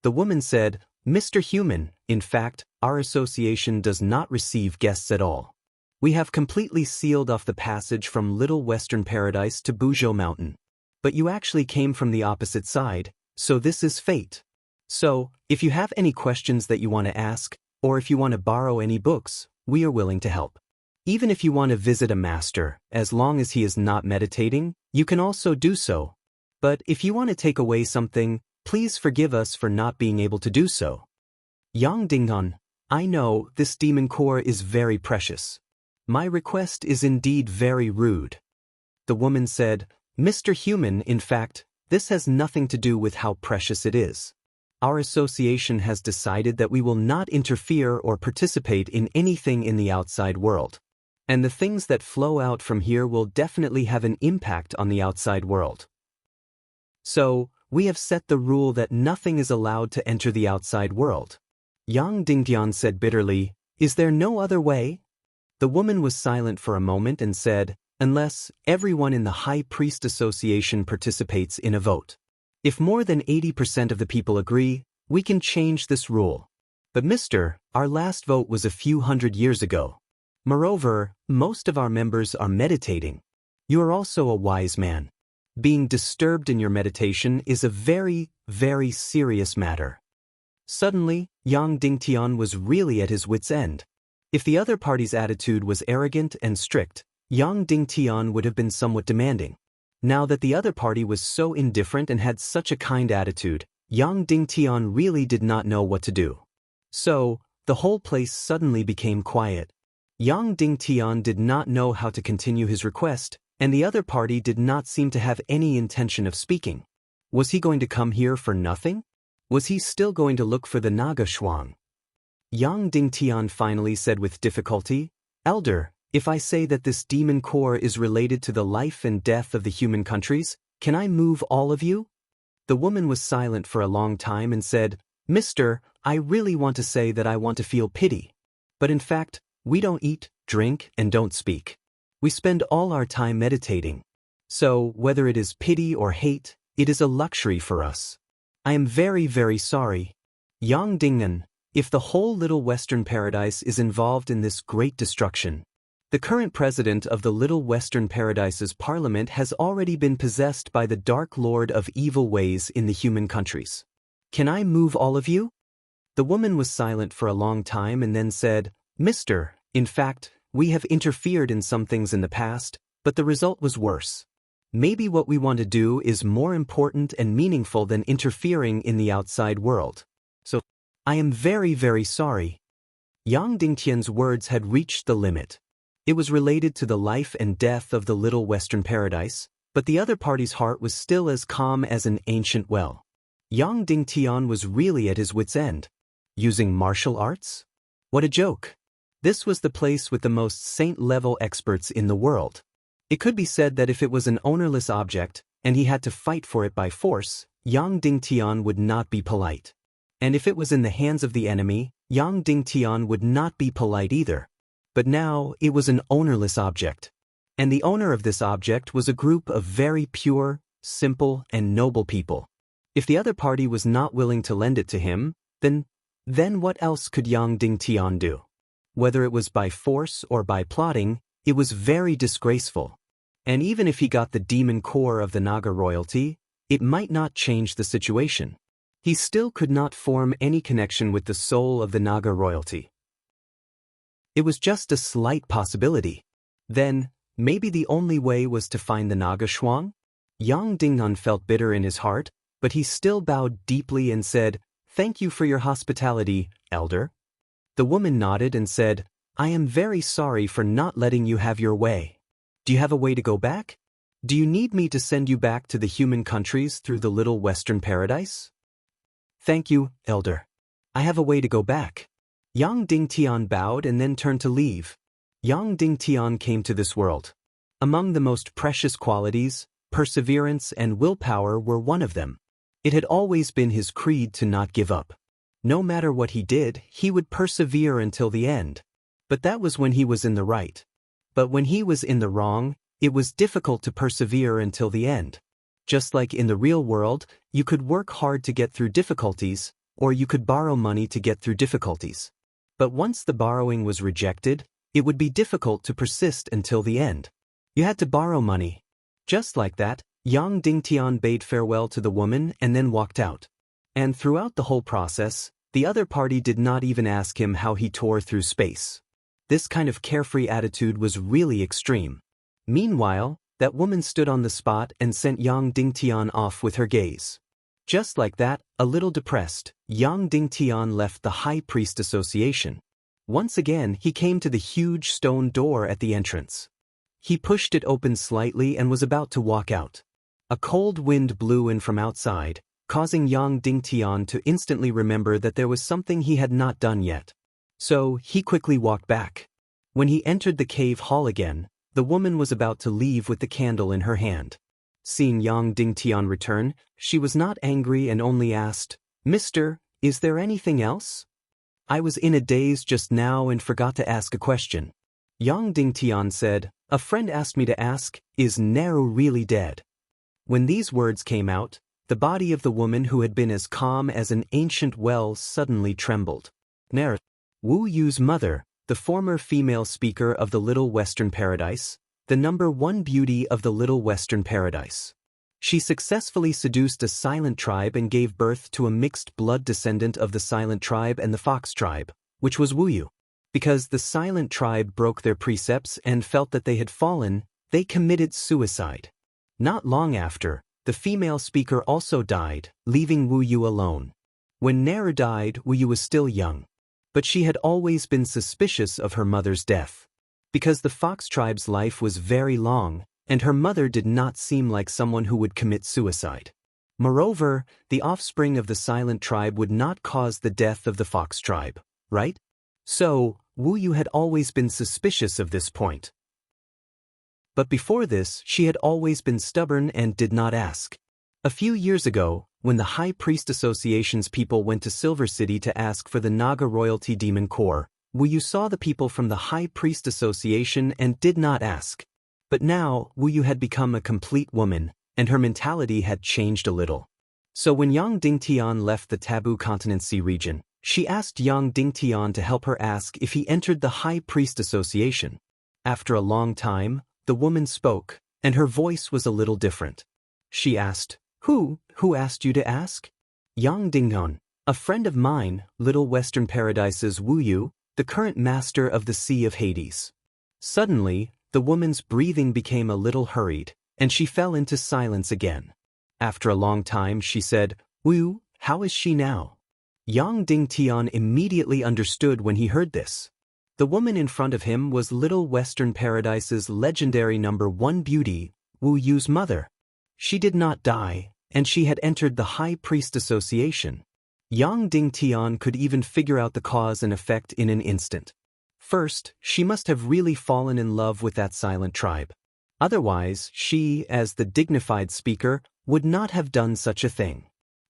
The woman said, "Mr. Human, in fact, our association does not receive guests at all. We have completely sealed off the passage from Little Western Paradise to Buzhou Mountain. But you actually came from the opposite side, so this is fate. So, if you have any questions that you want to ask, or if you want to borrow any books, we are willing to help. Even if you want to visit a master, as long as he is not meditating, you can also do so. But if you want to take away something, please forgive us for not being able to do so." "Yang Dingtian, I know this demon core is very precious. My request is indeed very rude. The woman said, Mr. Human, in fact, this has nothing to do with how precious it is. Our association has decided that we will not interfere or participate in anything in the outside world. And the things that flow out from here will definitely have an impact on the outside world. So, we have set the rule that nothing is allowed to enter the outside world. Yang Dingtian said bitterly, Is there no other way? The woman was silent for a moment and said, Unless everyone in the High Priest Association participates in a vote. If more than 80% of the people agree, we can change this rule. But our last vote was a few hundred years ago. Moreover, most of our members are meditating. You are also a wise man. Being disturbed in your meditation is a very, very serious matter. Suddenly, Yang Dingtian was really at his wit's end. If the other party's attitude was arrogant and strict, Yang Dingtian would have been somewhat demanding. Now that the other party was so indifferent and had such a kind attitude, Yang Dingtian really did not know what to do. So, the whole place suddenly became quiet. Yang Dingtian did not know how to continue his request, and the other party did not seem to have any intention of speaking. Was he going to come here for nothing? Was he still going to look for the Naga Shuang? Yang Dingtian finally said with difficulty, Elder, if I say that this demon core is related to the life and death of the human countries, can I move all of you? The woman was silent for a long time and said, Mister, I really want to say that I want to feel pity. But in fact, we don't eat, drink, and don't speak. We spend all our time meditating. So, whether it is pity or hate, it is a luxury for us. I am very, very sorry. Yang Dingnan, if the whole Little Western Paradise is involved in this great destruction, the current president of the Little Western Paradise's parliament has already been possessed by the Dark Lord of evil ways in the human countries. Can I move all of you? The woman was silent for a long time and then said, Mister, in fact, we have interfered in some things in the past, but the result was worse. Maybe what we want to do is more important and meaningful than interfering in the outside world. So, I am very, very sorry. Yang Dingtian's words had reached the limit. It was related to the life and death of the Little Western Paradise, but the other party's heart was still as calm as an ancient well. Yang Dingtian was really at his wit's end. Using martial arts? What a joke. This was the place with the most saint-level experts in the world. It could be said that if it was an ownerless object, and he had to fight for it by force, Yang Dingtian would not be polite. And if it was in the hands of the enemy, Yang Dingtian would not be polite either. But now, it was an ownerless object. And the owner of this object was a group of very pure, simple, and noble people. If the other party was not willing to lend it to him, then what else could Yang Dingtian do? Whether it was by force or by plotting, it was very disgraceful. And even if he got the demon core of the Naga royalty, it might not change the situation. He still could not form any connection with the soul of the Naga royalty. It was just a slight possibility. Then, maybe the only way was to find the Naga Shuang? Yang Dingnan felt bitter in his heart, but he still bowed deeply and said, Thank you for your hospitality, Elder. The woman nodded and said, I am very sorry for not letting you have your way. Do you have a way to go back? Do you need me to send you back to the human countries through the Little Western Paradise? Thank you, Elder. I have a way to go back. Yang Dingtian bowed and then turned to leave. Yang Dingtian came to this world. Among the most precious qualities, perseverance and willpower were one of them. It had always been his creed to not give up. No matter what he did, he would persevere until the end. But that was when he was in the right. But when he was in the wrong, it was difficult to persevere until the end. Just like in the real world, you could work hard to get through difficulties, or you could borrow money to get through difficulties. But once the borrowing was rejected, it would be difficult to persist until the end. You had to borrow money. Just like that, Yang Dingtian bade farewell to the woman and then walked out. And throughout the whole process, the other party did not even ask him how he tore through space. This kind of carefree attitude was really extreme. Meanwhile, that woman stood on the spot and sent Yang Dingtian off with her gaze. Just like that, a little depressed, Yang Dingtian left the High Priest Association. Once again he came to the huge stone door at the entrance. He pushed it open slightly and was about to walk out. A cold wind blew in from outside, causing Yang Dingtian to instantly remember that there was something he had not done yet. So he quickly walked back. When he entered the cave hall again, the woman was about to leave with the candle in her hand. Seeing Yang Dingtian return, she was not angry and only asked, "Mister, is there anything else? I was in a daze just now and forgot to ask a question." Yang Dingtian said, "A friend asked me to ask, is Naru really dead?" When these words came out, the body of the woman who had been as calm as an ancient well suddenly trembled. Naru, Wu Yu's mother, the former female speaker of the Little Western Paradise, the #1 beauty of the Little Western Paradise. She successfully seduced a silent tribe and gave birth to a mixed blood descendant of the silent tribe and the fox tribe, which was Wu Yu. Because the silent tribe broke their precepts and felt that they had fallen, they committed suicide. Not long after, the female speaker also died, leaving Wu Yu alone. When Naru died, Wu Yu was still young. But she had always been suspicious of her mother's death. Because the fox tribe's life was very long, and her mother did not seem like someone who would commit suicide. Moreover, the offspring of the silent tribe would not cause the death of the fox tribe, right? So, Wu Yu had always been suspicious of this point. But before this, she had always been stubborn and did not ask. A few years ago, when the High Priest Association's people went to Silver City to ask for the Naga Royalty Demon Core, Wu Yu saw the people from the High Priest Association and did not ask. But now, Wu Yu had become a complete woman, and her mentality had changed a little. So when Yang Dingtian left the Taboo Continency region, she asked Yang Dingtian to help her ask if he entered the High Priest Association. After a long time, the woman spoke, and her voice was a little different. She asked, Who asked you to ask?" "Yang Dingtian, a friend of mine, Little Western Paradise's Wu Yu, the current master of the Sea of Hades." Suddenly, the woman's breathing became a little hurried, and she fell into silence again. After a long time she said, "Wu, how is she now?" Yang Dingtian immediately understood when he heard this. The woman in front of him was Little Western Paradise's legendary #1 beauty, Wu Yu's mother. She did not die, and she had entered the High Priest Association. Yang Dingtian could even figure out the cause and effect in an instant. First, she must have really fallen in love with that silent tribe. Otherwise, she, as the dignified speaker, would not have done such a thing.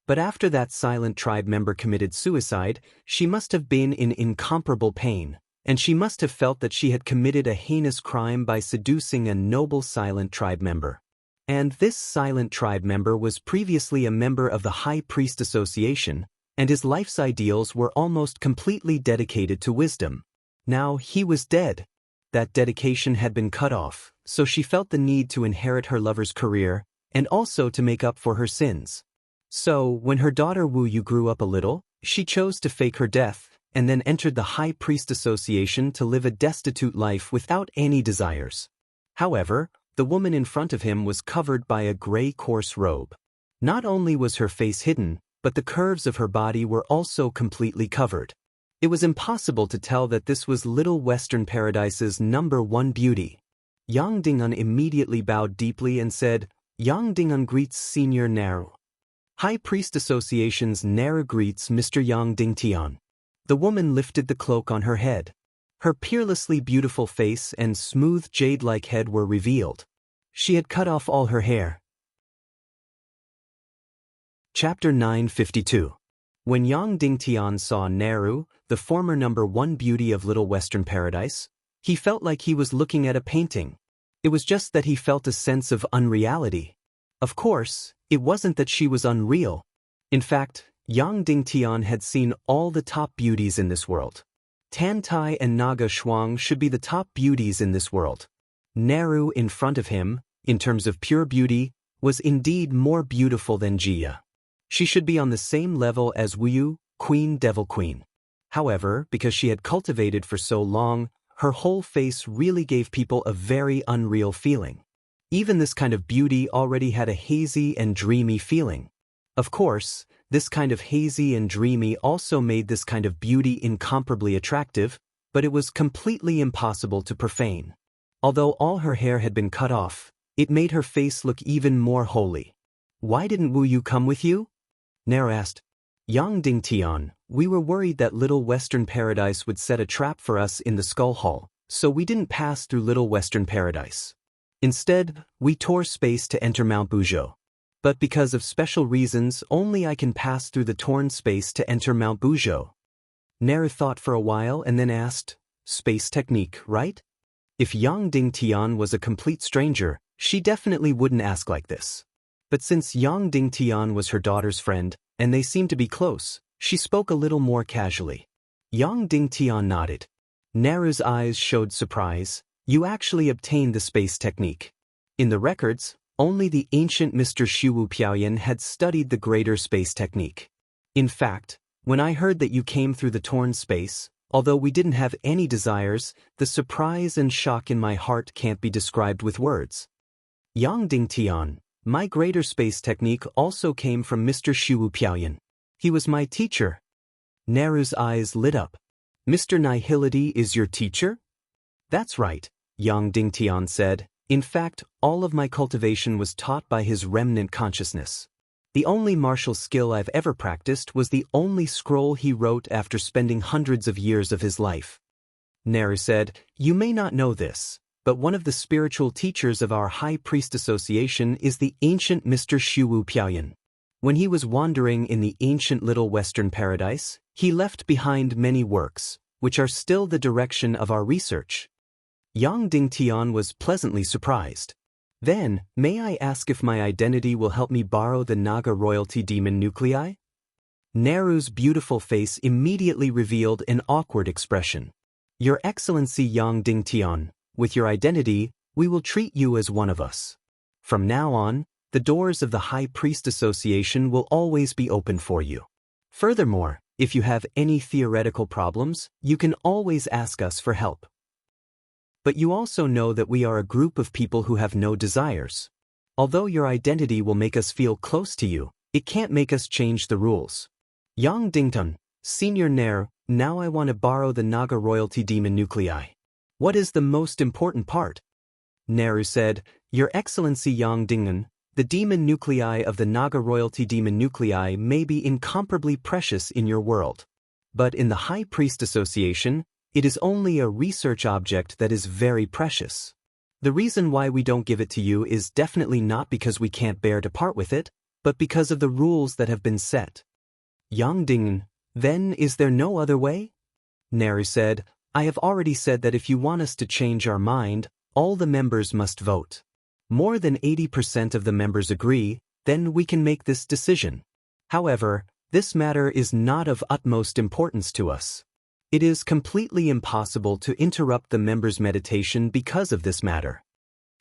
But after that silent tribe member committed suicide, she must have been in incomparable pain, and she must have felt that she had committed a heinous crime by seducing a noble silent tribe member. And this silent tribe member was previously a member of the High Priest Association, and his life's ideals were almost completely dedicated to wisdom. Now he was dead. That dedication had been cut off, so she felt the need to inherit her lover's career, and also to make up for her sins. So, when her daughter Wu Yu grew up a little, she chose to fake her death, and then entered the High Priest Association to live a destitute life without any desires. However, the woman in front of him was covered by a gray coarse robe. Not only was her face hidden, but the curves of her body were also completely covered. It was impossible to tell that this was Little Western Paradise's #1 beauty. Yang Dingtian immediately bowed deeply and said, "Yang Dingtian greets Senior Naru." High Priest Association's Naru greets Mr. Yang Dingtian. The woman lifted the cloak on her head. Her peerlessly beautiful face and smooth jade-like head were revealed. She had cut off all her hair. Chapter 952. When Yang Dingtian saw Naru, the former #1 beauty of Little Western Paradise, he felt like he was looking at a painting. It was just that he felt a sense of unreality. Of course, it wasn't that she was unreal. In fact, Yang Dingtian had seen all the top beauties in this world. Tantai and Naga Shuang should be the top beauties in this world. Naru in front of him, in terms of pure beauty, was indeed more beautiful than Jia. She should be on the same level as Wu Yu, Queen Devil Queen. However, because she had cultivated for so long, her whole face really gave people a very unreal feeling. Even this kind of beauty already had a hazy and dreamy feeling. Of course, this kind of hazy and dreamy also made this kind of beauty incomparably attractive, but it was completely impossible to profane. Although all her hair had been cut off, it made her face look even more holy. "Why didn't Wu Yu come with you?" Nair asked. "Yang Dingtian, we were worried that Little Western Paradise would set a trap for us in the Skull Hall, so we didn't pass through Little Western Paradise. Instead, we tore space to enter Mount Buzhou. But because of special reasons, only I can pass through the torn space to enter Mount Buzhou." Nair thought for a while and then asked, "Space technique, right?" If Yang Dingtian was a complete stranger, she definitely wouldn't ask like this. But since Yang Dingtian was her daughter's friend, and they seemed to be close, she spoke a little more casually. Yang Dingtian nodded. Nair's eyes showed surprise. "You actually obtained the space technique. In the records, only the ancient Mr. Shuwu Piaoyan had studied the greater space technique. In fact, when I heard that you came through the torn space, although we didn't have any desires, the surprise and shock in my heart can't be described with words. Yang Dingtian, my greater space technique also came from Mr. Shuwu Piaoyan. He was my teacher." Nair's eyes lit up. "Mr. Nihility is your teacher?" "That's right," Yang Dingtian said. "In fact, all of my cultivation was taught by his remnant consciousness. The only martial skill I've ever practiced was the only scroll he wrote after spending hundreds of years of his life." Nair said, "You may not know this, but one of the spiritual teachers of our High Priest Association is the ancient Mr. Shuwu Piaoyan. When he was wandering in the ancient Little Western Paradise, he left behind many works, which are still the direction of our research." Yang Dingtian was pleasantly surprised. "Then, may I ask if my identity will help me borrow the Naga royalty demon nuclei?" Nair's beautiful face immediately revealed an awkward expression. "Your Excellency Yang Dingtian, with your identity, we will treat you as one of us. From now on, the doors of the High Priest Association will always be open for you. Furthermore, if you have any theoretical problems, you can always ask us for help. But you also know that we are a group of people who have no desires. Although your identity will make us feel close to you, it can't make us change the rules. Yang Dingtian, Senior Nair, now I want to borrow the Naga royalty demon nuclei. What is the most important part?" Nair said, "Your Excellency Yang Dingtian, the demon nuclei of the Naga royalty demon nuclei may be incomparably precious in your world. But in the High Priest Association, it is only a research object that is very precious. The reason why we don't give it to you is definitely not because we can't bear to part with it, but because of the rules that have been set." Yang Dingtian, "Then is there no other way?" Nair said, "I have already said that if you want us to change our mind, all the members must vote. More than 80% of the members agree, then we can make this decision. However, this matter is not of utmost importance to us. It is completely impossible to interrupt the members' meditation because of this matter."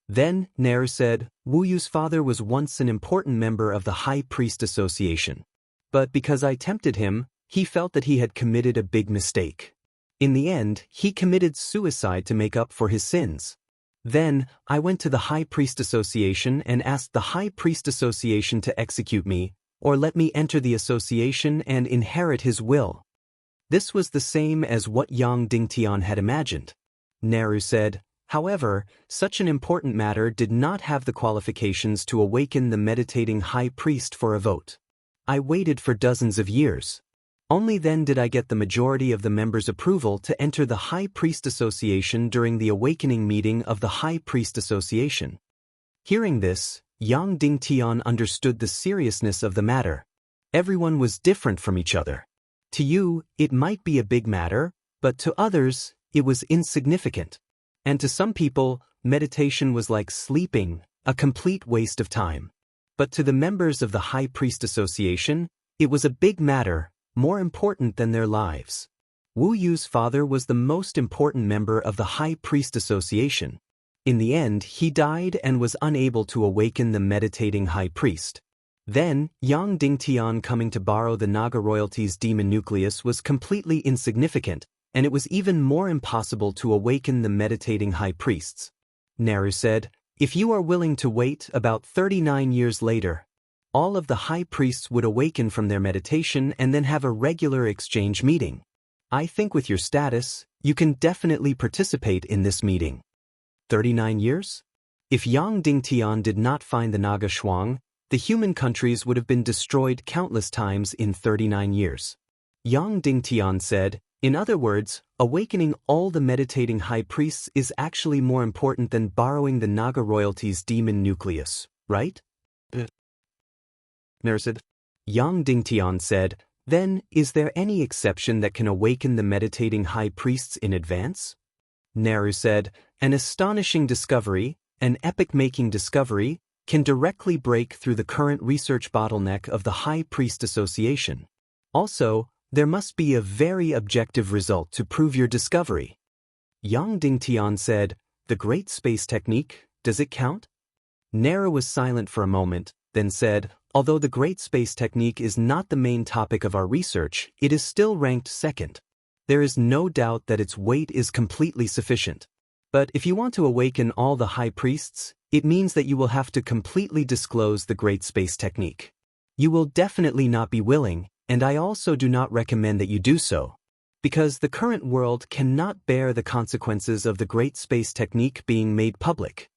Then, Nair said, "Wu Yu's father was once an important member of the High Priest Association. But because I tempted him, he felt that he had committed a big mistake. In the end, he committed suicide to make up for his sins. Then, I went to the High Priest Association and asked the High Priest Association to execute me, or let me enter the association and inherit his will." This was the same as what Yang Dingtian had imagined. Nair said, "However, such an important matter did not have the qualifications to awaken the meditating high priest for a vote. I waited for dozens of years. Only then did I get the majority of the members' approval to enter the High Priest Association during the awakening meeting of the High Priest Association." Hearing this, Yang Dingtian understood the seriousness of the matter. Everyone was different from each other. To you, it might be a big matter, but to others, it was insignificant. And to some people, meditation was like sleeping, a complete waste of time. But to the members of the High Priest Association, it was a big matter, more important than their lives. Wu Yu's father was the most important member of the High Priest Association. In the end, he died and was unable to awaken the meditating High Priest. Then, Yang Dingtian coming to borrow the Naga royalty's demon nucleus was completely insignificant, and it was even more impossible to awaken the meditating high priests. Nair said, "If you are willing to wait about 39 years later, all of the high priests would awaken from their meditation and then have a regular exchange meeting. I think with your status, you can definitely participate in this meeting. 39 years? If Yang Dingtian did not find the Naga Shuang, the human countries would have been destroyed countless times in 39 years. Yang Dingtian said, in other words, awakening all the meditating high priests is actually more important than borrowing the Naga royalty's demon nucleus, right? Naru said. Yang Dingtian said, then, is there any exception that can awaken the meditating high priests in advance? Naru said, an astonishing discovery, an epic-making discovery, can directly break through the current research bottleneck of the High Priest Association. Also, there must be a very objective result to prove your discovery. Yang Dingtian said, the Great Space Technique, does it count? Naru was silent for a moment, then said, although the Great Space Technique is not the main topic of our research, it is still ranked second. There is no doubt that its weight is completely sufficient. But if you want to awaken all the high priests, it means that you will have to completely disclose the Great Space Technique. You will definitely not be willing, and I also do not recommend that you do so, because the current world cannot bear the consequences of the Great Space Technique being made public.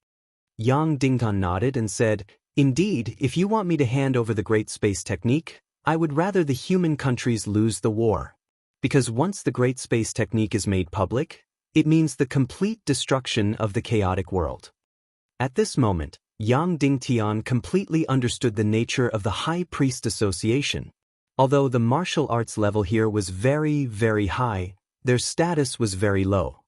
Yang Dingtian nodded and said, indeed, if you want me to hand over the Great Space Technique, I would rather the human countries lose the war. Because once the Great Space Technique is made public, it means the complete destruction of the chaotic world. At this moment, Yang Dingtian completely understood the nature of the High Priest Association. Although the martial arts level here was very, very high, their status was very low.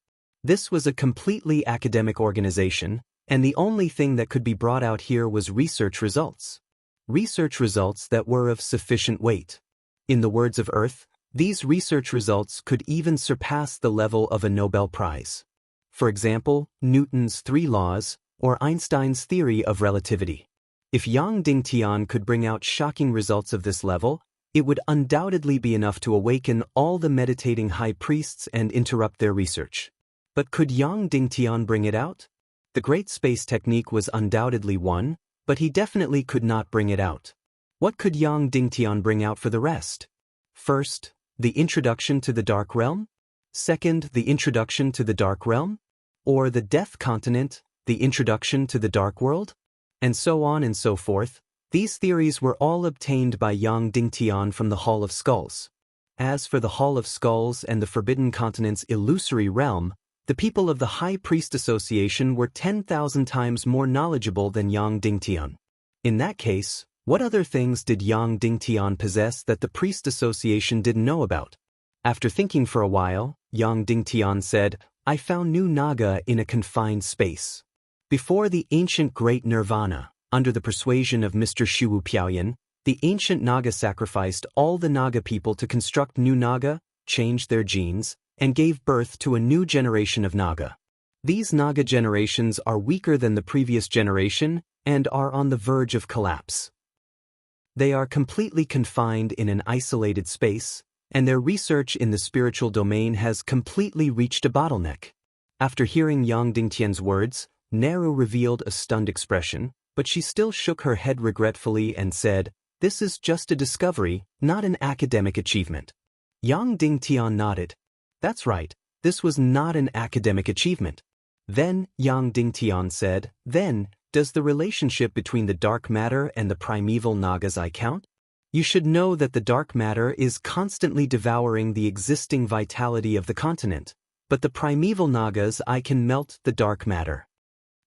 This was a completely academic organization, and the only thing that could be brought out here was research results. Research results that were of sufficient weight. In the words of Earth, these research results could even surpass the level of a Nobel Prize. For example, Newton's 3 laws, or Einstein's theory of relativity. If Yang Dingtian could bring out shocking results of this level, it would undoubtedly be enough to awaken all the meditating high priests and interrupt their research. But could Yang Dingtian bring it out? The Great Space Technique was undoubtedly one, but he definitely could not bring it out. What could Yang Dingtian bring out for the rest? First, the introduction to the Dark Realm? Second, the introduction to the Dark Realm? Or the Death Continent, the introduction to the Dark World? And so on and so forth. These theories were all obtained by Yang Dingtian from the Hall of Skulls. As for the Hall of Skulls and the Forbidden Continent's illusory realm, the people of the High Priest Association were 10,000 times more knowledgeable than Yang Dingtian. In that case, what other things did Yang Dingtian possess that the Priest Association didn't know about? After thinking for a while, Yang Dingtian said, I found new Naga in a confined space. Before the ancient Great Nirvana, under the persuasion of Mr. Shuwu Piaoyan, the ancient Naga sacrificed all the Naga people to construct new Naga, changed their genes, and gave birth to a new generation of Naga. These Naga generations are weaker than the previous generation and are on the verge of collapse. They are completely confined in an isolated space, and their research in the spiritual domain has completely reached a bottleneck. After hearing Yang Dingtian's words, Naru revealed a stunned expression, but she still shook her head regretfully and said, this is just a discovery, not an academic achievement. Yang Dingtian nodded. That's right, this was not an academic achievement. Then, Yang Dingtian said, then, does the relationship between the dark matter and the primeval Nagas I count? You should know that the dark matter is constantly devouring the existing vitality of the continent, but the primeval Nagas I can melt the dark matter.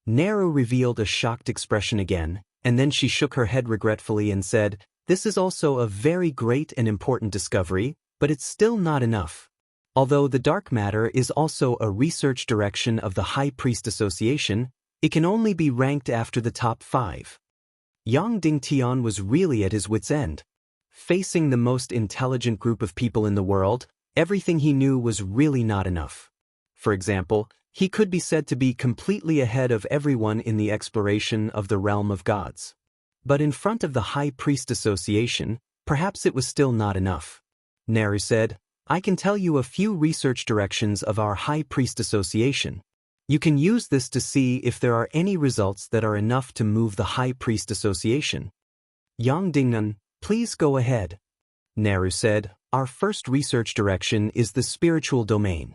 Naru revealed a shocked expression again, and then she shook her head regretfully and said, this is also a very great and important discovery, but it's still not enough. Although the dark matter is also a research direction of the High Priest Association, it can only be ranked after the top 5. Yang Dingtian was really at his wit's end. Facing the most intelligent group of people in the world, everything he knew was really not enough. For example, he could be said to be completely ahead of everyone in the exploration of the realm of gods. But in front of the High Priest Association, perhaps it was still not enough. Naru said, I can tell you a few research directions of our High Priest Association. You can use this to see if there are any results that are enough to move the High Priest Association. Yang Dingtian, please go ahead. Naru said, our first research direction is the spiritual domain.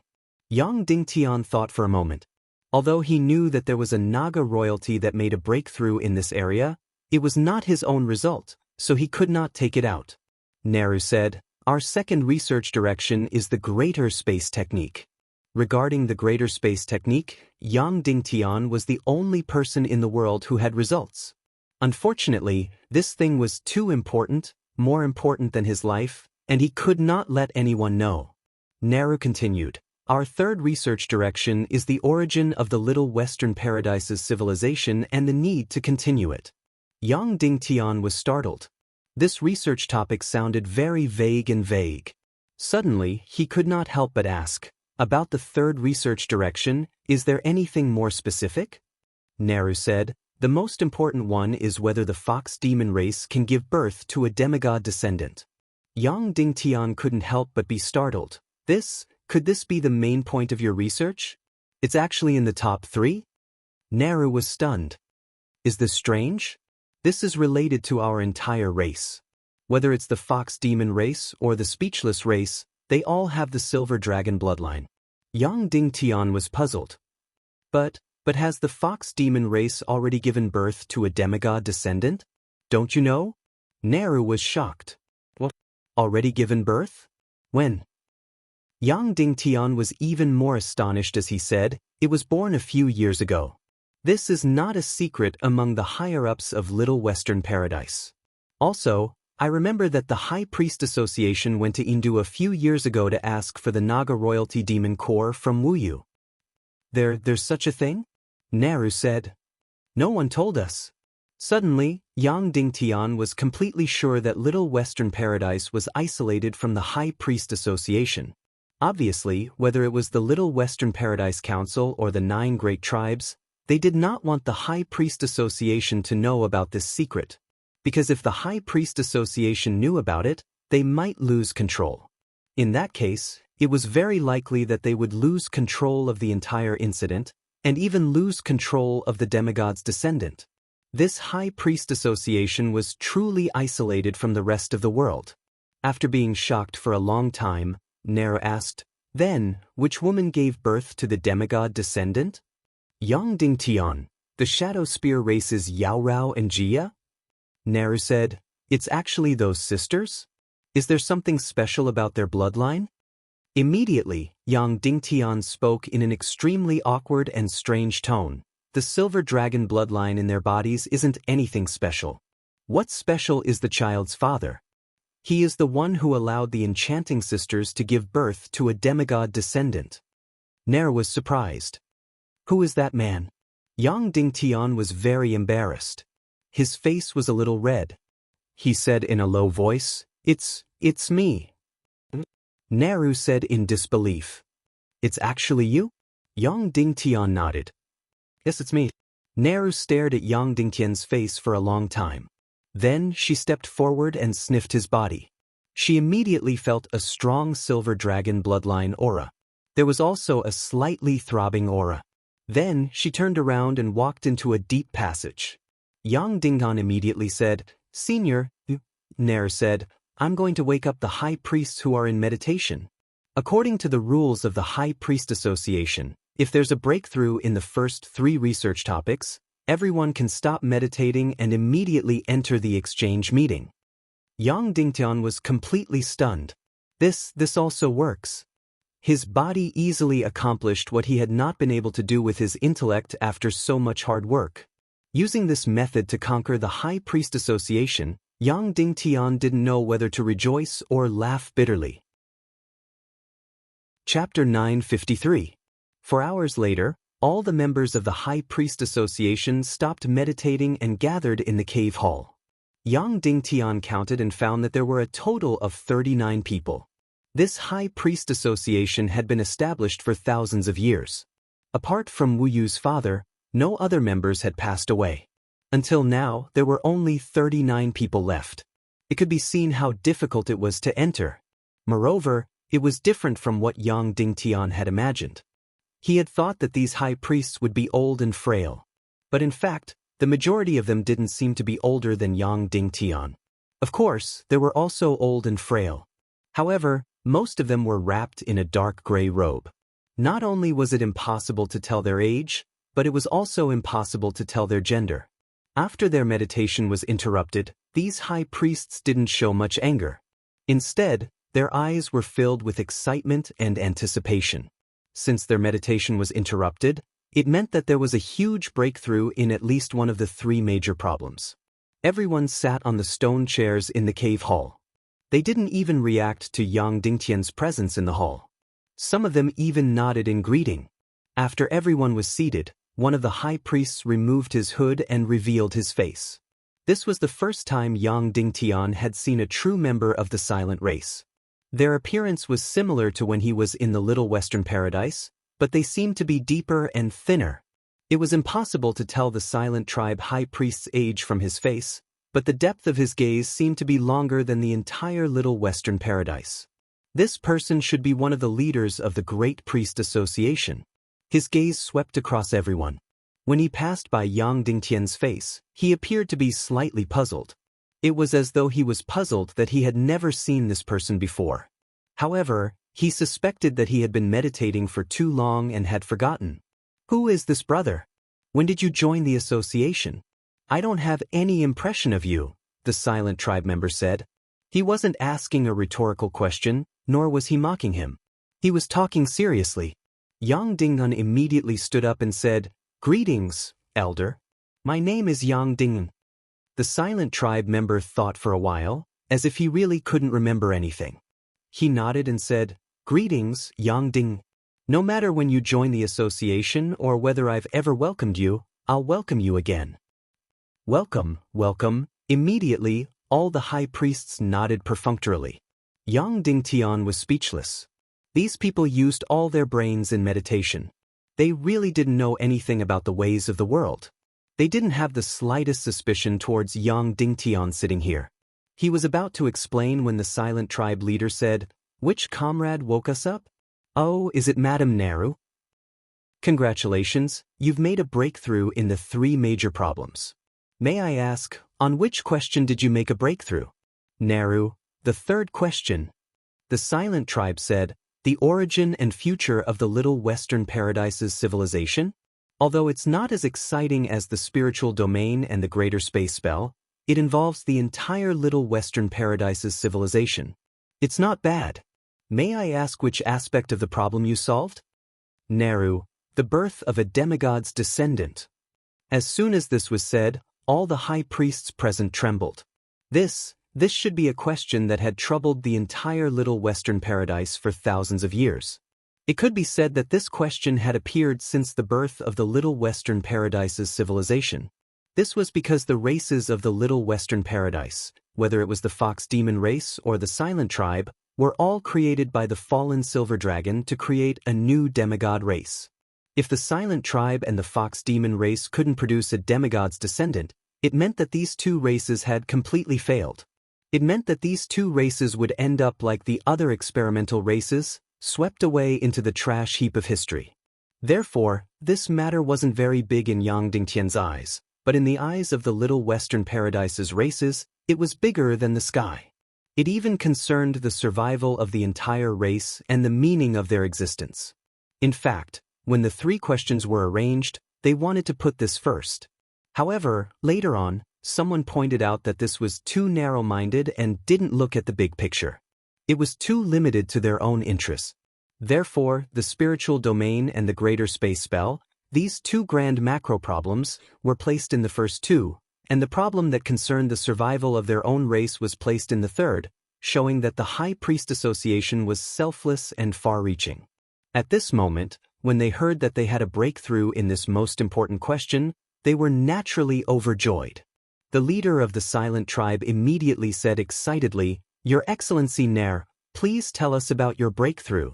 Yang Dingtian thought for a moment. Although he knew that there was a Naga royalty that made a breakthrough in this area, it was not his own result, so he could not take it out. Nehru said, our second research direction is the greater space technique. Regarding the greater space technique, Yang Dingtian was the only person in the world who had results. Unfortunately, this thing was too important, more important than his life, and he could not let anyone know. Nehru continued, our third research direction is the origin of the Little Western Paradise's civilization and the need to continue it. Yang Dingtian was startled. This research topic sounded very vague and vague. Suddenly, he could not help but ask, about the third research direction, is there anything more specific? Nehru said, the most important one is whether the fox demon race can give birth to a demigod descendant. Yang Dingtian couldn't help but be startled. Could this be the main point of your research? It's actually in the top 3? Nehru was stunned. Is this strange? This is related to our entire race. Whether it's the fox demon race or the speechless race, they all have the silver dragon bloodline. Yang Dingtian was puzzled. But has the fox demon race already given birth to a demigod descendant? Don't you know? Nehru was shocked. What? Already given birth? When? Yang Dingtian was even more astonished as he said, it was born a few years ago. This is not a secret among the higher-ups of Little Western Paradise. Also, I remember that the High Priest Association went to Indu a few years ago to ask for the Naga royalty demon core from Wuyu. There's such a thing? Nehru said. No one told us. Suddenly, Yang Dingtian was completely sure that Little Western Paradise was isolated from the High Priest Association. Obviously, whether it was the Little Western Paradise Council or the 9 Great Tribes, they did not want the High Priest Association to know about this secret. Because if the High Priest Association knew about it, they might lose control. In that case, it was very likely that they would lose control of the entire incident, and even lose control of the demigod's descendant. This High Priest Association was truly isolated from the rest of the world. After being shocked for a long time, Nehru asked, then, which woman gave birth to the demigod descendant? Yang Dingtian, the Shadow Spear races Yaorao and Jia? Nehru said, it's actually those sisters? Is there something special about their bloodline? Immediately, Yang Dingtian spoke in an extremely awkward and strange tone. The silver dragon bloodline in their bodies isn't anything special. What's special is the child's father. He is the one who allowed the enchanting sisters to give birth to a demigod descendant. Nehru was surprised. Who is that man? Yang Dingtian was very embarrassed. His face was a little red. He said in a low voice, It's me. Nehru said in disbelief. It's actually you? Yang Dingtian nodded. Yes, it's me. Nehru stared at Yang Dingtian's face for a long time. Then she stepped forward and sniffed his body. She immediately felt a strong silver dragon bloodline aura. There was also a slightly throbbing aura. Then she turned around and walked into a deep passage. Yang Dingtian immediately said, Senior, Nehru said, I'm going to wake up the high priests who are in meditation. According to the rules of the High Priest Association, if there's a breakthrough in the first 3 research topics, everyone can stop meditating and immediately enter the exchange meeting. Yang Dingtian was completely stunned. This also works. His body easily accomplished what he had not been able to do with his intellect after so much hard work. Using this method to conquer the High Priest Association, Yang Dingtian didn't know whether to rejoice or laugh bitterly. Chapter 953. 4 hours later, all the members of the High Priest Association stopped meditating and gathered in the cave hall. Yang Dingtian counted and found that there were a total of 39 people. This High Priest Association had been established for thousands of years. Apart from Wu Yu's father, no other members had passed away. Until now, there were only 39 people left. It could be seen how difficult it was to enter. Moreover, it was different from what Yang Dingtian had imagined. He had thought that these high priests would be old and frail. But in fact, the majority of them didn't seem to be older than Yang Dingtian. Of course, there were also old and frail. However, most of them were wrapped in a dark gray robe. Not only was it impossible to tell their age, but it was also impossible to tell their gender. After their meditation was interrupted, these high priests didn't show much anger. Instead, their eyes were filled with excitement and anticipation. Since their meditation was interrupted, it meant that there was a huge breakthrough in at least one of the three major problems. Everyone sat on the stone chairs in the cave hall. They didn't even react to Yang Dingtian's presence in the hall. Some of them even nodded in greeting. After everyone was seated, one of the high priests removed his hood and revealed his face. This was the first time Yang Dingtian had seen a true member of the silent race. Their appearance was similar to when he was in the Little Western Paradise, but they seemed to be deeper and thinner. It was impossible to tell the silent tribe high priest's age from his face, but the depth of his gaze seemed to be longer than the entire Little Western Paradise. This person should be one of the leaders of the Great Priest Association. His gaze swept across everyone. When he passed by Yang Dingtian's face, he appeared to be slightly puzzled. It was as though he was puzzled that he had never seen this person before. However, he suspected that he had been meditating for too long and had forgotten. "Who is this brother? When did you join the association? I don't have any impression of you," the silent tribe member said. He wasn't asking a rhetorical question, nor was he mocking him. He was talking seriously. Yang Dingun immediately stood up and said, "Greetings, elder. My name is Yang Dingun." The silent tribe member thought for a while, as if he really couldn't remember anything. He nodded and said, "Greetings, Yang Ding. No matter when you join the association or whether I've ever welcomed you, I'll welcome you again." "Welcome, welcome." Immediately, all the high priests nodded perfunctorily. Yang Dingtian was speechless. These people used all their brains in meditation. They really didn't know anything about the ways of the world. They didn't have the slightest suspicion towards Yang Dingtian sitting here. He was about to explain when the silent tribe leader said, "Which comrade woke us up? Oh, is it Madame Nehru? Congratulations, you've made a breakthrough in the three major problems. May I ask, on which question did you make a breakthrough?" "Nehru, the third question." The silent tribe said, "The origin and future of the Little Western Paradise's civilization? Although it's not as exciting as the spiritual domain and the greater space spell, it involves the entire Little Western Paradise's civilization. It's not bad. May I ask which aspect of the problem you solved?" "Nehru, the birth of a demigod's descendant." As soon as this was said, all the high priests present trembled. This should be a question that had troubled the entire Little Western Paradise for thousands of years. It could be said that this question had appeared since the birth of the Little Western Paradise's civilization. This was because the races of the Little Western Paradise, whether it was the Fox Demon race or the Silent Tribe, were all created by the fallen Silver Dragon to create a new demigod race. If the Silent Tribe and the Fox Demon race couldn't produce a demigod's descendant, it meant that these two races had completely failed. It meant that these two races would end up like the other experimental races, swept away into the trash heap of history. Therefore, this matter wasn't very big in Yang Dingtian's eyes, but in the eyes of the Little Western Paradise's races, it was bigger than the sky. It even concerned the survival of the entire race and the meaning of their existence. In fact, when the three questions were arranged, they wanted to put this first. However, later on, someone pointed out that this was too narrow-minded and didn't look at the big picture. It was too limited to their own interests. Therefore, the spiritual domain and the greater space spell, these two grand macro problems, were placed in the first two, and the problem that concerned the survival of their own race was placed in the third, showing that the High Priest Association was selfless and far-reaching. At this moment, when they heard that they had a breakthrough in this most important question, they were naturally overjoyed. The leader of the Silent Tribe immediately said excitedly, "Your Excellency Nair, please tell us about your breakthrough."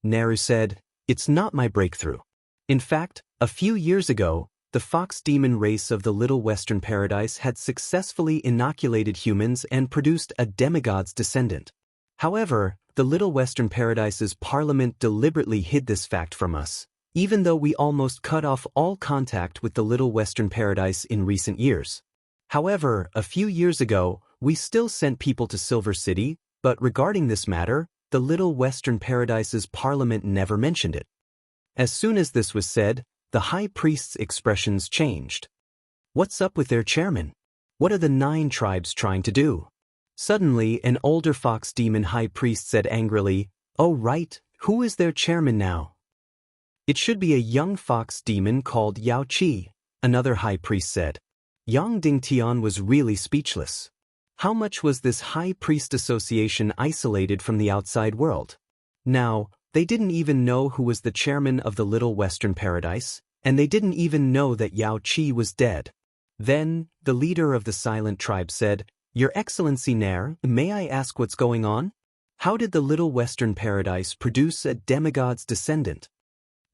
Nehru said, "It's not my breakthrough. In fact, a few years ago, the Fox Demon race of the Little Western Paradise had successfully inoculated humans and produced a demigod's descendant. However, the Little Western Paradise's parliament deliberately hid this fact from us, even though we almost cut off all contact with the Little Western Paradise in recent years. However, a few years ago, we still sent people to Silver City, But regarding this matter, the Little Western Paradise's parliament never mentioned it. As soon as this was said, the high priest's expressions changed. What's up with their chairman? What are the 9 tribes trying to do? Suddenly, an older fox demon high priest said angrily, "Oh right, who is their chairman now?" "It should be a young fox demon called Yao Qi," another high priest said. Yang Dingtian was really speechless. How much was this high priest association isolated from the outside world? Now, they didn't even know who was the chairman of the Little Western Paradise, and they didn't even know that Yao Qi was dead. Then, the leader of the silent tribe said, "Your Excellency Nair, may I ask what's going on? How did the Little Western Paradise produce a demigod's descendant?"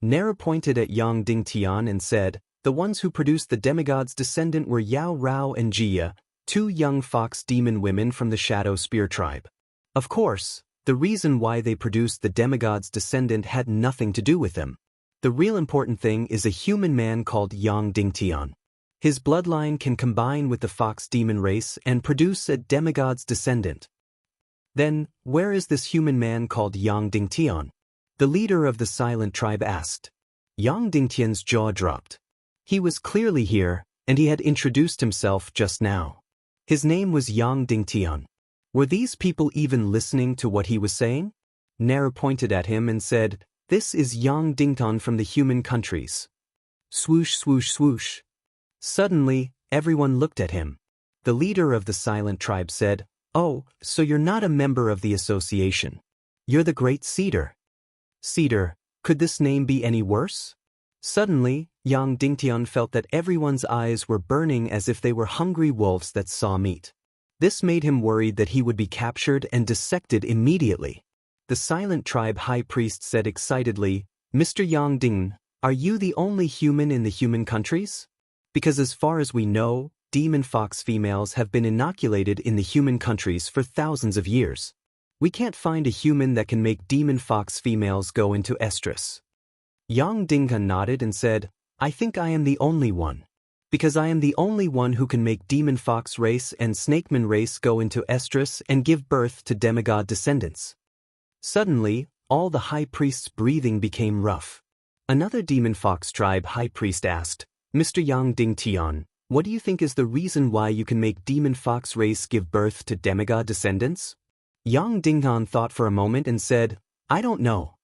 Nair pointed at Yang Dingtian and said, "The ones who produced the demigod's descendant were Yao Rao and Jia, 2 young fox demon women from the Shadow Spear tribe. Of course, the reason why they produced the demigod's descendant had nothing to do with them. The real important thing is a human man called Yang Dingtian. His bloodline can combine with the fox demon race and produce a demigod's descendant." "Then, where is this human man called Yang Dingtian?" the leader of the silent tribe asked. Yang Dingtian's jaw dropped. He was clearly here, and he had introduced himself just now. His name was Yang Dingtian. Were these people even listening to what he was saying? Nair pointed at him and said, "This is Yang Dingtian from the human countries." Swoosh, swoosh, swoosh. Suddenly, everyone looked at him. The leader of the silent tribe said, "Oh, so you're not a member of the association. You're the Great Cedar." Cedar, could this name be any worse? Suddenly, Yang Dingtian felt that everyone's eyes were burning as if they were hungry wolves that saw meat. This made him worried that he would be captured and dissected immediately. The silent tribe high priest said excitedly, "Mr. Yang Ding, are you the only human in the human countries? Because as far as we know, demon fox females have been inoculated in the human countries for thousands of years. We can't find a human that can make demon fox females go into estrus." Yang Dingtian nodded and said, "I think I am the only one. Because I am the only one who can make demon fox race and snakeman race go into estrus and give birth to demigod descendants." Suddenly, all the high priest's breathing became rough. Another demon fox tribe high priest asked, "Mr. Yang Dingtian, what do you think is the reason why you can make demon fox race give birth to demigod descendants?" Yang Dingtian thought for a moment and said, "I don't know.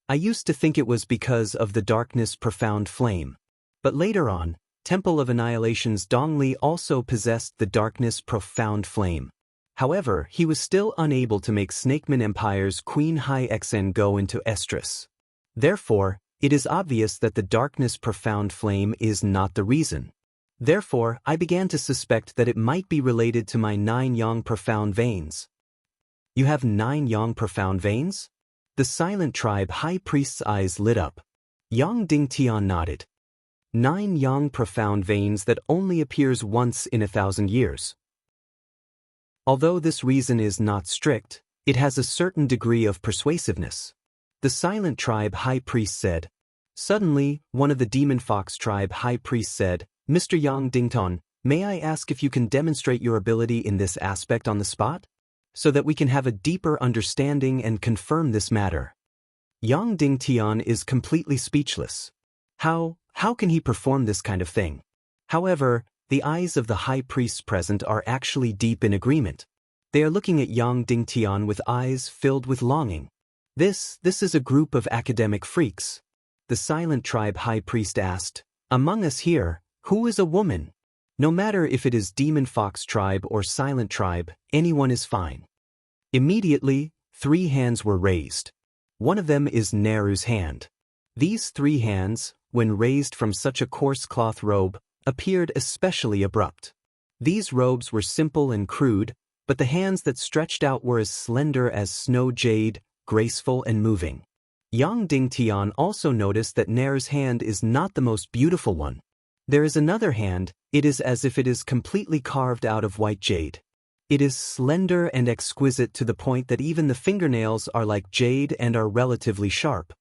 I used to think it was because of the darkness profound flame. But later on, Temple of Annihilation's Dongli also possessed the darkness profound flame. However, he was still unable to make Snakeman Empire's Queen High Xn go into estrus. Therefore, it is obvious that the darkness profound flame is not the reason. Therefore, I began to suspect that it might be related to my 9 yang profound veins." "You have 9 yang profound veins?" The silent tribe high priest's eyes lit up. Yang Dingtian nodded. 9 yang profound veins that only appears once in 1,000 years. Although this reason is not strict, it has a certain degree of persuasiveness. The silent tribe high priest said. Suddenly, one of the demon fox tribe high priests said, "Mr. Yang Dingtian, may I ask if you can demonstrate your ability in this aspect on the spot? So that we can have a deeper understanding and confirm this matter." Yang Dingtian is completely speechless. How can he perform this kind of thing? However, the eyes of the high priests present are actually deep in agreement. They are looking at Yang Dingtian with eyes filled with longing. This is a group of academic freaks. The silent tribe high priest asked, "Among us here, who is a woman? No matter if it is demon fox tribe or silent tribe, anyone is fine." Immediately, 3 hands were raised. One of them is Neru's hand. These 3 hands, when raised from such a coarse cloth robe, appeared especially abrupt. These robes were simple and crude, but the hands that stretched out were as slender as snow jade, graceful and moving. Yang Dingtian also noticed that Neru's hand is not the most beautiful one. There is another hand, it is as if it is completely carved out of white jade. It is slender and exquisite to the point that even the fingernails are like jade and are relatively sharp.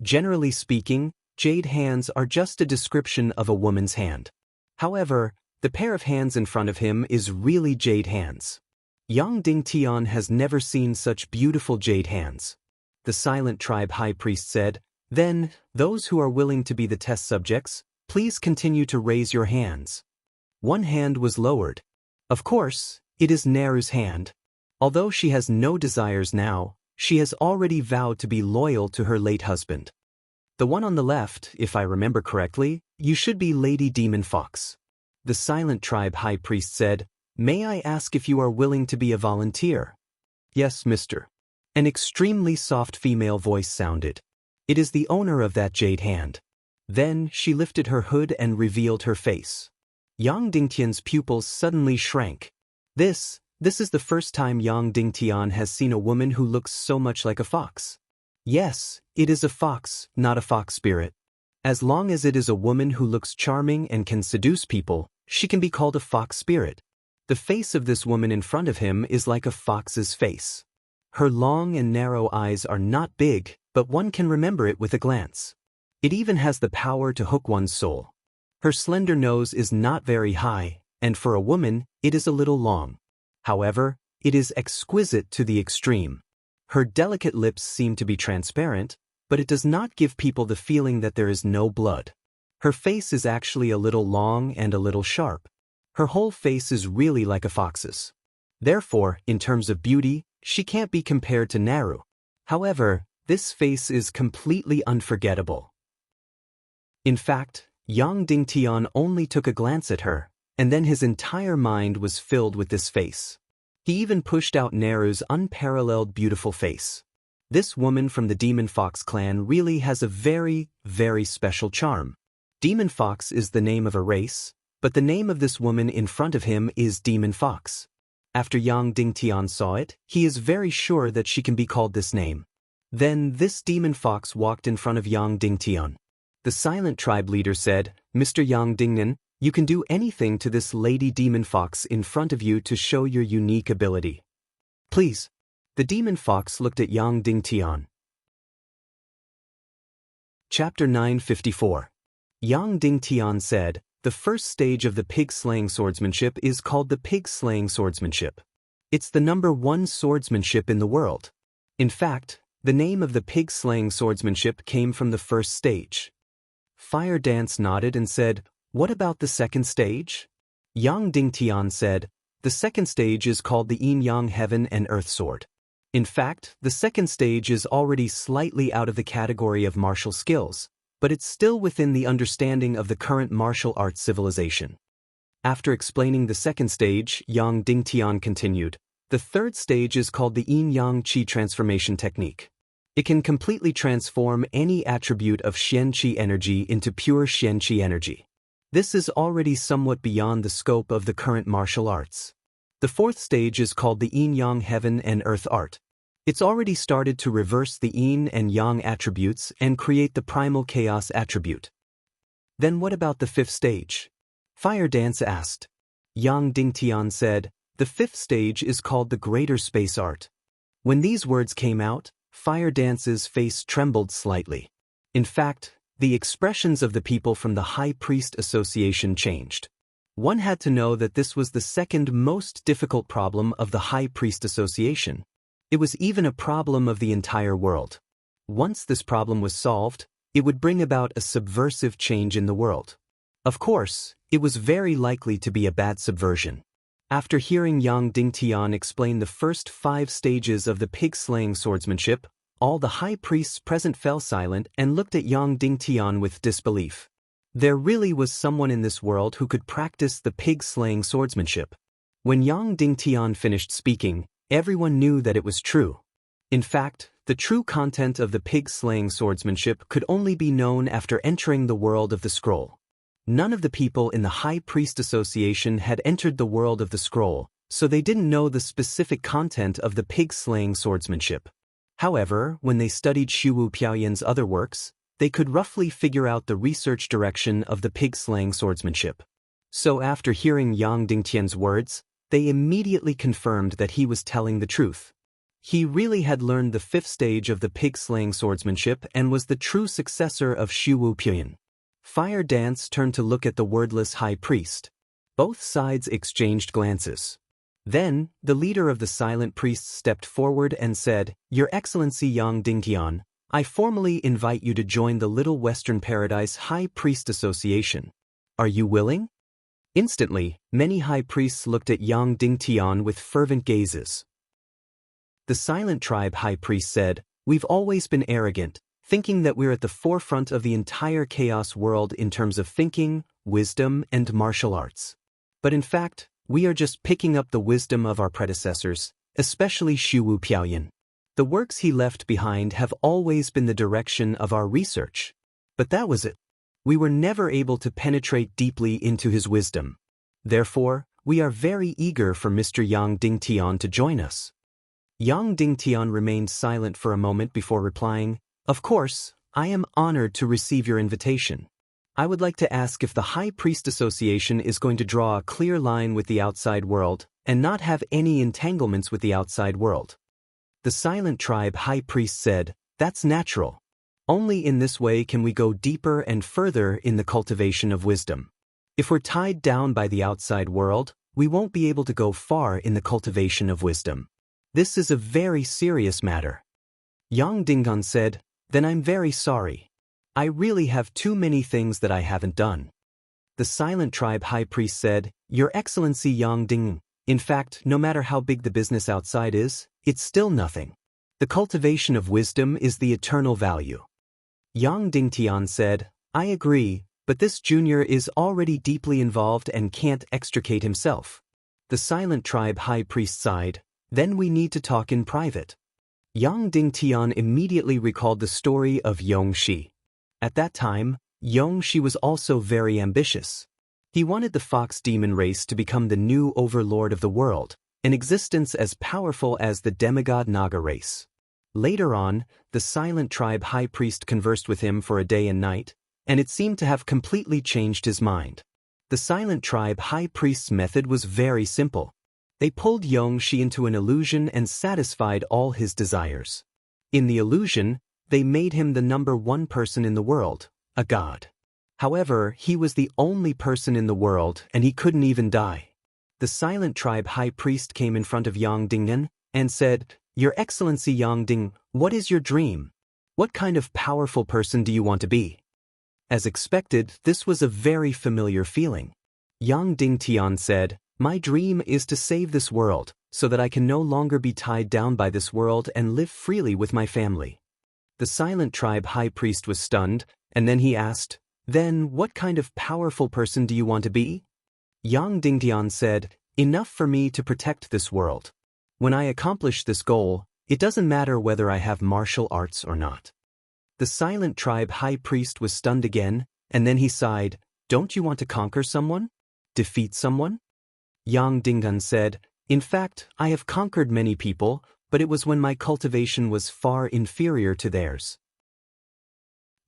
Generally speaking, jade hands are just a description of a woman's hand. However, the pair of hands in front of him is really jade hands. Yang Dingtian has never seen such beautiful jade hands. The silent tribe high priest said, "Then, those who are willing to be the test subjects, please continue to raise your hands." One hand was lowered. Of course, it is Neru's hand. Although she has no desires now, she has already vowed to be loyal to her late husband. The one on the left, if I remember correctly, you should be Lady Demon Fox. The silent tribe high priest said, "May I ask if you are willing to be a volunteer?" "Yes, mister." An extremely soft female voice sounded. "It is the owner of that jade hand." Then she lifted her hood and revealed her face. Yang Dingtian's pupils suddenly shrank. This is the first time Yang Dingtian has seen a woman who looks so much like a fox. Yes, it is a fox, not a fox spirit. As long as it is a woman who looks charming and can seduce people, she can be called a fox spirit. The face of this woman in front of him is like a fox's face. Her long and narrow eyes are not big, but one can remember it with a glance. It even has the power to hook one's soul. Her slender nose is not very high, and for a woman, it is a little long. However, it is exquisite to the extreme. Her delicate lips seem to be transparent, but it does not give people the feeling that there is no blood. Her face is actually a little long and a little sharp. Her whole face is really like a fox's. Therefore, in terms of beauty, she can't be compared to Neru. However, this face is completely unforgettable. In fact, Yang Dingtian only took a glance at her, and then his entire mind was filled with this face. He even pushed out Neru's unparalleled beautiful face. This woman from the Demon Fox clan really has a very, very special charm. Demon Fox is the name of a race, but the name of this woman in front of him is Demon Fox. After Yang Dingtian saw it, he is very sure that she can be called this name. Then this Demon Fox walked in front of Yang Dingtian. The silent tribe leader said, "Mr. Yang Dingnan, you can do anything to this Lady Demon Fox in front of you to show your unique ability. Please." The Demon Fox looked at Yang Dingtian. Chapter 954. Yang Dingtian said, "The first stage of the pig-slaying swordsmanship is called the pig-slaying swordsmanship. It's the #1 swordsmanship in the world. In fact, the name of the pig-slaying swordsmanship came from the first stage." Fire Dance nodded and said, "What about the second stage?" Yang Dingtian said, "The second stage is called the Yin-Yang Heaven and Earth Sword. In fact, the second stage is already slightly out of the category of martial skills, but it's still within the understanding of the current martial arts civilization." After explaining the second stage, Yang Dingtian continued, "The third stage is called the Yin-Yang Qi transformation technique. It can completely transform any attribute of Xian Qi energy into pure Xian Qi energy. This is already somewhat beyond the scope of the current martial arts. The fourth stage is called the Yin-Yang Heaven and Earth Art. It's already started to reverse the Yin and Yang attributes and create the primal chaos attribute." "Then what about the fifth stage?" Fire Dance asked. Yang Dingtian said, "The fifth stage is called the Greater Space Art." When these words came out, Fire Dance's face trembled slightly. In fact, the expressions of the people from the High Priest Association changed. One had to know that this was the second most difficult problem of the High Priest Association. It was even a problem of the entire world. Once this problem was solved, it would bring about a subversive change in the world. Of course, it was very likely to be a bad subversion. After hearing Yang Dingtian explain the first 5 stages of the pig-slaying swordsmanship, all the high priests present fell silent and looked at Yang Dingtian with disbelief. There really was someone in this world who could practice the pig-slaying swordsmanship. When Yang Dingtian finished speaking, everyone knew that it was true. In fact, the true content of the pig-slaying swordsmanship could only be known after entering the world of the scroll. None of the people in the High Priest Association had entered the world of the scroll, so they didn't know the specific content of the pig-slaying swordsmanship. However, when they studied Shuwu Piaoyan's other works, they could roughly figure out the research direction of the pig-slaying swordsmanship. So after hearing Yang Dingtian's words, they immediately confirmed that he was telling the truth. He really had learned the 5th stage of the pig-slaying swordsmanship and was the true successor of Shuwu Piaoyan. Fire Dance turned to look at the wordless high priest. Both sides exchanged glances. Then, the leader of the silent priests stepped forward and said, "Your Excellency Yang Dingtian, I formally invite you to join the Little Western Paradise High Priest Association. Are you willing?" Instantly, many high priests looked at Yang Dingtian with fervent gazes. The silent tribe high priest said, "We've always been arrogant, thinking that we're at the forefront of the entire chaos world in terms of thinking, wisdom, and martial arts. But in fact, we are just picking up the wisdom of our predecessors, especially Xu Wu Piaoyan. The works he left behind have always been the direction of our research. But that was it. We were never able to penetrate deeply into his wisdom. Therefore, we are very eager for Mr. Yang Dingtian to join us." Yang Dingtian remained silent for a moment before replying, "Of course, I am honored to receive your invitation. I would like to ask if the High Priest Association is going to draw a clear line with the outside world and not have any entanglements with the outside world." The silent tribe high priest said, "That's natural. Only in this way can we go deeper and further in the cultivation of wisdom. If we're tied down by the outside world, we won't be able to go far in the cultivation of wisdom. This is a very serious matter." Yang Dingtian said, "Then I'm very sorry. I really have too many things that I haven't done." The silent tribe high priest said, "Your Excellency Yang Ding, in fact, no matter how big the business outside is, it's still nothing. The cultivation of wisdom is the eternal value." Yang Dingtian said, "I agree, but this junior is already deeply involved and can't extricate himself." The silent tribe high priest sighed, "Then we need to talk in private." Yang Dingtian immediately recalled the story of Yongxi. At that time, Yongxi was also very ambitious. He wanted the fox demon race to become the new overlord of the world, an existence as powerful as the demigod Naga race. Later on, the silent tribe high priest conversed with him for a day and night, and it seemed to have completely changed his mind. The silent tribe high priest's method was very simple. They pulled Yongxi into an illusion and satisfied all his desires. In the illusion, they made him the #1 person in the world, a god. However, he was the only person in the world and he couldn't even die. The silent tribe high priest came in front of Yang Dingtian and said, "Your Excellency Yang Ding, what is your dream? What kind of powerful person do you want to be?" As expected, this was a very familiar feeling. Yang Dingtian said, "My dream is to save this world, so that I can no longer be tied down by this world and live freely with my family." The silent tribe high priest was stunned, and then he asked, "Then what kind of powerful person do you want to be?" Yang Dingtian said, "Enough for me to protect this world. When I accomplish this goal, it doesn't matter whether I have martial arts or not." The silent tribe high priest was stunned again, and then he sighed, "Don't you want to conquer someone? Defeat someone?" Yang Dingtian said, "In fact, I have conquered many people, but it was when my cultivation was far inferior to theirs.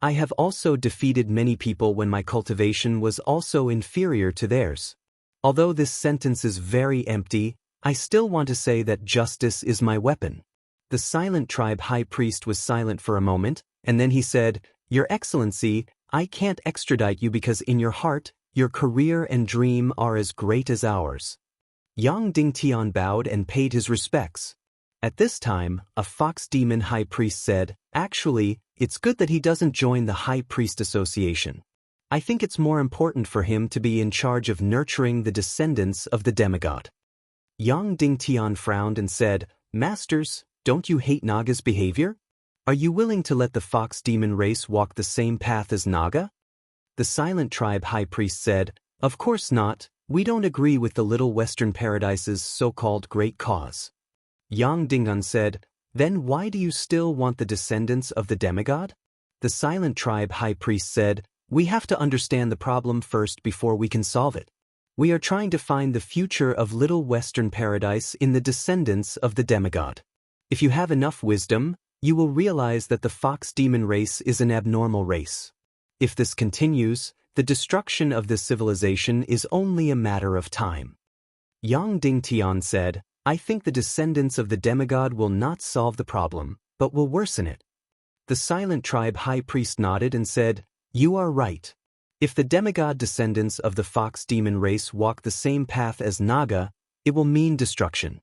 I have also defeated many people when my cultivation was also inferior to theirs. Although this sentence is very empty, I still want to say that justice is my weapon." The silent tribe high priest was silent for a moment, and then he said, "Your Excellency, I can't extradite you because in your heart, your career and dream are as great as ours." Yang Dingtian bowed and paid his respects. At this time, a fox demon high priest said, "Actually, it's good that he doesn't join the High Priest Association. I think it's more important for him to be in charge of nurturing the descendants of the demigod." Yang Dingtian frowned and said, "Masters, don't you hate Naga's behavior? Are you willing to let the fox demon race walk the same path as Naga?" The silent tribe high priest said, "Of course not, we don't agree with the Little Western Paradise's so-called great cause." Yang Dingtian said, "Then why do you still want the descendants of the demigod?" The silent tribe high priest said, "We have to understand the problem first before we can solve it. We are trying to find the future of Little Western Paradise in the descendants of the demigod. If you have enough wisdom, you will realize that the fox demon race is an abnormal race. If this continues, the destruction of this civilization is only a matter of time." Yang Dingtian said, "I think the descendants of the demigod will not solve the problem, but will worsen it." The silent tribe high priest nodded and said, "You are right. If the demigod descendants of the fox demon race walk the same path as Naga, It will mean destruction.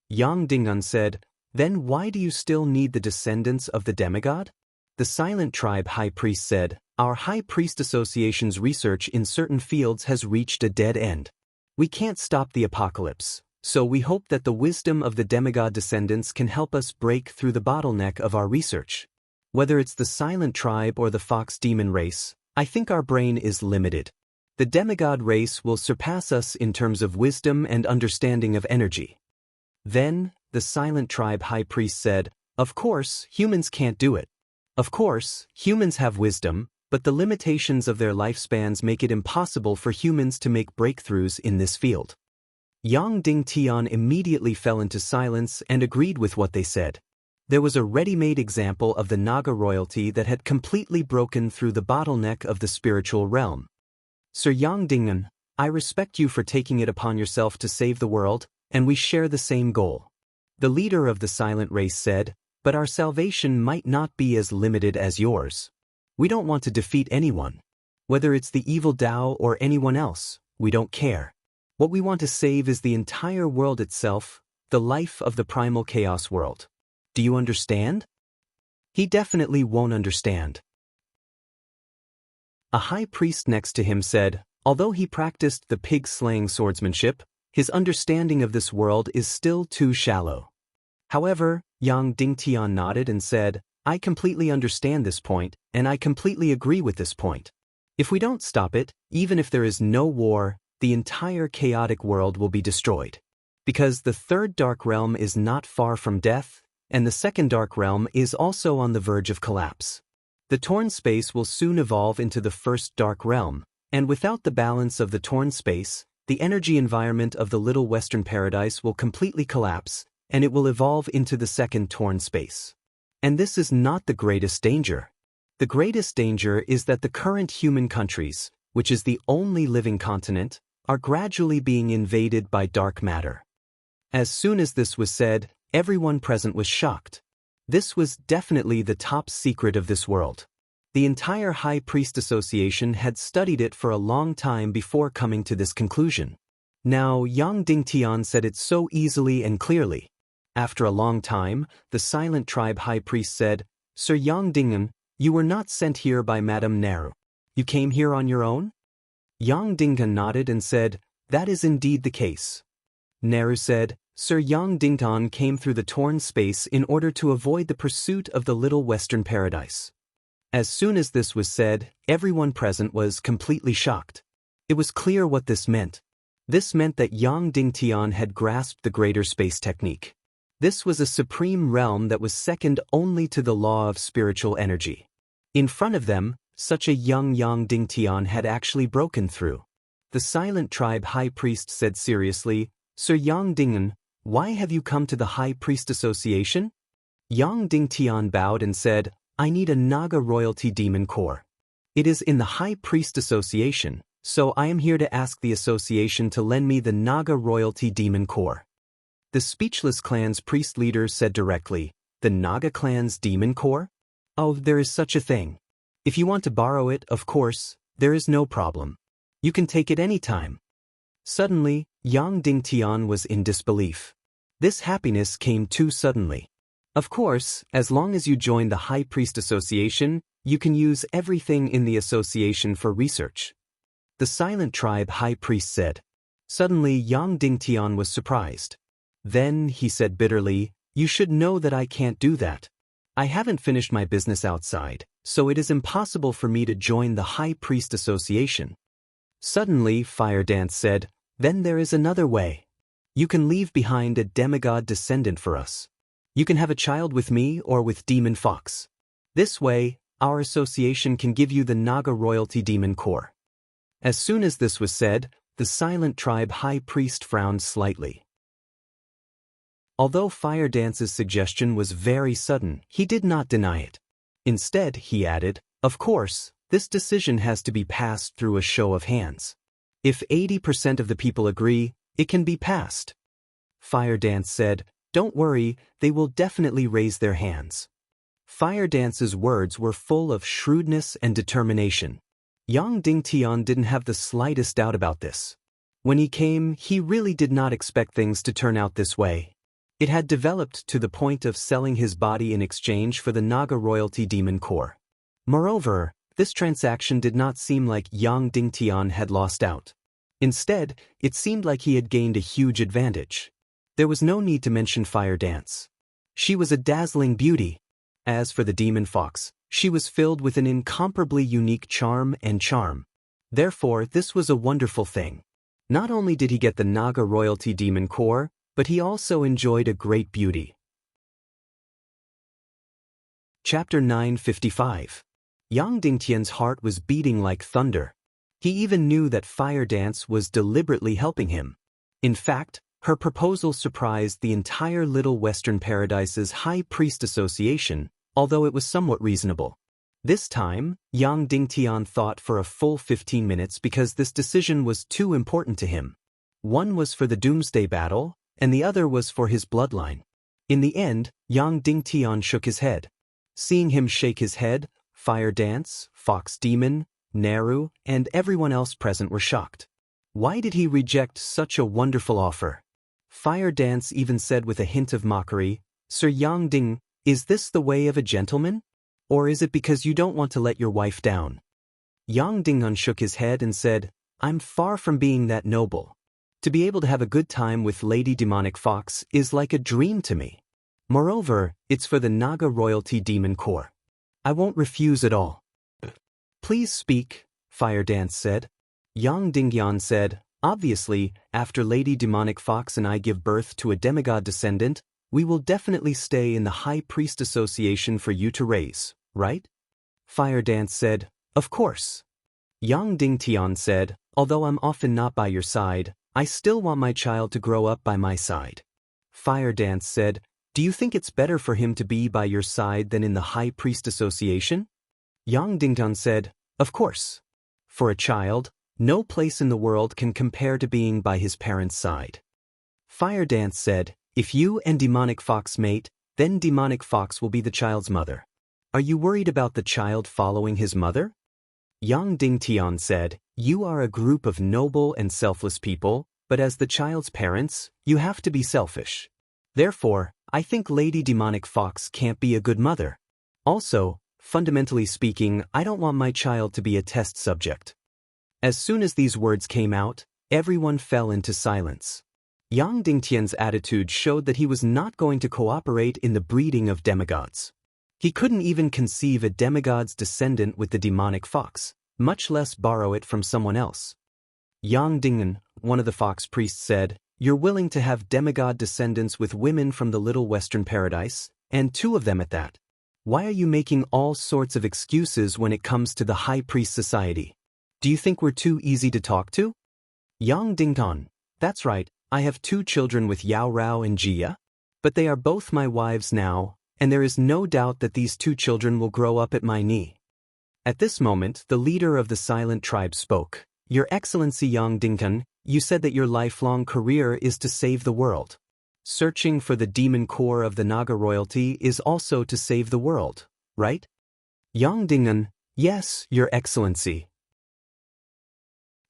Yang Dingun said, "Then why do you still need the descendants of the demigod?" The Silent Tribe High Priest said, "Our High Priest Association's research in certain fields has reached a dead end. We can't stop the apocalypse, so we hope that the wisdom of the demigod descendants can help us break through the bottleneck of our research. Whether it's the Silent Tribe or the Fox Demon race, I think our brain is limited. The demigod race will surpass us in terms of wisdom and understanding of energy." Then, the Silent Tribe High Priest said, "Of course, humans can't do it. Of course, humans have wisdom, but the limitations of their lifespans make it impossible for humans to make breakthroughs in this field." Yang Dingtian immediately fell into silence and agreed with what they said. There was a ready-made example of the Naga royalty that had completely broken through the bottleneck of the spiritual realm. "Sir Yang Dingen, I respect you for taking it upon yourself to save the world, and we share the same goal." The leader of the silent race said, "But our salvation might not be as limited as yours. We don't want to defeat anyone. Whether it's the evil Tao or anyone else, we don't care. What we want to save is the entire world itself, the life of the primal chaos world. Do you understand?" He definitely won't understand. A high priest next to him said, "Although he practiced the pig-slaying swordsmanship, his understanding of this world is still too shallow." However, Yang Dingtian nodded and said, "I completely understand this point, and I completely agree with this point. If we don't stop it, even if there is no war, the entire chaotic world will be destroyed. Because the third dark realm is not far from death, and the second dark realm is also on the verge of collapse. The torn space will soon evolve into the first dark realm, and without the balance of the torn space, the energy environment of the Little Western Paradise will completely collapse, and it will evolve into the second torn space. And this is not the greatest danger. The greatest danger is that the current human countries, which is the only living continent, are gradually being invaded by dark matter." As soon as this was said, everyone present was shocked. This was definitely the top secret of this world. The entire High Priest Association had studied it for a long time before coming to this conclusion. Now Yang Dingtian said it so easily and clearly. After a long time, the Silent Tribe High Priest said, "Sir Yang Dingen, you were not sent here by Madame Naru. You came here on your own?" Yang Dingen nodded and said, "That is indeed the case." Naru said, "Sir Yang Dingtan came through the torn space in order to avoid the pursuit of the Little Western Paradise." As soon as this was said, everyone present was completely shocked. It was clear what this meant. This meant that Yang Dingtian had grasped the greater space technique. This was a supreme realm that was second only to the law of spiritual energy. In front of them, such a young Yang Dingtian had actually broken through. The Silent Tribe High Priest said seriously, "Sir Yang Dingen, why have you come to the High Priest Association?" Yang Dingtian bowed and said, "I need a Naga royalty demon core. It is in the High Priest Association, so I am here to ask the association to lend me the Naga royalty demon core." The Speechless Clan's priest leader said directly, "The Naga clan's demon core? Oh, there is such a thing. If you want to borrow it, of course, there is no problem. You can take it any time." Suddenly, Yang Dingtian was in disbelief. This happiness came too suddenly. Of course, as long as you join the High Priest Association, you can use everything in the association for research. The Silent Tribe High Priest said. Suddenly, Yang Dingtian was surprised. Then, he said bitterly, "You should know that I can't do that. I haven't finished my business outside, so it is impossible for me to join the High Priest Association." Suddenly, Fire Dance said, "Then there is another way. You can leave behind a demigod descendant for us. You can have a child with me or with Demon Fox. This way, our association can give you the Naga royalty demon core." As soon as this was said, the Silent Tribe High Priest frowned slightly. Although Fire Dance's suggestion was very sudden, he did not deny it. Instead, he added, "Of course, this decision has to be passed through a show of hands. If 80% of the people agree, it can be passed." Fire Dance said, "Don't worry, they will definitely raise their hands." Fire Dance's words were full of shrewdness and determination. Yang Dingtian didn't have the slightest doubt about this. When he came, he really did not expect things to turn out this way. It had developed to the point of selling his body in exchange for the Naga royalty demon core. Moreover, this transaction did not seem like Yang Dingtian had lost out. Instead, it seemed like he had gained a huge advantage. There was no need to mention Fire Dance. She was a dazzling beauty. As for the demon fox, she was filled with an incomparably unique charm. Therefore, this was a wonderful thing. Not only did he get the Naga royalty demon core, but he also enjoyed a great beauty. Chapter 955. Yang Dingtian's heart was beating like thunder. He even knew that Fire Dance was deliberately helping him. In fact, her proposal surprised the entire Little Western Paradise's High Priest Association, although it was somewhat reasonable. This time, Yang Dingtian thought for a full 15 minutes because this decision was too important to him. One was for the Doomsday Battle, and the other was for his bloodline. In the end, Yang Dingtian shook his head. Seeing him shake his head, Fire Dance, Fox Demon, Naru, and everyone else present were shocked. Why did he reject such a wonderful offer? Fire Dance even said with a hint of mockery, "Sir Yang Ding, is this the way of a gentleman? Or is it because you don't want to let your wife down?" Yang Dingun shook his head and said, "I'm far from being that noble. To be able to have a good time with Lady Demonic Fox is like a dream to me. Moreover, it's for the Naga royalty demon core. I won't refuse at all." "Please speak," Fire Dance said. Yang Dingyan said, "Obviously, after Lady Demonic Fox and I give birth to a demigod descendant, we will definitely stay in the High Priest Association for you to raise, right?" Fire Dance said, "Of course." Yang Dingtian said, "Although I'm often not by your side, I still want my child to grow up by my side." Fire Dance said, "Do you think it's better for him to be by your side than in the High Priest Association?" Yang Dingtian said, "Of course. For a child, no place in the world can compare to being by his parents' side." Fire Dance said, "If you and Demonic Fox mate, then Demonic Fox will be the child's mother. Are you worried about the child following his mother?" Yang Dingtian said, "You are a group of noble and selfless people, but as the child's parents, you have to be selfish. Therefore, I think Lady Demonic Fox can't be a good mother. Also, fundamentally speaking, I don't want my child to be a test subject." As soon as these words came out, everyone fell into silence. Yang Dingtian's attitude showed that he was not going to cooperate in the breeding of demigods. He couldn't even conceive a demigod's descendant with the demonic fox, much less borrow it from someone else. Yang Dingen, one of the fox priests, said, "You're willing to have demigod descendants with women from the Little Western Paradise, and 2 of them at that. Why are you making all sorts of excuses when it comes to the High Priest Society? Do you think we're too easy to talk to?" Yang Dingtan, "That's right, I have 2 children with Yao Rao and Jia. But they are both my wives now, and there is no doubt that these 2 children will grow up at my knee." At this moment, the leader of the silent tribe spoke. "Your Excellency Yang Dingtan, you said that your lifelong career is to save the world. Searching for the demon core of the Naga royalty is also to save the world, right?" Yang Dingtan, "Yes, Your Excellency.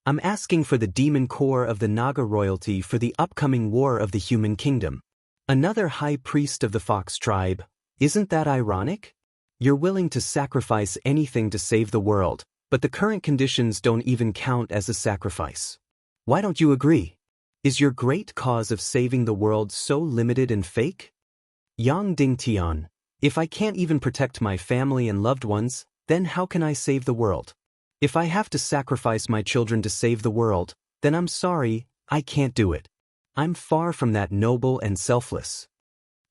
I'm asking for the demon core of the Naga royalty for the upcoming war of the human kingdom. Another high priest of the Fox tribe. Isn't that ironic? You're willing to sacrifice anything to save the world, but the current conditions don't even count as a sacrifice. Why don't you agree? Is your great cause of saving the world so limited and fake?" Yang Dingtian, "If I can't even protect my family and loved ones, then how can I save the world? If I have to sacrifice my children to save the world, then I'm sorry, I can't do it. I'm far from that noble and selfless."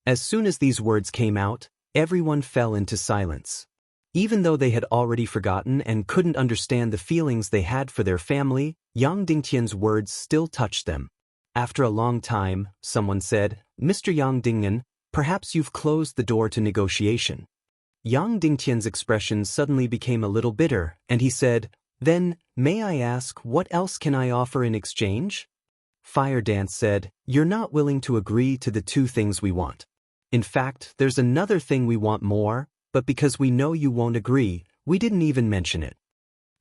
As soon as these words came out, everyone fell into silence. Even though they had already forgotten and couldn't understand the feelings they had for their family, Yang Dingtian's words still touched them. After a long time, someone said, "Mr. Yang Dingen, perhaps you've closed the door to negotiation." Yang Dingtian's expression suddenly became a little bitter, and he said, "Then, may I ask, what else can I offer in exchange?" Fire Dance said, "You're not willing to agree to the 2 things we want. In fact, there's another thing we want more, but because we know you won't agree, we didn't even mention it.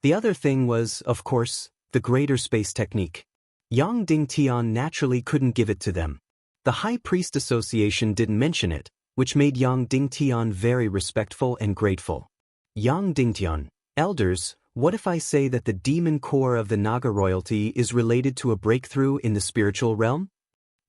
The other thing was, of course, the greater space technique. Yang Dingtian naturally couldn't give it to them. The High Priest Association didn't mention it, which made Yang Dingtian very respectful and grateful. Yang Dingtian, elders, what if I say that the demon core of the Naga royalty is related to a breakthrough in the spiritual realm?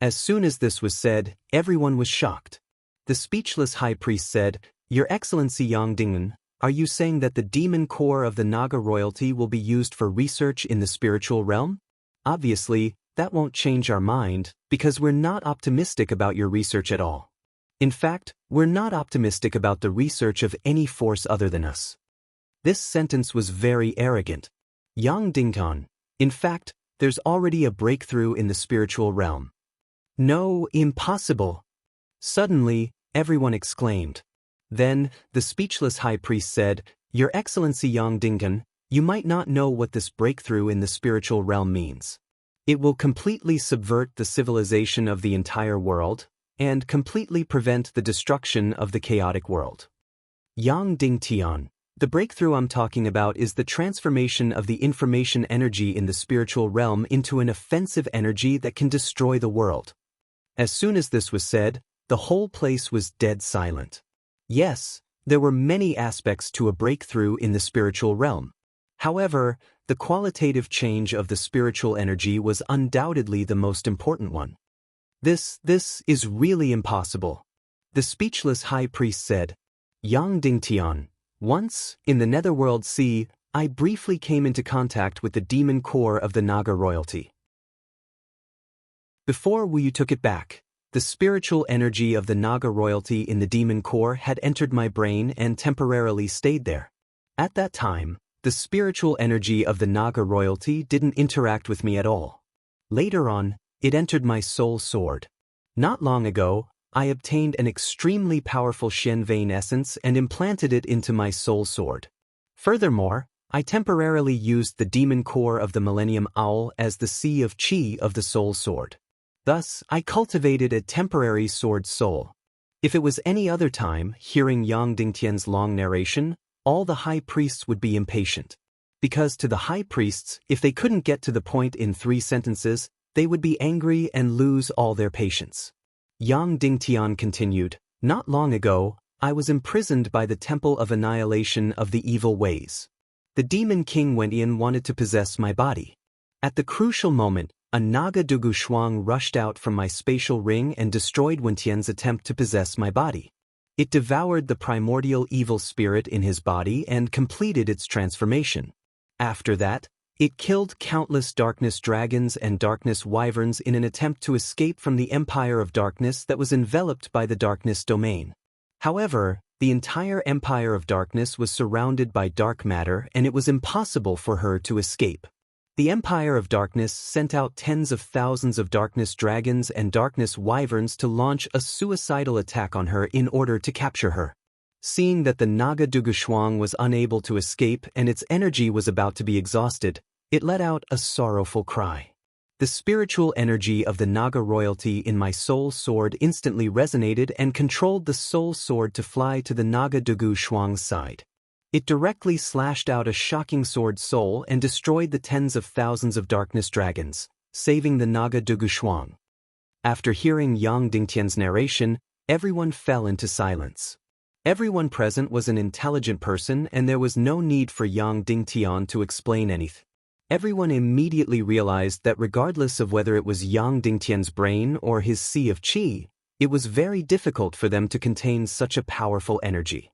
As soon as this was said, everyone was shocked. The speechless high priest said, Your Excellency Yang Dingtian, are you saying that the demon core of the Naga royalty will be used for research in the spiritual realm? Obviously, that won't change our mind, because we're not optimistic about your research at all. In fact, we're not optimistic about the research of any force other than us. This sentence was very arrogant. Yang Dingtian, in fact, there's already a breakthrough in the spiritual realm. No, impossible. Suddenly, everyone exclaimed. Then, the speechless high priest said, Your Excellency Yang Dingtian, you might not know what this breakthrough in the spiritual realm means. It will completely subvert the civilization of the entire world, and completely prevent the destruction of the chaotic world. Yang Dingtian, the breakthrough I'm talking about is the transformation of the information energy in the spiritual realm into an offensive energy that can destroy the world. As soon as this was said, the whole place was dead silent. Yes, there were many aspects to a breakthrough in the spiritual realm. However, the qualitative change of the spiritual energy was undoubtedly the most important one. This is really impossible. The speechless high priest said, Yang Dingtian, once, in the netherworld sea, I briefly came into contact with the demon core of the Naga royalty. Before you took it back, the spiritual energy of the Naga royalty in the demon core had entered my brain and temporarily stayed there. At that time, the spiritual energy of the Naga royalty didn't interact with me at all. Later on, it entered my soul sword. Not long ago, I obtained an extremely powerful Shen vein essence and implanted it into my soul sword. Furthermore, I temporarily used the demon core of the Millennium Owl as the sea of Qi of the soul sword. Thus, I cultivated a temporary sword soul. If it was any other time, hearing Yang Dingtian's long narration, all the high priests would be impatient. Because to the high priests, if they couldn't get to the point in 3 sentences, they would be angry and lose all their patience. Yang Dingtian continued, Not long ago, I was imprisoned by the Temple of Annihilation of the Evil Ways. The demon king Wentian wanted to possess my body. At the crucial moment, a Naga Dugu Shuang rushed out from my spatial ring and destroyed Wentian's attempt to possess my body. It devoured the primordial evil spirit in his body and completed its transformation. After that, it killed countless darkness dragons and darkness wyverns in an attempt to escape from the empire of darkness that was enveloped by the darkness domain. However, the entire empire of darkness was surrounded by dark matter and it was impossible for her to escape. The empire of darkness sent out tens of thousands of darkness dragons and darkness wyverns to launch a suicidal attack on her in order to capture her. Seeing that the Naga Dugu Shuang was unable to escape and its energy was about to be exhausted, it let out a sorrowful cry. The spiritual energy of the Naga royalty in my soul sword instantly resonated and controlled the soul sword to fly to the Naga Dugu Shuang's side. It directly slashed out a shocking sword soul and destroyed the tens of thousands of darkness dragons, saving the Naga Dugu Shuang. After hearing Yang Dingtian's narration, everyone fell into silence. Everyone present was an intelligent person and there was no need for Yang Dingtian to explain anything. Everyone immediately realized that regardless of whether it was Yang Dingtian's brain or his sea of qi, it was very difficult for them to contain such a powerful energy.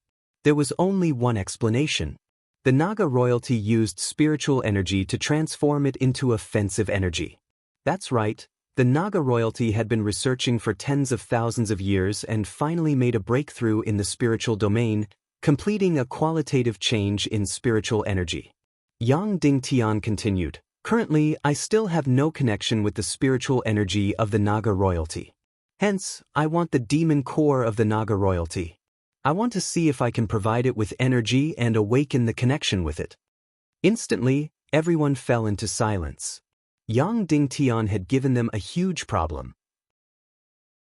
There was only one explanation. The Naga royalty used spiritual energy to transform it into offensive energy. That's right, the Naga royalty had been researching for tens of thousands of years and finally made a breakthrough in the spiritual domain, completing a qualitative change in spiritual energy. Yang Dingtian continued, Currently, I still have no connection with the spiritual energy of the Naga royalty. Hence, I want the demon core of the Naga royalty. I want to see if I can provide it with energy and awaken the connection with it. Instantly, everyone fell into silence. Yang Dingtian had given them a huge problem.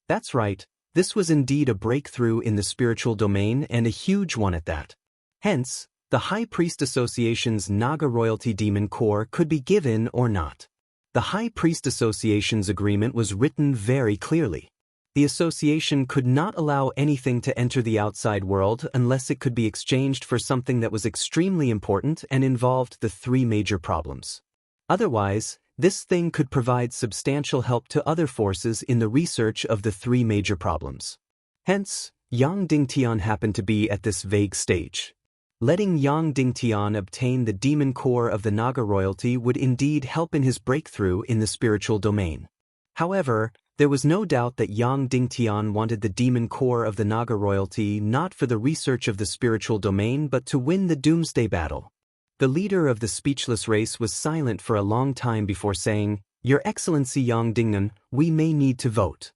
That's right, this was indeed a breakthrough in the spiritual domain and a huge one at that. Hence, the High Priest Association's Naga royalty demon core could be given or not. The High Priest Association's agreement was written very clearly. The association could not allow anything to enter the outside world unless it could be exchanged for something that was extremely important and involved the three major problems. Otherwise, this thing could provide substantial help to other forces in the research of the three major problems. Hence, Yang Dingtian happened to be at this vague stage. Letting Yang Dingtian obtain the demon core of the Naga royalty would indeed help in his breakthrough in the spiritual domain. However, there was no doubt that Yang Dingtian wanted the demon core of the Naga royalty not for the research of the spiritual domain but to win the doomsday battle. The leader of the speechless race was silent for a long time before saying, "Your Excellency Yang Dingnan, we may need to vote."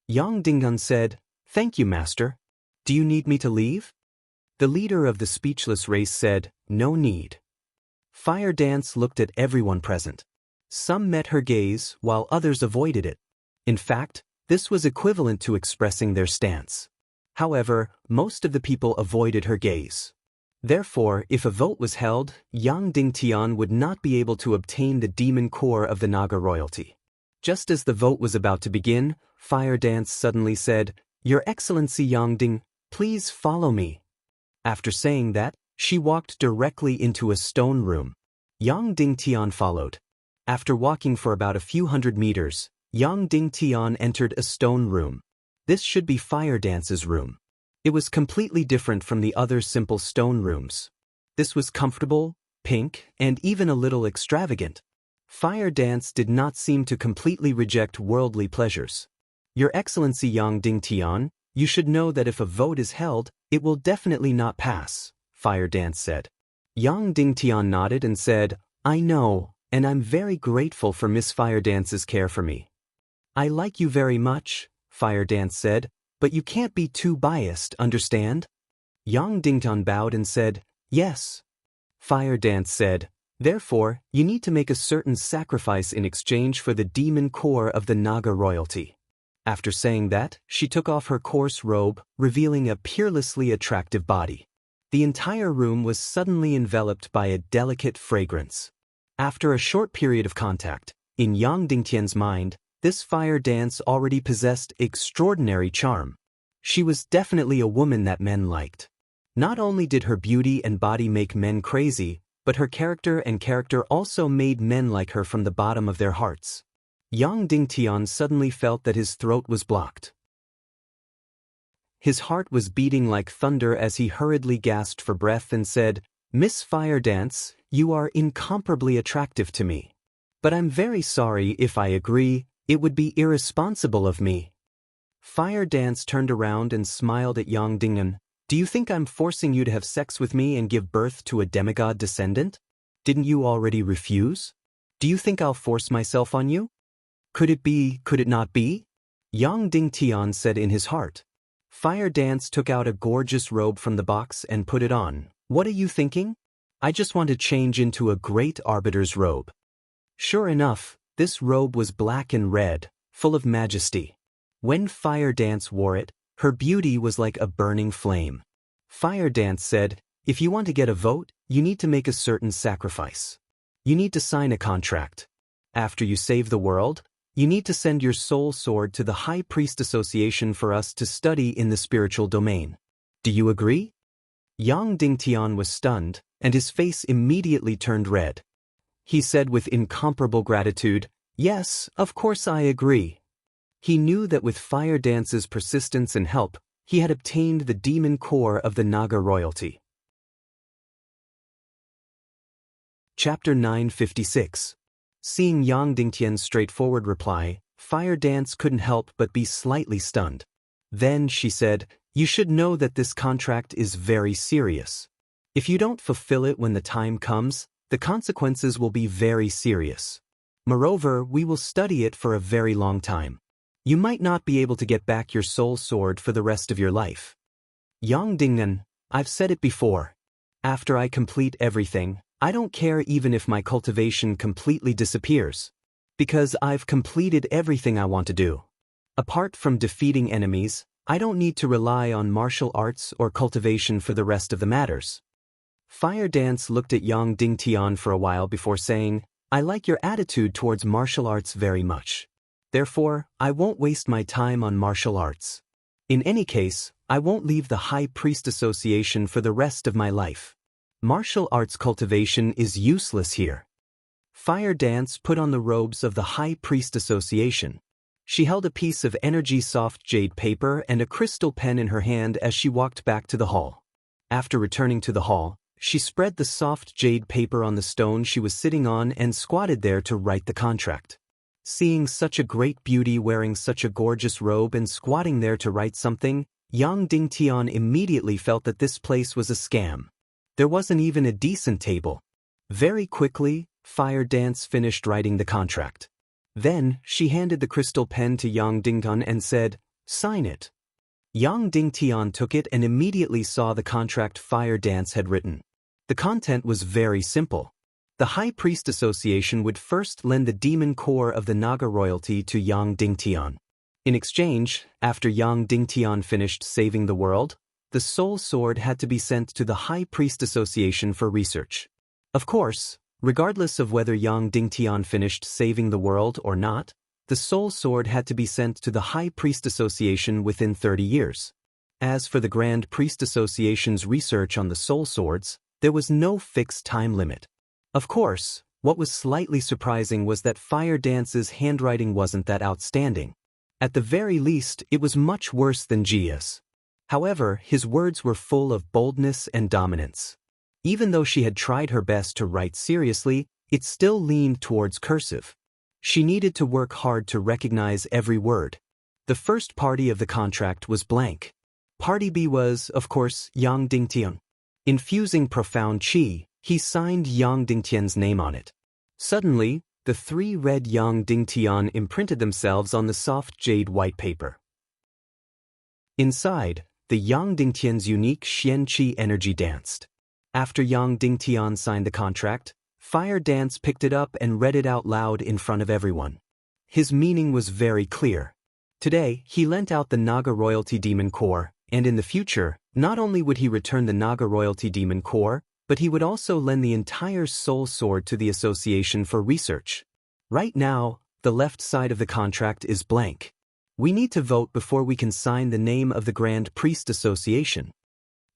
Yang Dingnan said, "Thank you, Master. Do you need me to leave?" The leader of the speechless race said, "No need." Fire Dance looked at everyone present. Some met her gaze, while others avoided it. In fact, this was equivalent to expressing their stance. However, most of the people avoided her gaze. Therefore, if a vote was held, Yang Dingtian would not be able to obtain the demon core of the Naga royalty. Just as the vote was about to begin, Fire Dance suddenly said, "Your Excellency Yang Ding, please follow me." After saying that, she walked directly into a stone room. Yang Dingtian followed. After walking for about a few hundred meters, Yang Dingtian entered a stone room. This should be Fire Dance's room. It was completely different from the other simple stone rooms. This was comfortable, pink, and even a little extravagant. Fire Dance did not seem to completely reject worldly pleasures. "Your Excellency Yang Dingtian, you should know that if a vote is held, it will definitely not pass," Fire Dance said. Yang Dingtian nodded and said, "I know, and I'm very grateful for Miss Fire Dance's care for me." "I like you very much," Fire Dance said, "but you can't be too biased, understand?" Yang Dingtian bowed and said, "Yes." Fire Dance said, "Therefore, you need to make a certain sacrifice in exchange for the demon core of the Naga royalty." After saying that, she took off her coarse robe, revealing a peerlessly attractive body. The entire room was suddenly enveloped by a delicate fragrance. After a short period of contact, in Yang Dingtian's mind, this Fire Dance already possessed extraordinary charm. She was definitely a woman that men liked. Not only did her beauty and body make men crazy, but her character also made men like her from the bottom of their hearts. Yang Dingtian suddenly felt that his throat was blocked. His heart was beating like thunder as he hurriedly gasped for breath and said, "Miss Fire Dance, you are incomparably attractive to me. But I'm very sorry if I agree, it would be irresponsible of me." Fire Dance turned around and smiled at Yang Dingnan. "Do you think I'm forcing you to have sex with me and give birth to a demigod descendant? Didn't you already refuse? Do you think I'll force myself on you? Could it not be?" Yang Dingtian said in his heart. Fire Dance took out a gorgeous robe from the box and put it on. "What are you thinking? I just want to change into a great arbiter's robe." Sure enough, this robe was black and red, full of majesty. When Fire Dance wore it, her beauty was like a burning flame. Fire Dance said, "If you want to get a vote, you need to make a certain sacrifice. You need to sign a contract. After you save the world, you need to send your soul sword to the High Priest Association for us to study in the spiritual domain. Do you agree?" Yang Dingtian was stunned, and his face immediately turned red. He said with incomparable gratitude, "Yes, of course I agree." He knew that with Fire Dance's persistence and help, he had obtained the demon core of the Naga royalty. Chapter 956. Seeing Yang Dingtian's straightforward reply, Fire Dance couldn't help but be slightly stunned. Then she said, "You should know that this contract is very serious. If you don't fulfill it when the time comes, the consequences will be very serious. Moreover, we will study it for a very long time. You might not be able to get back your soul sword for the rest of your life." "Yang Dingnan, I've said it before. After I complete everything, I don't care even if my cultivation completely disappears. Because I've completed everything I want to do. Apart from defeating enemies, I don't need to rely on martial arts or cultivation for the rest of the matters." Fire Dance looked at Yang Dingtian for a while before saying, I like your attitude towards martial arts very much. Therefore, I won't waste my time on martial arts. In any case, I won't leave the High Priest Association for the rest of my life. Martial arts cultivation is useless here. Fire Dance put on the robes of the High Priest Association. She held a piece of energy-soft jade paper and a crystal pen in her hand as she walked back to the hall. After returning to the hall, she spread the soft jade paper on the stone she was sitting on and squatted there to write the contract. Seeing such a great beauty wearing such a gorgeous robe and squatting there to write something, Yang Dingtian immediately felt that this place was a scam. There wasn't even a decent table. Very quickly, Fire Dance finished writing the contract. Then, she handed the crystal pen to Yang Dingtian and said, "Sign it." Yang Dingtian took it and immediately saw the contract Fire Dance had written. The content was very simple. The High Priest Association would first lend the demon core of the Naga royalty to Yang Dingtian. In exchange, after Yang Dingtian finished saving the world, the soul sword had to be sent to the High Priest Association for research. Of course, regardless of whether Yang Dingtian finished saving the world or not, the soul sword had to be sent to the High Priest Association within 30 years. As for the Grand Priest Association's research on the soul swords, there was no fixed time limit. Of course, what was slightly surprising was that Fire Dance's handwriting wasn't that outstanding. At the very least, it was much worse than Jia's. However, his words were full of boldness and dominance. Even though she had tried her best to write seriously, it still leaned towards cursive. She needed to work hard to recognize every word. The first party of the contract was blank. Party B was, of course, Yang Dingtian. Infusing profound qi, he signed Yang Dingtian's name on it. Suddenly, the three red Yang Dingtian imprinted themselves on the soft jade white paper. Inside, the Yang Dingtian's unique Xian Qi energy danced. After Yang Dingtian signed the contract, Fire Dance picked it up and read it out loud in front of everyone. His meaning was very clear. Today, he lent out the Naga royalty demon core, and in the future, not only would he return the Naga royalty demon core, but he would also lend the entire soul sword to the association for research. Right now, the left side of the contract is blank. We need to vote before we can sign the name of the Grand Priest Association.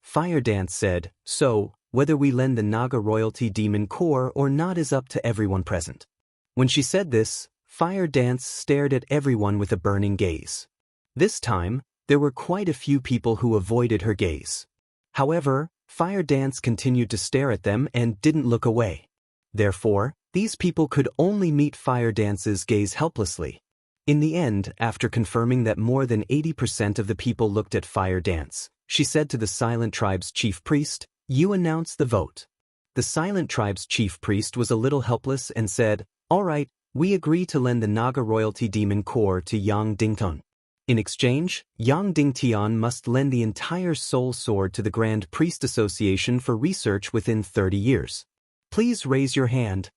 Fire Dance said, "So, whether we lend the Naga royalty demon core or not is up to everyone present." When she said this, Fire Dance stared at everyone with a burning gaze. This time, there were quite a few people who avoided her gaze. However, Fire Dance continued to stare at them and didn't look away. Therefore, these people could only meet Fire Dance's gaze helplessly. In the end, after confirming that more than 80% of the people looked at Fire Dance, she said to the Silent Tribe's chief priest, "You announce the vote." The Silent Tribe's chief priest was a little helpless and said, "All right, we agree to lend the Naga royalty demon core to Yang Dingtian. In exchange, Yang Dingtian must lend the entire soul sword to the Grand Priest Association for research within 30 years. Please raise your hand."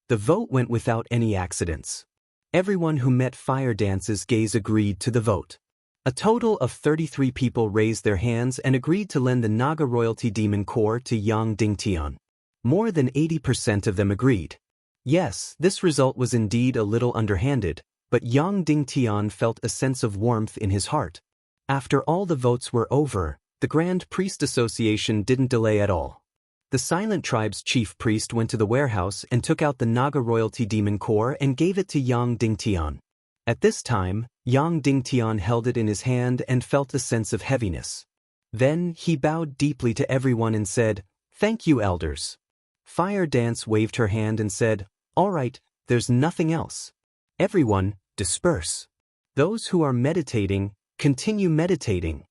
The vote went without any accidents. Everyone who met Fire Dance's gaze agreed to the vote. A total of 33 people raised their hands and agreed to lend the Naga royalty demon core to Yang Dingtian. More than 80% of them agreed. Yes, this result was indeed a little underhanded, but Yang Dingtian felt a sense of warmth in his heart. After all the votes were over, the Grand Priest Association didn't delay at all. The Silent Tribe's chief priest went to the warehouse and took out the Naga royalty demon core and gave it to Yang Dingtian. At this time, Yang Dingtian held it in his hand and felt a sense of heaviness. Then he bowed deeply to everyone and said, "Thank you, elders." Fire Dance waved her hand and said, "All right, there's nothing else. Everyone, disperse. Those who are meditating, continue meditating."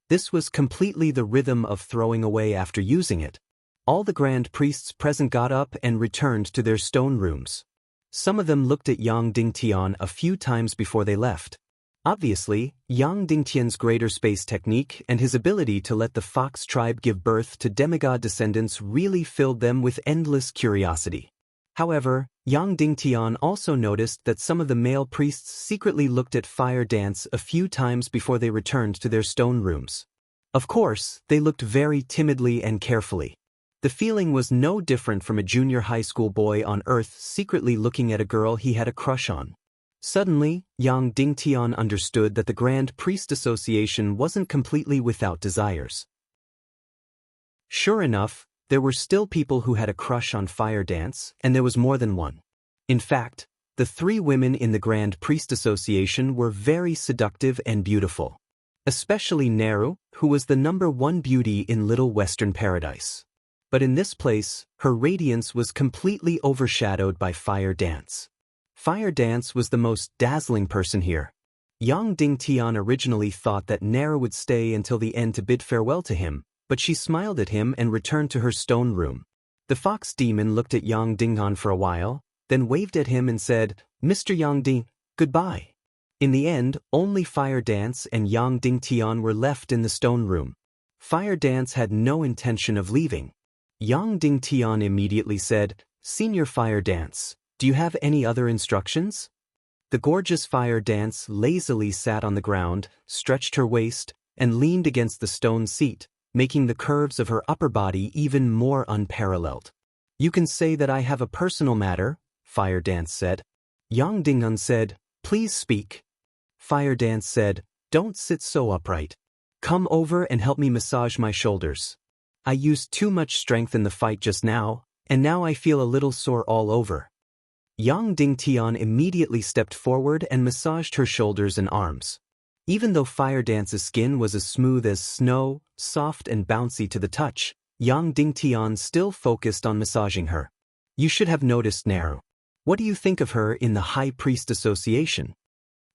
This was completely the rhythm of throwing away after using it. All the grand priests present got up and returned to their stone rooms. Some of them looked at Yang Dingtian a few times before they left. Obviously, Yang Dingtian's greater space technique and his ability to let the Fox tribe give birth to demigod descendants really filled them with endless curiosity. However, Yang Dingtian also noticed that some of the male priests secretly looked at Fire Dance a few times before they returned to their stone rooms. Of course, they looked very timidly and carefully. The feeling was no different from a junior high school boy on Earth secretly looking at a girl he had a crush on. Suddenly, Yang Dingtian understood that the Grand Priest Association wasn't completely without desires. Sure enough, there were still people who had a crush on Fire Dance, and there was more than one. In fact, the 3 women in the Grand Priest Association were very seductive and beautiful. Especially Neru, who was the #1 beauty in Little Western Paradise. But in this place, her radiance was completely overshadowed by Fire Dance. Fire Dance was the most dazzling person here. Yang Dingtian originally thought that Neru would stay until the end to bid farewell to him, but she smiled at him and returned to her stone room. The fox demon looked at Yang Dinghan for a while, then waved at him and said, "Mr. Yang Ding, goodbye." In the end, only Fire Dance and Yang Dingtian were left in the stone room. Fire Dance had no intention of leaving. Yang Dingtian immediately said, "Senior Fire Dance, do you have any other instructions?" The gorgeous Fire Dance lazily sat on the ground, stretched her waist, and leaned against the stone seat, making the curves of her upper body even more unparalleled. "You can say that I have a personal matter," Fire Dance said. Yang Dinghan said, "Please speak." Fire Dance said, "Don't sit so upright. Come over and help me massage my shoulders. I used too much strength in the fight just now, and now I feel a little sore all over." Yang Dingtian immediately stepped forward and massaged her shoulders and arms. Even though Fire Dance's skin was as smooth as snow, soft and bouncy to the touch, Yang Dingtian still focused on massaging her. "You should have noticed Neru. What do you think of her in the High Priest Association?"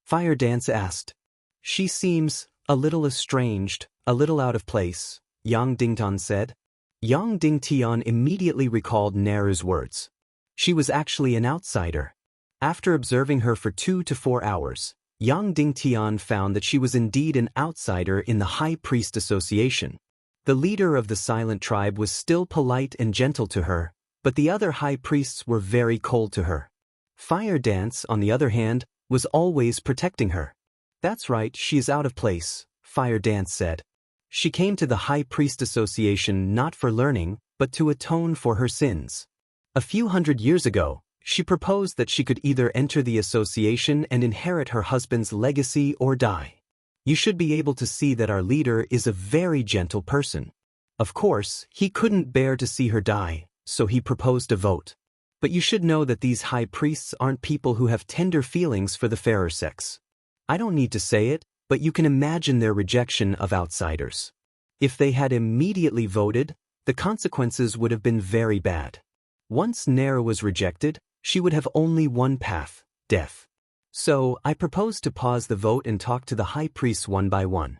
Fire Dance asked. "She seems a little estranged, a little out of place," Yang Dingtian said. Yang Dingtian immediately recalled Neru's words. She was actually an outsider. After observing her for 2 to 4 hours, Yang Dingtian found that she was indeed an outsider in the High Priest Association. The leader of the Silent Tribe was still polite and gentle to her, but the other high priests were very cold to her. Fire Dance, on the other hand, was always protecting her. "That's right, she is out of place," Fire Dance said. "She came to the High Priest Association not for learning, but to atone for her sins. A few hundred years ago, she proposed that she could either enter the association and inherit her husband's legacy or die. You should be able to see that our leader is a very gentle person. Of course, he couldn't bear to see her die, so he proposed a vote. But you should know that these high priests aren't people who have tender feelings for the fairer sex. I don't need to say it, but you can imagine their rejection of outsiders. If they had immediately voted, the consequences would have been very bad. Once Neru was rejected, she would have only one path, death. So, I propose to pause the vote and talk to the high priests one by one."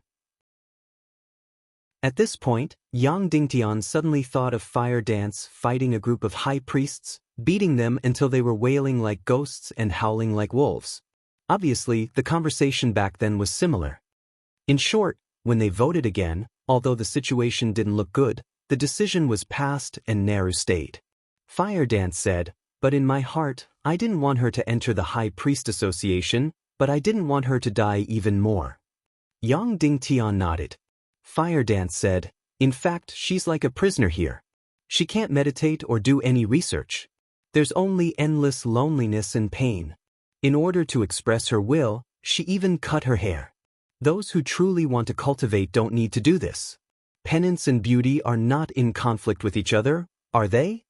At this point, Yang Dingtian suddenly thought of Fire Dance fighting a group of high priests, beating them until they were wailing like ghosts and howling like wolves. Obviously, the conversation back then was similar. In short, when they voted again, although the situation didn't look good, the decision was passed and Neru stayed. Fire Dance said, "But in my heart, I didn't want her to enter the High Priest Association, but I didn't want her to die even more." Yang Dingtian nodded. Fire Dance said, "In fact, she's like a prisoner here. She can't meditate or do any research. There's only endless loneliness and pain. In order to express her will, she even cut her hair. Those who truly want to cultivate don't need to do this. Penance and beauty are not in conflict with each other, are they?"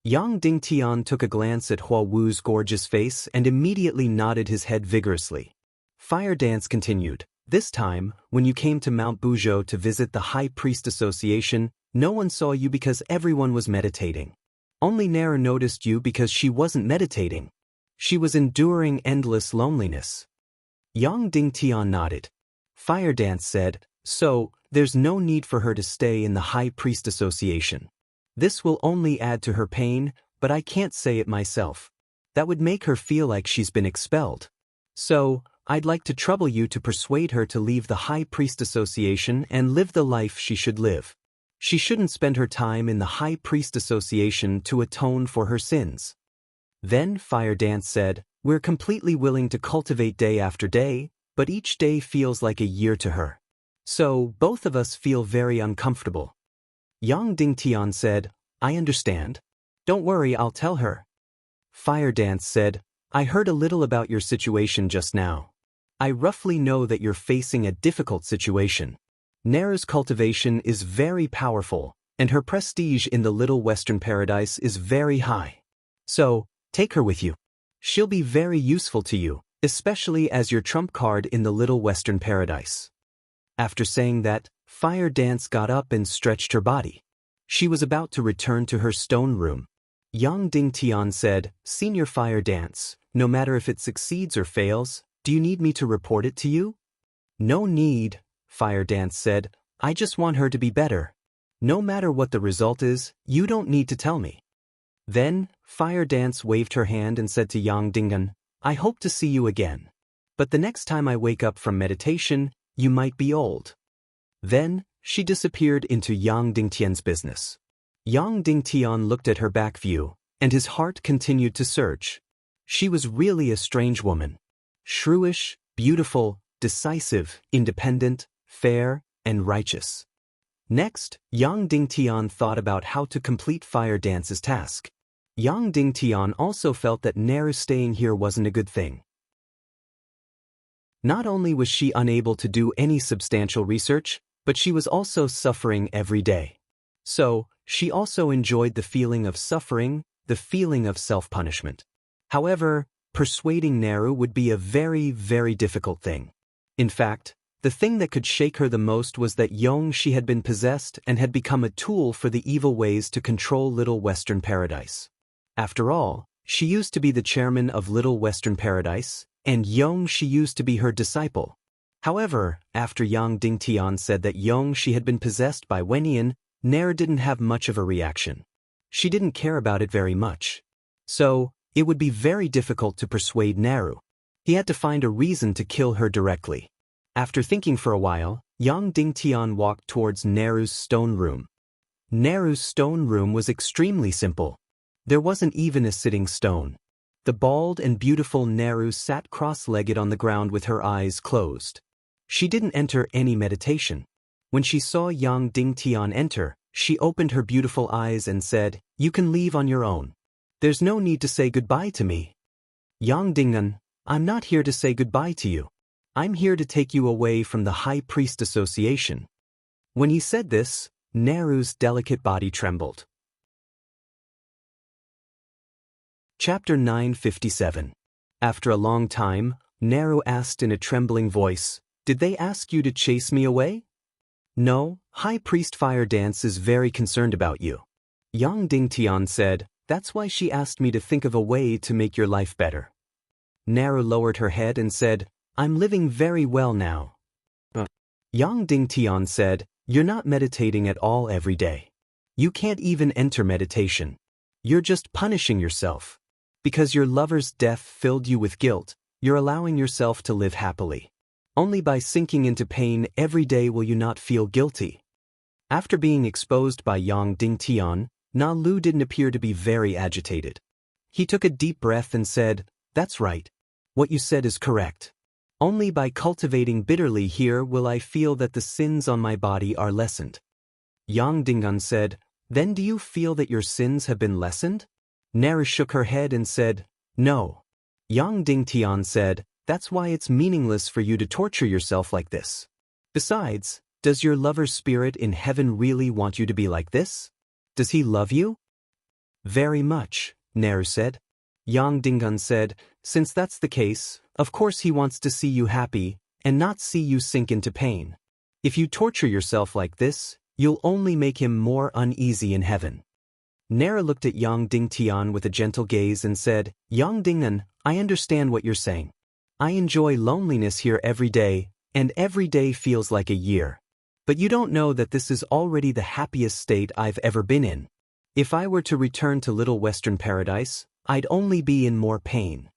Yang Dingtian took a glance at Hua Wu's gorgeous face and immediately nodded his head vigorously. Fire Dance continued, "This time, when you came to Mount Buzhou to visit the High Priest Association, no one saw you because everyone was meditating. Only Neru noticed you because she wasn't meditating. She was enduring endless loneliness." Yang Dingtian nodded. Fire Dance said, "So, there's no need for her to stay in the High Priest Association. This will only add to her pain, but I can't say it myself. That would make her feel like she's been expelled. So, I'd like to trouble you to persuade her to leave the High Priest Association and live the life she should live. She shouldn't spend her time in the High Priest Association to atone for her sins." Then Fire Dance said, "We're completely willing to cultivate day after day, but each day feels like a year to her. So, both of us feel very uncomfortable." Yang Dingtian said, I understand. Don't worry, I'll tell her. Fire Dance said, I heard a little about your situation just now. I roughly know that you're facing a difficult situation. Neru's cultivation is very powerful, and her prestige in the Little Western Paradise is very high. So, take her with you. She'll be very useful to you, especially as your trump card in the Little Western Paradise. After saying that, Fire Dance got up and stretched her body. She was about to return to her stone room. Yang Dingtian said, Senior Fire Dance, no matter if it succeeds or fails, do you need me to report it to you? No need, Fire Dance said, I just want her to be better. No matter what the result is, you don't need to tell me. Then, Fire Dance waved her hand and said to Yang Dingan, I hope to see you again. But the next time I wake up from meditation, you might be old. Then, she disappeared into Yang Dingtian's business. Yang Dingtian looked at her back view, and his heart continued to surge. She was really a strange woman. Shrewish, beautiful, decisive, independent, fair, and righteous. Next, Yang Dingtian thought about how to complete Fire Dance's task. Yang Dingtian also felt that Neru staying here wasn't a good thing. Not only was she unable to do any substantial research, but she was also suffering every day. So, she also enjoyed the feeling of suffering, the feeling of self-punishment. However, persuading Neru would be a very, very difficult thing. In fact, the thing that could shake her the most was that she had been possessed and had become a tool for the evil ways to control Little Western Paradise. After all, she used to be the chairman of Little Western Paradise, and she used to be her disciple. However, after Yang Dingtian said that she had been possessed by Wenyan, Neru didn't have much of a reaction. She didn't care about it very much. So, it would be very difficult to persuade Neru. He had to find a reason to kill her directly. After thinking for a while, Yang Dingtian walked towards Neru's stone room. Neru's stone room was extremely simple. There wasn't even a sitting stone. The bald and beautiful Neru sat cross-legged on the ground with her eyes closed. She didn't enter any meditation. When she saw Yang Dingtian enter, she opened her beautiful eyes and said, You can leave on your own. There's no need to say goodbye to me. Yang Dingan, I'm not here to say goodbye to you. I'm here to take you away from the High Priest Association. When he said this, Neru's delicate body trembled. Chapter 957. After a long time, Neru asked in a trembling voice, Did they ask you to chase me away? No, High Priest Fire Dance is very concerned about you. Yang Dingtian said, That's why she asked me to think of a way to make your life better. Neru lowered her head and said, I'm living very well now. Yang Dingtian said, You're not meditating at all every day. You can't even enter meditation. You're just punishing yourself. Because your lover's death filled you with guilt, you're allowing yourself to live happily. Only by sinking into pain every day will you not feel guilty. After being exposed by Yang Dingtian, Na Lu didn't appear to be very agitated. He took a deep breath and said, That's right. What you said is correct. Only by cultivating bitterly here will I feel that the sins on my body are lessened. Yang Dingan said, Then do you feel that your sins have been lessened? Neru shook her head and said, No. Yang Dingtian said, That's why it's meaningless for you to torture yourself like this. Besides, does your lover's spirit in heaven really want you to be like this? Does he love you? Very much, Neru said. Yang Dingan said, Since that's the case, of course he wants to see you happy, and not see you sink into pain. If you torture yourself like this, you'll only make him more uneasy in heaven. Neru looked at Yang Dingtian with a gentle gaze and said, Yang Dingan, I understand what you're saying. I enjoy loneliness here every day, and every day feels like a year. But you don't know that this is already the happiest state I've ever been in. If I were to return to Little Western Paradise, I'd only be in more pain.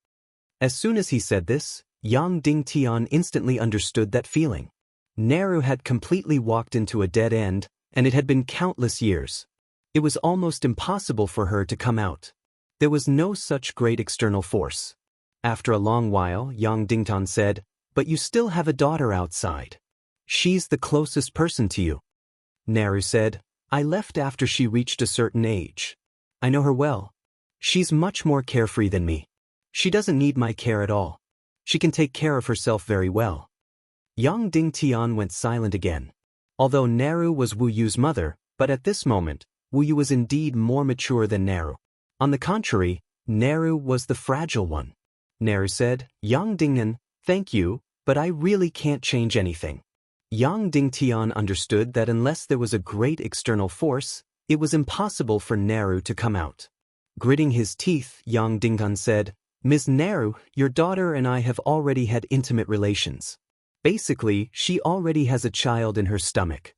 As soon as he said this, Yang Dingtian instantly understood that feeling. Neru had completely walked into a dead end, and it had been countless years. It was almost impossible for her to come out. There was no such great external force. After a long while, Yang Dingtian said, But you still have a daughter outside. She's the closest person to you. Neru said, I left after she reached a certain age. I know her well. She's much more carefree than me. She doesn't need my care at all. She can take care of herself very well. Yang Dingtian went silent again. Although Naru was Wu Yu's mother, but at this moment, Wu Yu was indeed more mature than Naru. On the contrary, Naru was the fragile one. Naru said, Yang Dingnan, thank you, but I really can't change anything. Yang Dingtian understood that unless there was a great external force, it was impossible for Naru to come out. Gritting his teeth, Yang Dingnan said, Ms. Naru, your daughter and I have already had intimate relations. Basically, she already has a child in her stomach.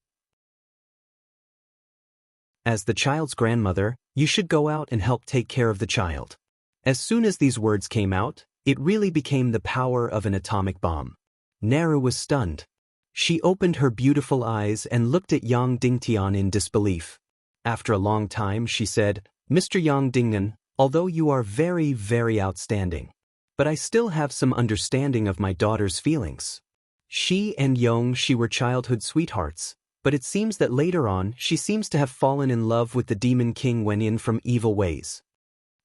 As the child's grandmother, you should go out and help take care of the child. As soon as these words came out, it really became the power of an atomic bomb. Naru was stunned. She opened her beautiful eyes and looked at Yang Dingtian in disbelief. After a long time, she said, Mr. Yang Dingnan, although you are very, very outstanding, but I still have some understanding of my daughter's feelings. She and Yong-shi were childhood sweethearts, but it seems that later on she seems to have fallen in love with the demon king Wen-in from evil ways.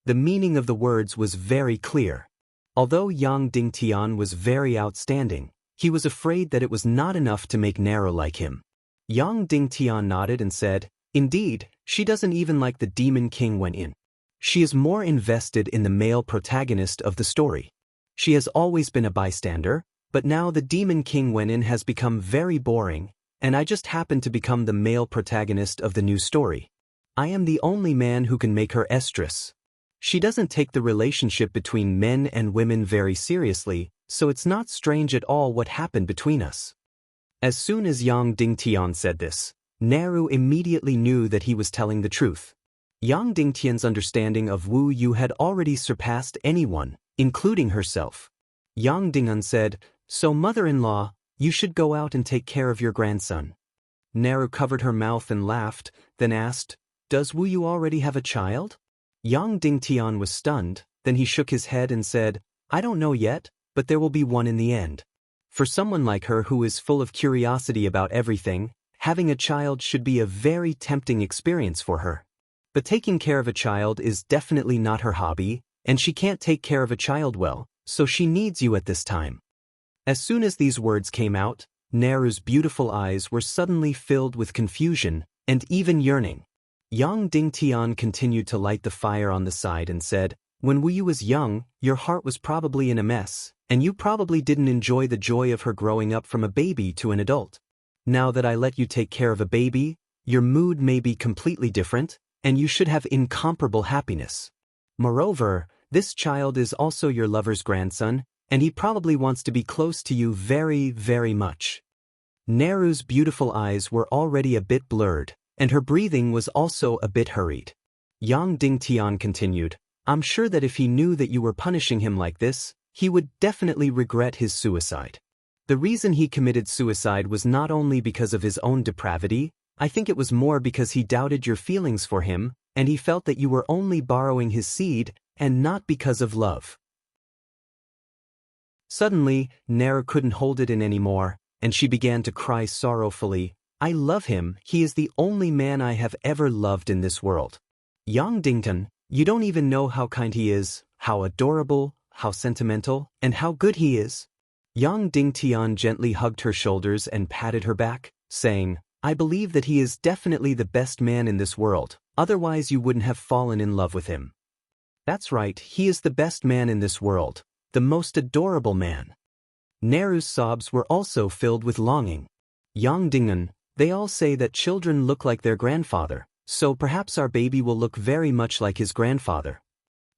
The meaning of the words was very clear. Although Yang Dingtian was very outstanding, he was afraid that it was not enough to make Naru like him. Yang Dingtian nodded and said, Indeed, she doesn't even like the demon king Wen-in. She is more invested in the male protagonist of the story. She has always been a bystander, but now the demon king Wen-in has become very boring, and I just happen to become the male protagonist of the new story. I am the only man who can make her estrus. She doesn't take the relationship between men and women very seriously, so it's not strange at all what happened between us. As soon as Yang Dingtian said this, Naru immediately knew that he was telling the truth. Yang Dingtian's understanding of Wu Yu had already surpassed anyone, including herself. Yang Dingnan said, So mother-in-law, you should go out and take care of your grandson. Naru covered her mouth and laughed, then asked, Does Wu Yu already have a child? Yang Dingtian was stunned, then he shook his head and said, I don't know yet, but there will be one in the end. For someone like her who is full of curiosity about everything, having a child should be a very tempting experience for her. But taking care of a child is definitely not her hobby, and she can't take care of a child well, so she needs you at this time. As soon as these words came out, Naru's beautiful eyes were suddenly filled with confusion and even yearning. Yang Dingtian continued to light the fire on the side and said, When Wu Yu was young, your heart was probably in a mess, and you probably didn't enjoy the joy of her growing up from a baby to an adult. Now that I let you take care of a baby, your mood may be completely different, and you should have incomparable happiness. Moreover, this child is also your lover's grandson, and he probably wants to be close to you very, very much. Naru's beautiful eyes were already a bit blurred, and her breathing was also a bit hurried. Yang Dingtian continued, I'm sure that if he knew that you were punishing him like this, he would definitely regret his suicide. The reason he committed suicide was not only because of his own depravity, I think it was more because he doubted your feelings for him, and he felt that you were only borrowing his seed, and not because of love. Suddenly, Naru couldn't hold it in anymore, and she began to cry sorrowfully, I love him, he is the only man I have ever loved in this world. Yang Dingtian, you don't even know how kind he is, how adorable, how sentimental, and how good he is. Yang Dingtian gently hugged her shoulders and patted her back, saying, I believe that he is definitely the best man in this world, otherwise you wouldn't have fallen in love with him. That's right, he is the best man in this world. The most adorable man. Naru's sobs were also filled with longing. Yang Dingnan, they all say that children look like their grandfather, so perhaps our baby will look very much like his grandfather.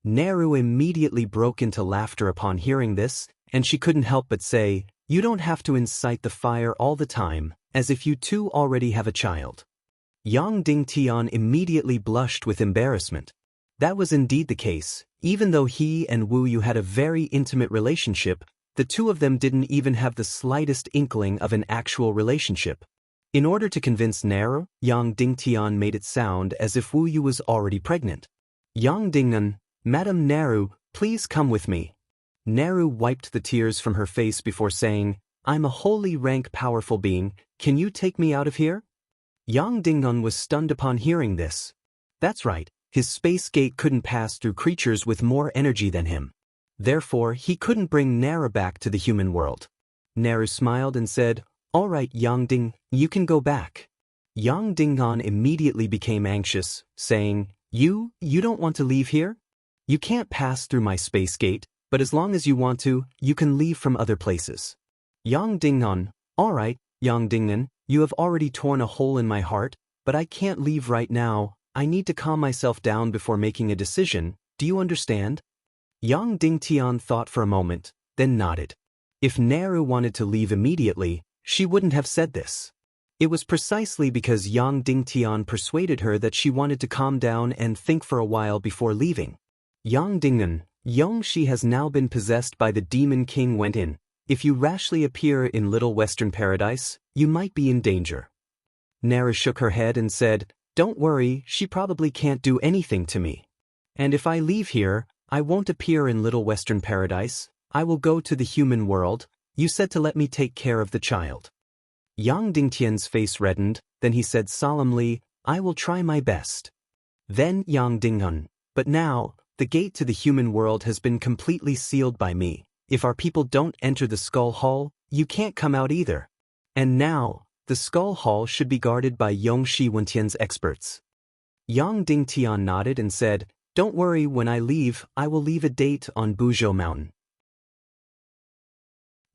Naru immediately broke into laughter upon hearing this, and she couldn't help but say, You don't have to incite the fire all the time, as if you too already have a child. Yang Dingtian immediately blushed with embarrassment. That was indeed the case. Even though he and Wu Yu had a very intimate relationship, the two of them didn't even have the slightest inkling of an actual relationship. In order to convince Naru, Yang Dingtian made it sound as if Wu Yu was already pregnant. Yang Dingnan, Madam Naru, please come with me. Naru wiped the tears from her face before saying, I'm a holy rank powerful being, can you take me out of here? Yang Dingun was stunned upon hearing this. That's right, his space gate couldn't pass through creatures with more energy than him. Therefore, he couldn't bring Nara back to the human world. Naru smiled and said, "All right, Yang Ding, you can go back." Yang Dingun immediately became anxious, saying, You don't want to leave here? You can't pass through my space gate, but as long as you want to, you can leave from other places. Yang Dingun, all right, Yang Dingun, you have already torn a hole in my heart, but I can't leave right now. I need to calm myself down before making a decision. Do you understand? Yang Dingtian thought for a moment, then nodded. If Naru wanted to leave immediately, she wouldn't have said this. It was precisely because Yang Dingtian persuaded her that she wanted to calm down and think for a while before leaving. Yang Dingun, Yongshi has now been possessed by the Demon King went in. If you rashly appear in Little Western Paradise, you might be in danger. Nara shook her head and said, Don't worry, she probably can't do anything to me. And if I leave here, I won't appear in Little Western Paradise. I will go to the human world. You said to let me take care of the child. Yang Dingtian's face reddened, then he said solemnly, I will try my best. Then Yang Dingun, but now, the gate to the human world has been completely sealed by me. If our people don't enter the Skull Hall, you can't come out either. And now, the Skull Hall should be guarded by Yongshi Wentian's experts. Yang Dingtian nodded and said, Don't worry, when I leave, I will leave a date on Buzhou Mountain.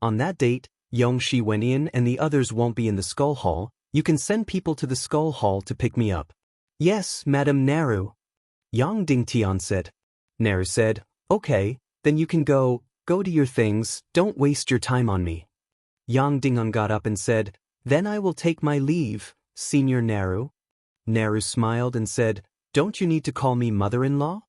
On that date, Yongshi went in and the others won't be in the Skull Hall. You can send people to the Skull Hall to pick me up. Yes, Madam Naru. Yang Dingtian said. Naru said, Okay, then you can go to your things, don't waste your time on me. Yang Dingun got up and said, Then I will take my leave, Senior Naru. Naru smiled and said, Don't you need to call me mother-in-law?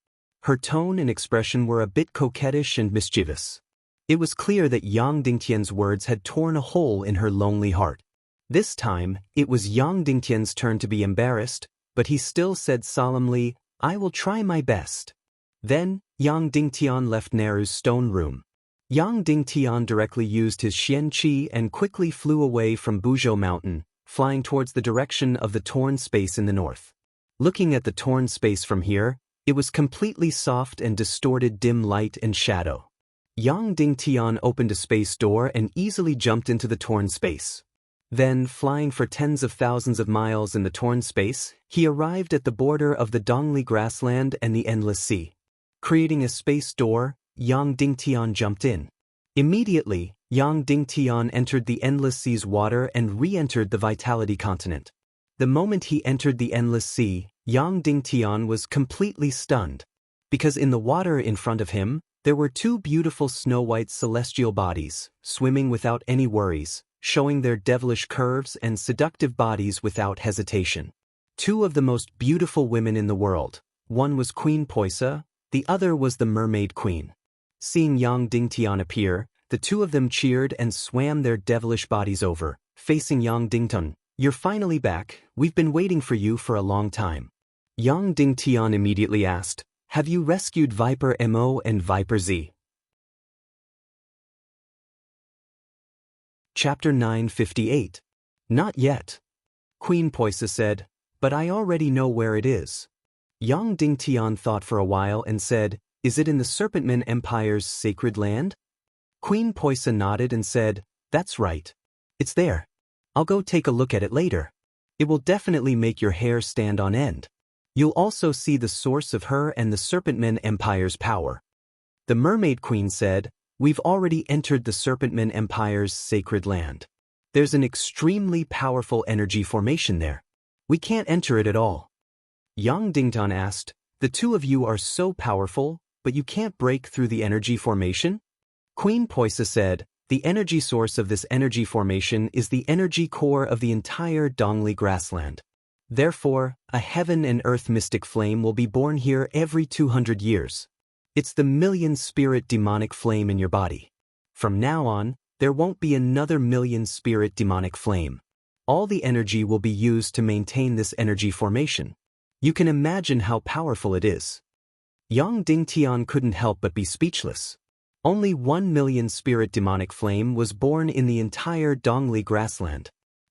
Her tone and expression were a bit coquettish and mischievous. It was clear that Yang Dingtian's words had torn a hole in her lonely heart. This time, it was Yang Dingtian's turn to be embarrassed, but he still said solemnly, I will try my best. Then, Yang Dingtian left Naru's stone room. Yang Dingtian directly used his Xian Qi and quickly flew away from Buzhou Mountain, flying towards the direction of the torn space in the north. Looking at the torn space from here, it was completely soft and distorted dim light and shadow. Yang Dingtian opened a space door and easily jumped into the torn space. Then, flying for tens of thousands of miles in the torn space, he arrived at the border of the Dongli grassland and the endless sea. Creating a space door, Yang Dingtian jumped in. Immediately, Yang Dingtian entered the endless sea's water and re-entered the Vitality continent. The moment he entered the endless sea, Yang Dingtian was completely stunned. Because in the water in front of him, there were two beautiful snow-white celestial bodies, swimming without any worries, showing their devilish curves and seductive bodies without hesitation. Two of the most beautiful women in the world. One was Queen Poisa, the other was the Mermaid Queen. Seeing Yang Dingtian appear, the two of them cheered and swam their devilish bodies over, facing Yang Dingtian. You're finally back, we've been waiting for you for a long time. Yang Dingtian immediately asked, Have you rescued Viper Mo and Viper Z? Chapter 958. Not yet. Queen Poisa said, But I already know where it is. Yang Dingtian thought for a while and said, Is it in the Serpentman Empire's sacred land? Queen Poisa nodded and said, That's right. It's there. I'll go take a look at it later. It will definitely make your hair stand on end. You'll also see the source of her and the Serpentman Empire's power. The Mermaid Queen said, We've already entered the Serpentman Empire's sacred land. There's an extremely powerful energy formation there. We can't enter it at all. Yang Dingtian asked, The two of you are so powerful, but you can't break through the energy formation? Queen Poisa said, The energy source of this energy formation is the energy core of the entire Dongli grassland. Therefore, a heaven and earth mystic flame will be born here every 200 years. It's the million-spirit demonic flame in your body. From now on, there won't be another million-spirit demonic flame. All the energy will be used to maintain this energy formation. You can imagine how powerful it is. Yang Dingtian couldn't help but be speechless. Only 1 million spirit demonic flame was born in the entire Dongli grassland.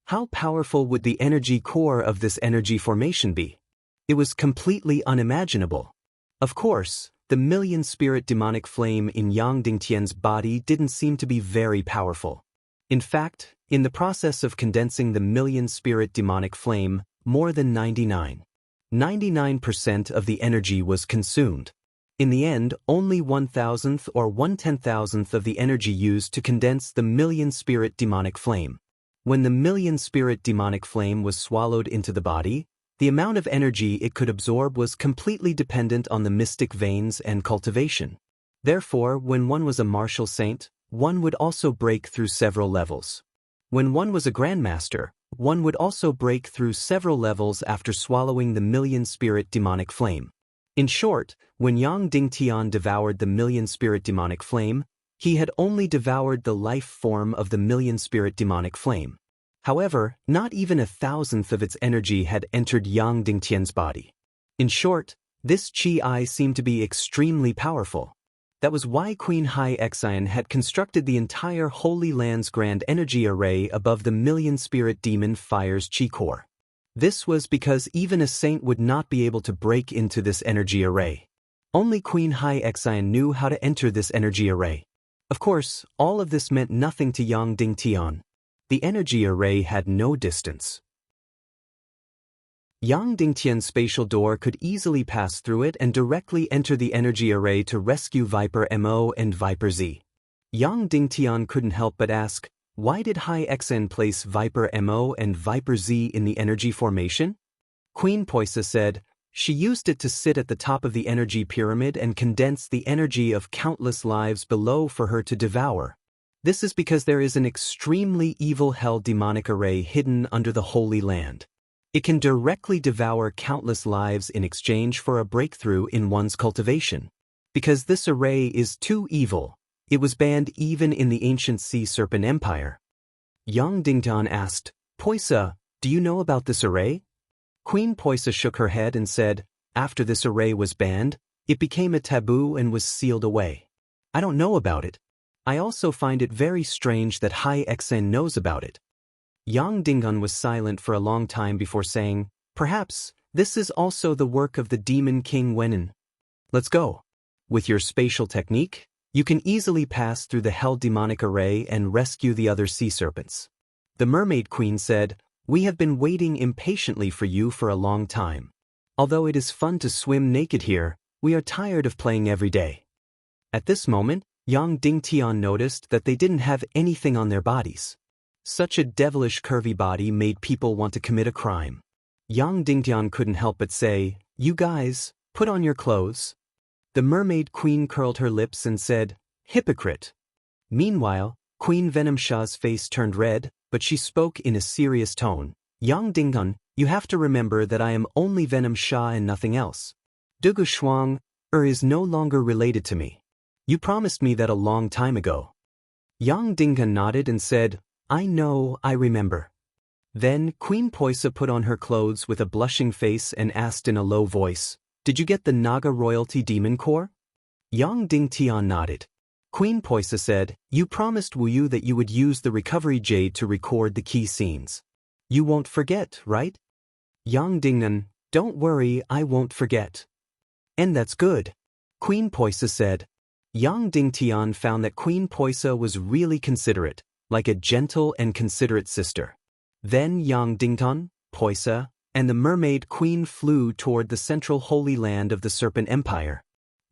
How powerful would the energy core of this energy formation be? It was completely unimaginable. Of course, the million-spirit demonic flame in Yang Dingtian's body didn't seem to be very powerful. In fact, in the process of condensing the million-spirit demonic flame, more than 99% of the energy was consumed. In the end, only 1,000th or 1/10,000th of the energy used to condense the million-spirit demonic flame. When the million-spirit demonic flame was swallowed into the body, the amount of energy it could absorb was completely dependent on the mystic veins and cultivation. Therefore, when one was a martial saint, one would also break through several levels. When one was a grandmaster, one would also break through several levels after swallowing the million-spirit demonic flame. In short, when Yang Dingtian devoured the million-spirit demonic flame, he had only devoured the life form of the million-spirit demonic flame. However, not even 1,000th of its energy had entered Yang Dingtian's body. In short, this Qi seemed to be extremely powerful. That was why Queen Hai Xian had constructed the entire Holy Land's grand energy array above the million-spirit demon fire's Qi core. This was because even a saint would not be able to break into this energy array. Only Queen Hai Xian knew how to enter this energy array. Of course, all of this meant nothing to Yang Dingtian. The energy array had no distance. Yang Dingtian's spatial door could easily pass through it and directly enter the energy array to rescue Viper Mo and Viper Z. Yang Dingtian couldn't help but ask, why did Hai Xian place Viper Mo and Viper Z in the energy formation? Queen Poisa said, she used it to sit at the top of the energy pyramid and condense the energy of countless lives below for her to devour. This is because there is an extremely evil hell demonic array hidden under the Holy Land. It can directly devour countless lives in exchange for a breakthrough in one's cultivation. Because this array is too evil, it was banned even in the ancient Sea Serpent Empire. Yang Dingtian asked, Poisa, do you know about this array? Queen Poisa shook her head and said, after this array was banned, it became a taboo and was sealed away. I don't know about it. I also find it very strange that Hai Xian knows about it. Yang Dingtian was silent for a long time before saying, perhaps, this is also the work of the demon king Wenin. Let's go. With your spatial technique, you can easily pass through the hell demonic array and rescue the other sea serpents. The mermaid queen said, we have been waiting impatiently for you for a long time. Although it is fun to swim naked here, we are tired of playing every day. At this moment, Yang Dingtian noticed that they didn't have anything on their bodies. Such a devilish curvy body made people want to commit a crime. Yang Dingtian couldn't help but say, you guys, put on your clothes. The mermaid queen curled her lips and said, hypocrite. Meanwhile, Queen Venom Shah's face turned red, but she spoke in a serious tone. Yang Dingtian, you have to remember that I am only Venom Shah and nothing else. Dugu Shuang is no longer related to me. You promised me that a long time ago. Yang Dingtian nodded and said, I know, I remember. Then Queen Poisa put on her clothes with a blushing face and asked in a low voice, did you get the Naga royalty demon core? Yang Dingtian nodded. Queen Poisa said, you promised Wu Yu that you would use the recovery jade to record the key scenes. You won't forget, right? Yang Dingtian, don't worry, I won't forget. And that's good. Queen Poisa said. Yang Dingtian found that Queen Poisa was really considerate, like a gentle and considerate sister. Then Yang Dingtian, Poisa, and the mermaid queen flew toward the central holy land of the Serpent Empire.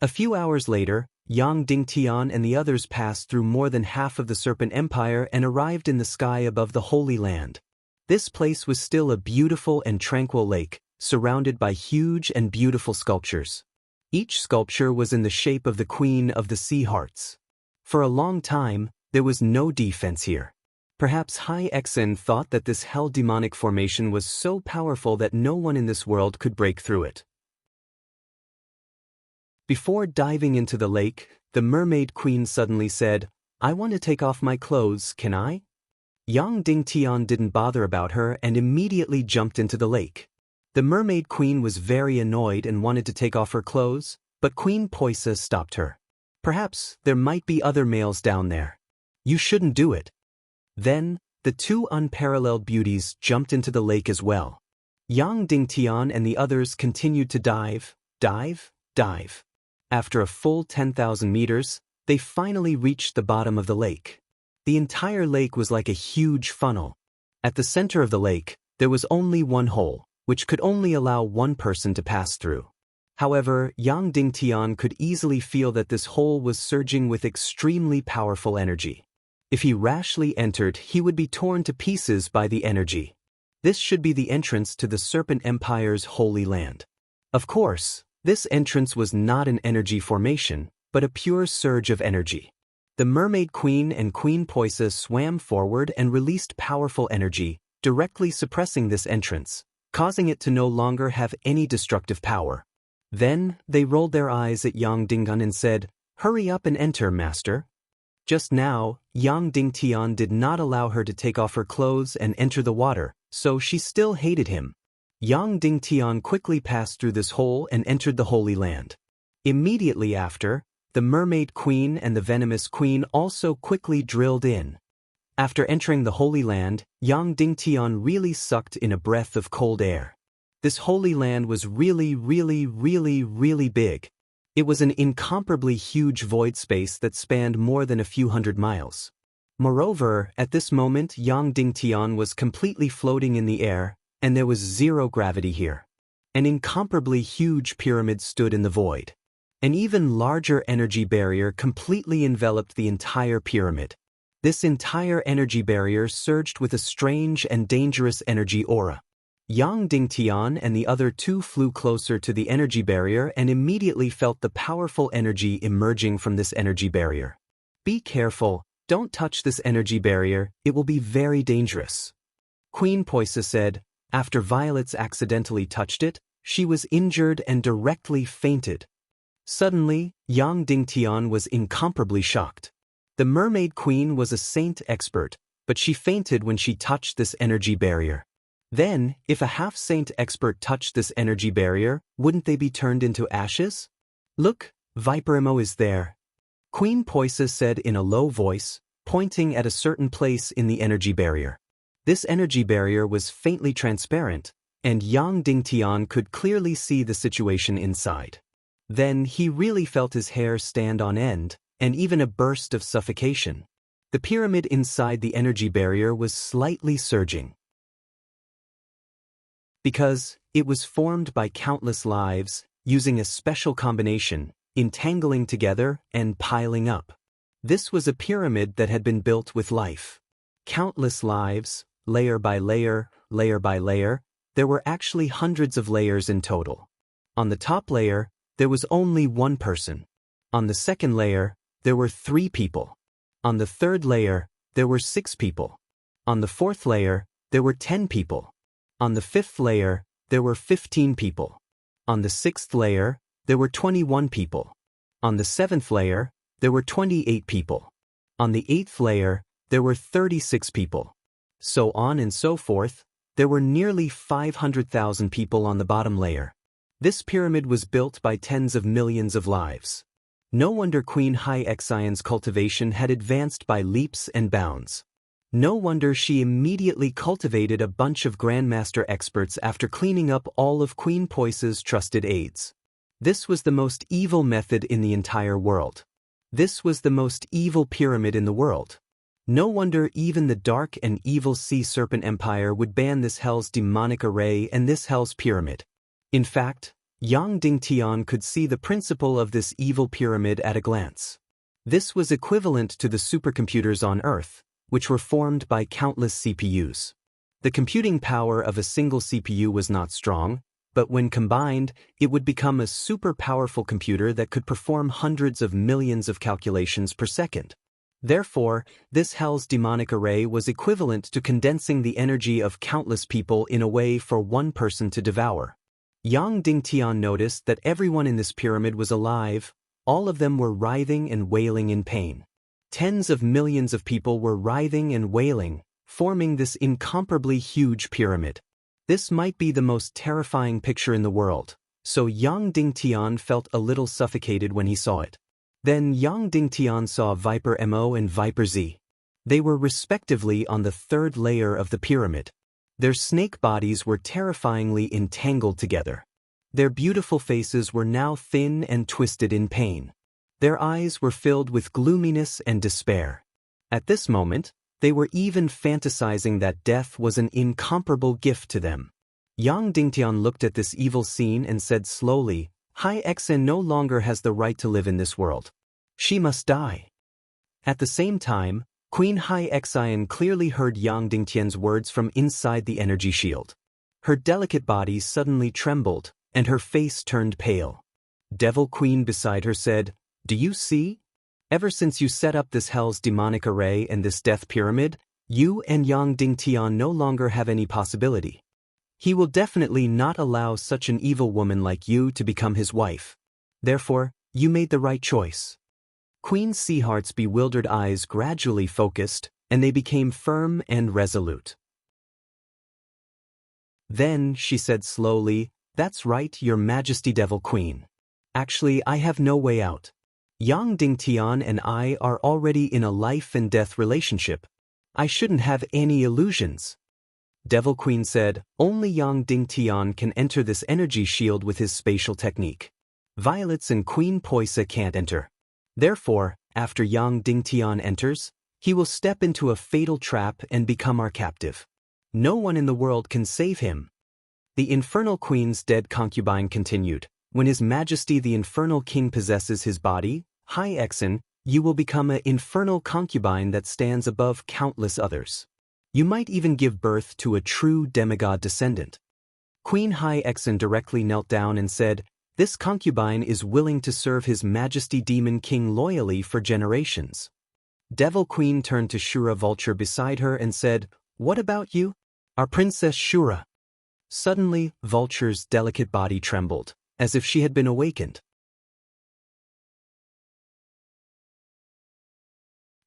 A few hours later, Yang Dingtian and the others passed through more than half of the Serpent Empire and arrived in the sky above the Holy Land. This place was still a beautiful and tranquil lake, surrounded by huge and beautiful sculptures. Each sculpture was in the shape of the Queen of the Sea Hearts. For a long time, there was no defense here. Perhaps Hai Xian thought that this hell demonic formation was so powerful that no one in this world could break through it. Before diving into the lake, the mermaid queen suddenly said, I want to take off my clothes, can I? Yang Dingtian didn't bother about her and immediately jumped into the lake. The mermaid queen was very annoyed and wanted to take off her clothes, but Queen Poisa stopped her. Perhaps there might be other males down there. You shouldn't do it. Then, the two unparalleled beauties jumped into the lake as well. Yang Dingtian and the others continued to dive. After a full 10,000 meters, they finally reached the bottom of the lake. The entire lake was like a huge funnel. At the center of the lake, there was only one hole, which could only allow one person to pass through. However, Yang Dingtian could easily feel that this hole was surging with extremely powerful energy. If he rashly entered, he would be torn to pieces by the energy. This should be the entrance to the Serpent Empire's Holy Land. Of course, this entrance was not an energy formation, but a pure surge of energy. The Mermaid Queen and Queen Poisa swam forward and released powerful energy, directly suppressing this entrance, causing it to no longer have any destructive power. Then, they rolled their eyes at Yang Dingtian and said, "Hurry up and enter, master." Just now, Yang Dingtian did not allow her to take off her clothes and enter the water, so she still hated him. Yang Dingtian quickly passed through this hole and entered the Holy Land. Immediately after, the Mermaid Queen and the Venomous Queen also quickly drilled in. After entering the Holy Land, Yang Dingtian really sucked in a breath of cold air. This Holy Land was really big. It was an incomparably huge void space that spanned more than a few hundred miles. Moreover, at this moment Yang Dingtian was completely floating in the air, and there was zero gravity here. An incomparably huge pyramid stood in the void. An even larger energy barrier completely enveloped the entire pyramid. This entire energy barrier surged with a strange and dangerous energy aura. Yang Dingtian and the other two flew closer to the energy barrier and immediately felt the powerful energy emerging from this energy barrier. "Be careful, don't touch this energy barrier, it will be very dangerous," Queen Poisa said. After Violets accidentally touched it, she was injured and directly fainted. Suddenly, Yang Dingtian was incomparably shocked. The Mermaid Queen was a saint expert, but she fainted when she touched this energy barrier. Then, if a half-saint expert touched this energy barrier, wouldn't they be turned into ashes? "Look, Viper Emo is there," Queen Poisa said in a low voice, pointing at a certain place in the energy barrier. This energy barrier was faintly transparent, and Yang Dingtian could clearly see the situation inside. Then he really felt his hair stand on end, and even a burst of suffocation. The pyramid inside the energy barrier was slightly surging. Because it was formed by countless lives, using a special combination, entangling together and piling up. This was a pyramid that had been built with life. Countless lives, layer by layer, there were actually hundreds of layers in total. On the top layer, there was only one person. On the second layer, there were 3 people. On the third layer, there were 6 people. On the fourth layer, there were 10 people. On the fifth layer, there were 15 people. On the sixth layer, there were 21 people. On the seventh layer, there were 28 people. On the eighth layer, there were 36 people. So on and so forth, there were nearly 500,000 people on the bottom layer. This pyramid was built by tens of millions of lives. No wonder Queen Hai Xian's cultivation had advanced by leaps and bounds. No wonder she immediately cultivated a bunch of Grandmaster experts after cleaning up all of Queen Poisa's trusted aides. This was the most evil method in the entire world. This was the most evil pyramid in the world. No wonder even the dark and evil Sea Serpent Empire would ban this hell's demonic array and this hell's pyramid. In fact, Yang Dingtian could see the principle of this evil pyramid at a glance. This was equivalent to the supercomputers on Earth, which were formed by countless CPUs. The computing power of a single CPU was not strong, but when combined, it would become a super powerful computer that could perform hundreds of millions of calculations per second. Therefore, this hell's demonic array was equivalent to condensing the energy of countless people in a way for one person to devour. Yang Dingtian noticed that everyone in this pyramid was alive. All of them were writhing and wailing in pain. Tens of millions of people were writhing and wailing, forming this incomparably huge pyramid. This might be the most terrifying picture in the world, so Yang Dingtian felt a little suffocated when he saw it. Then Yang Dingtian saw Viper Mo and Viper Z. They were respectively on the third layer of the pyramid. Their snake bodies were terrifyingly entangled together. Their beautiful faces were now thin and twisted in pain. Their eyes were filled with gloominess and despair. At this moment, they were even fantasizing that death was an incomparable gift to them. Yang Dingtian looked at this evil scene and said slowly, Hai Xen no longer has the right to live in this world. She must die. At the same time, Queen Hai Xian clearly heard Yang Dingtian's words from inside the energy shield. Her delicate body suddenly trembled, and her face turned pale. Devil Queen beside her said, Do you see? Ever since you set up this hell's demonic array and this death pyramid, you and Yang Dingtian no longer have any possibility. He will definitely not allow such an evil woman like you to become his wife. Therefore, you made the right choice. Queen Seaheart's bewildered eyes gradually focused, and they became firm and resolute. Then she said slowly, That's right, Your Majesty Devil Queen. Actually, I have no way out. Yang Dingtian and I are already in a life and death relationship. I shouldn't have any illusions. Devil Queen said, Only Yang Dingtian can enter this energy shield with his spatial technique. Violets and Queen Poisa can't enter. Therefore, after Yang Dingtian enters, he will step into a fatal trap and become our captive. No one in the world can save him. The Infernal Queen's dead concubine continued, When His Majesty the Infernal King possesses his body, Hai Xen, you will become an infernal concubine that stands above countless others. You might even give birth to a true demigod descendant. Queen Hai Xen directly knelt down and said, This concubine is willing to serve His Majesty Demon King loyally for generations. Devil Queen turned to Shura Vulture beside her and said, What about you? Our Princess Shura. Suddenly, Vulture's delicate body trembled, as if she had been awakened.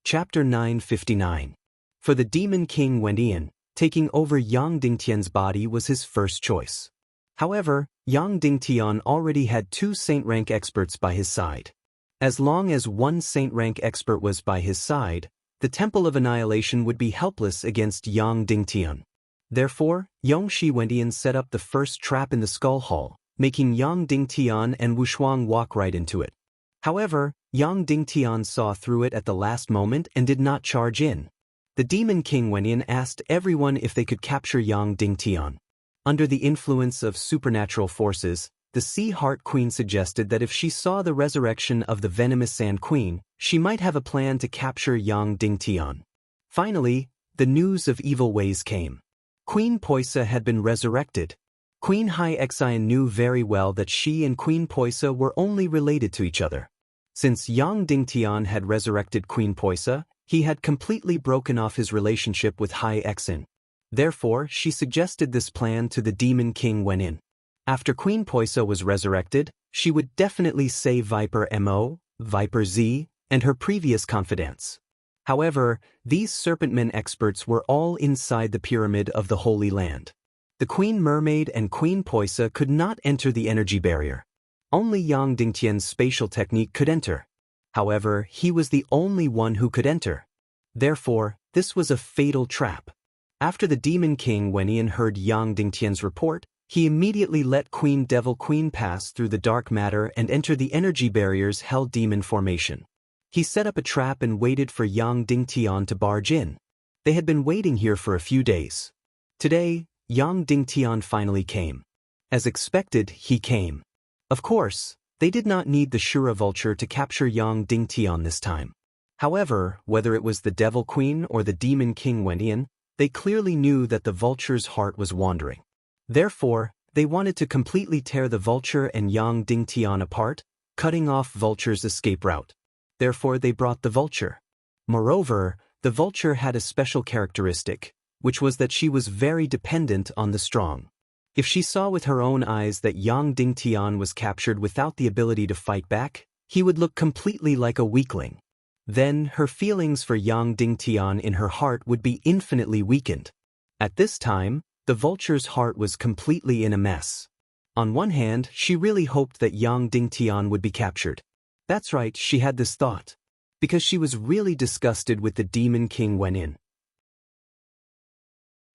Chapter 959. For the Demon King Wendian, taking over Yang Dingtian's body was his first choice. However, Yang Dingtian already had 2 saint rank experts by his side. As long as one saint rank expert was by his side, the Temple of Annihilation would be helpless against Yang Dingtian. Therefore, Yongshi Wendian set up the first trap in the Skull Hall, making Yang Dingtian and Wushuang walk right into it. However, Yang Dingtian saw through it at the last moment and did not charge in. The Demon King Wendian asked everyone if they could capture Yang Dingtian. Under the influence of supernatural forces, the Sea Heart Queen suggested that if she saw the resurrection of the venomous Sand Queen, she might have a plan to capture Yang Dingtian. Finally, the news of evil ways came. Queen Poisa had been resurrected. Queen Hai Xian knew very well that she and Queen Poisa were only related to each other. Since Yang Dingtian had resurrected Queen Poisa, he had completely broken off his relationship with Hai Xen. Therefore, she suggested this plan to the Demon King Wendian. After Queen Poisa was resurrected, she would definitely save Viper Mo, Viper Z, and her previous confidants. However, these Serpentmen experts were all inside the pyramid of the Holy Land. The Queen Mermaid and Queen Poisa could not enter the energy barrier. Only Yang Dingtian's spatial technique could enter. However, he was the only one who could enter. Therefore, this was a fatal trap. After the Demon King Wendian heard Yang Dingtian's report, he immediately let Queen Devil Queen pass through the dark matter and enter the energy barrier's Hell Demon formation. He set up a trap and waited for Yang Dingtian to barge in. They had been waiting here for a few days. Today, Yang Dingtian finally came. As expected, he came. Of course, they did not need the Shura Vulture to capture Yang Dingtian this time. However, whether it was the Devil Queen or the Demon King Wendian, they clearly knew that the Vulture's heart was wandering. Therefore, they wanted to completely tear the Vulture and Yang Dingtian apart, cutting off Vulture's escape route. Therefore, they brought the Vulture. Moreover, the Vulture had a special characteristic, which was that she was very dependent on the strong. If she saw with her own eyes that Yang Dingtian was captured without the ability to fight back, he would look completely like a weakling. Then, her feelings for Yang Dingtian in her heart would be infinitely weakened. At this time, the Vulture's heart was completely in a mess. On one hand, she really hoped that Yang Dingtian would be captured. That's right, she had this thought. because she was really disgusted with the Demon King Wen.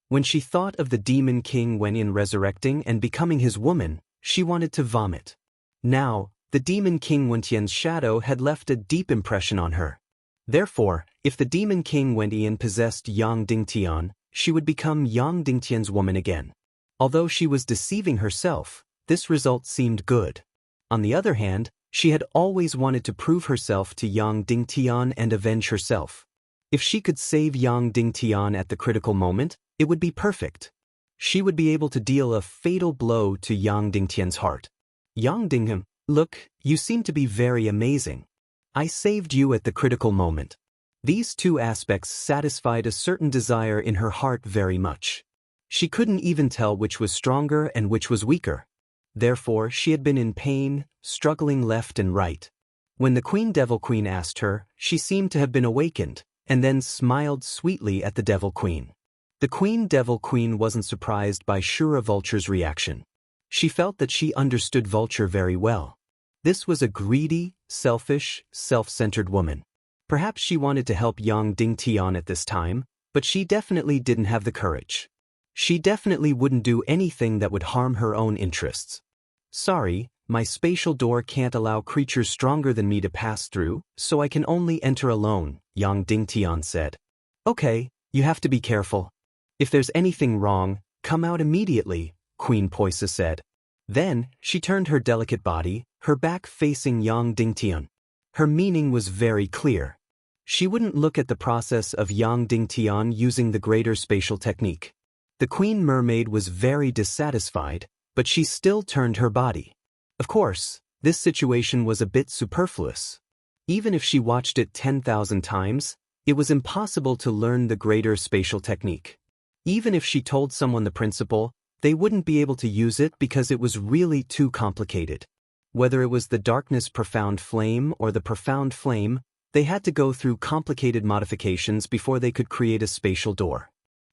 When she thought of the Demon King Wen resurrecting and becoming his woman, she wanted to vomit. Now, the Demon King Wen's shadow had left a deep impression on her. Therefore, if the Demon King Wen possessed Yang Dingtian, she would become Yang Dingtian's woman again. Although she was deceiving herself, this result seemed good. On the other hand, she had always wanted to prove herself to Yang Dingtian and avenge herself. If she could save Yang Dingtian at the critical moment, it would be perfect. She would be able to deal a fatal blow to Yang Dingtian's heart. Yang Dingham, look, you seem to be very amazing. I saved you at the critical moment. These two aspects satisfied a certain desire in her heart very much. She couldn't even tell which was stronger and which was weaker. Therefore, she had been in pain, struggling left and right. When the Queen Devil Queen asked her, she seemed to have been awakened, and then smiled sweetly at the Devil Queen. The Queen Devil Queen wasn't surprised by Shura Vulture's reaction. She felt that she understood Vulture very well. This was a greedy, selfish, self-centered woman. Perhaps she wanted to help Yang Dingtian at this time, but she definitely didn't have the courage. She definitely wouldn't do anything that would harm her own interests. Sorry, my spatial door can't allow creatures stronger than me to pass through, so I can only enter alone, Yang Dingtian said. Okay, you have to be careful. If there's anything wrong, come out immediately, Queen Poisa said. Then, she turned her delicate body, her back facing Yang Dingtian. Her meaning was very clear. She wouldn't look at the process of Yang Dingtian using the greater spatial technique. The Queen Mermaid was very dissatisfied, but she still turned her body. Of course, this situation was a bit superfluous. Even if she watched it 10,000 times, it was impossible to learn the greater spatial technique. Even if she told someone the principle, they wouldn't be able to use it because it was really too complicated. Whether it was the Darkness Profound Flame or the Profound Flame, they had to go through complicated modifications before they could create a spatial door.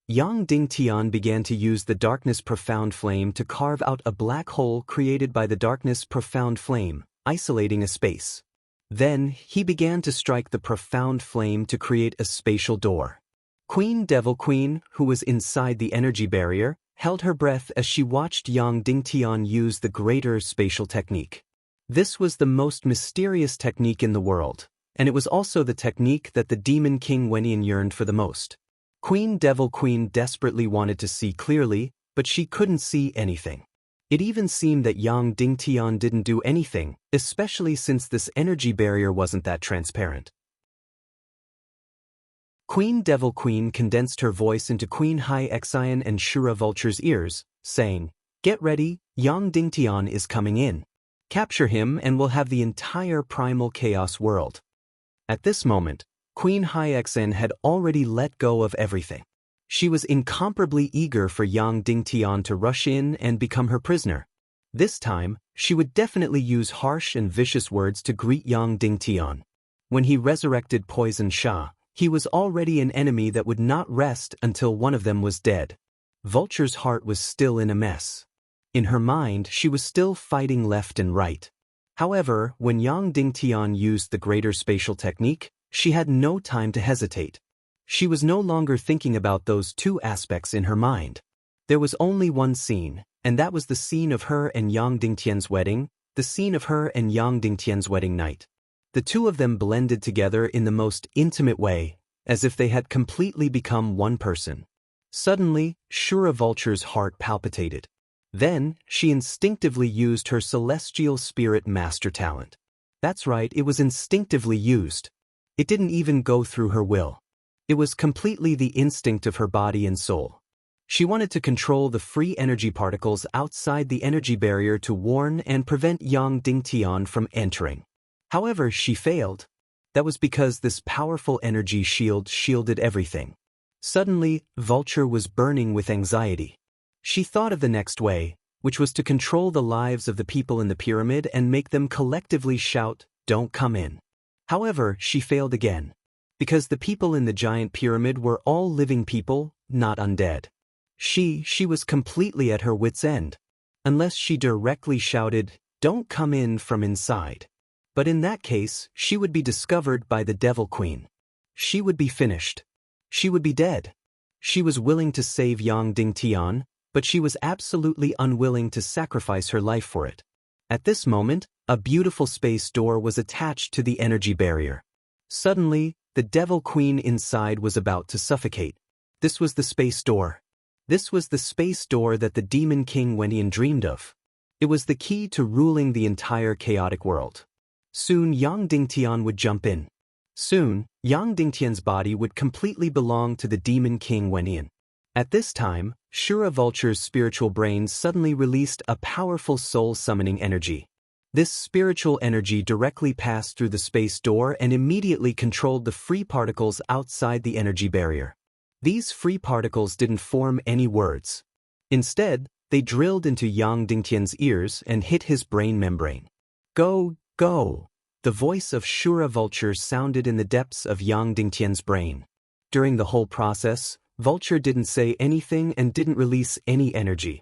Yang Dingtian began to use the Darkness Profound Flame to carve out a black hole created by the Darkness Profound Flame, isolating a space. Then, he began to strike the Profound Flame to create a spatial door. Queen Devil Queen, who was inside the energy barrier, held her breath as she watched Yang Dingtian use the greater spatial technique. This was the most mysterious technique in the world, and it was also the technique that the Demon King Wen yearned for the most. Queen Devil Queen desperately wanted to see clearly, but she couldn't see anything. It even seemed that Yang Dingtian didn't do anything, especially since this energy barrier wasn't that transparent. Queen Devil Queen condensed her voice into Queen Hai Xian and Shura Vulture's ears, saying, "Get ready, Yang Dingtian is coming in. Capture him and we'll have the entire primal chaos world." At this moment, Queen Hai Xian had already let go of everything. She was incomparably eager for Yang Dingtian to rush in and become her prisoner. This time, she would definitely use harsh and vicious words to greet Yang Dingtian. When he resurrected Poison Sha, he was already an enemy that would not rest until one of them was dead. Vulture's heart was still in a mess. In her mind, she was still fighting left and right. However, when Yang Dingtian used the greater spatial technique, she had no time to hesitate. She was no longer thinking about those two aspects in her mind. There was only one scene, and that was the scene of her and Yang Dingtian's wedding, the scene of her and Yang Dingtian's wedding night. The two of them blended together in the most intimate way, as if they had completely become one person. Suddenly, Shura Vulture's heart palpitated. Then, she instinctively used her celestial spirit master talent. That's right, it was instinctively used. It didn't even go through her will. It was completely the instinct of her body and soul. She wanted to control the free energy particles outside the energy barrier to warn and prevent Yang Dingtian from entering. However, she failed. That was because this powerful energy shield shielded everything. Suddenly, Vulture was burning with anxiety. She thought of the next way, which was to control the lives of the people in the pyramid and make them collectively shout, "Don't come in." However, she failed again, because the people in the giant pyramid were all living people, not undead. She was completely at her wit's end. Unless she directly shouted, "Don't come in" from inside. But in that case, she would be discovered by the Devil Queen. She would be finished. She would be dead. She was willing to save Yang Dingtian, but she was absolutely unwilling to sacrifice her life for it. At this moment, a beautiful space door was attached to the energy barrier. Suddenly, the Devil Queen inside was about to suffocate. This was the space door. This was the space door that the Demon King Wenian dreamed of. It was the key to ruling the entire chaotic world. Soon Yang Dingtian would jump in. Soon, Yang Dingtian's body would completely belong to the Demon King Wenian. At this time, Shura Vulture's spiritual brain suddenly released a powerful soul-summoning energy. This spiritual energy directly passed through the space door and immediately controlled the free particles outside the energy barrier. These free particles didn't form any words. Instead, they drilled into Yang Dingtian's ears and hit his brain membrane. Go, go! The voice of Shura Vulture sounded in the depths of Yang Dingtian's brain. During the whole process, Vulture didn't say anything and didn't release any energy.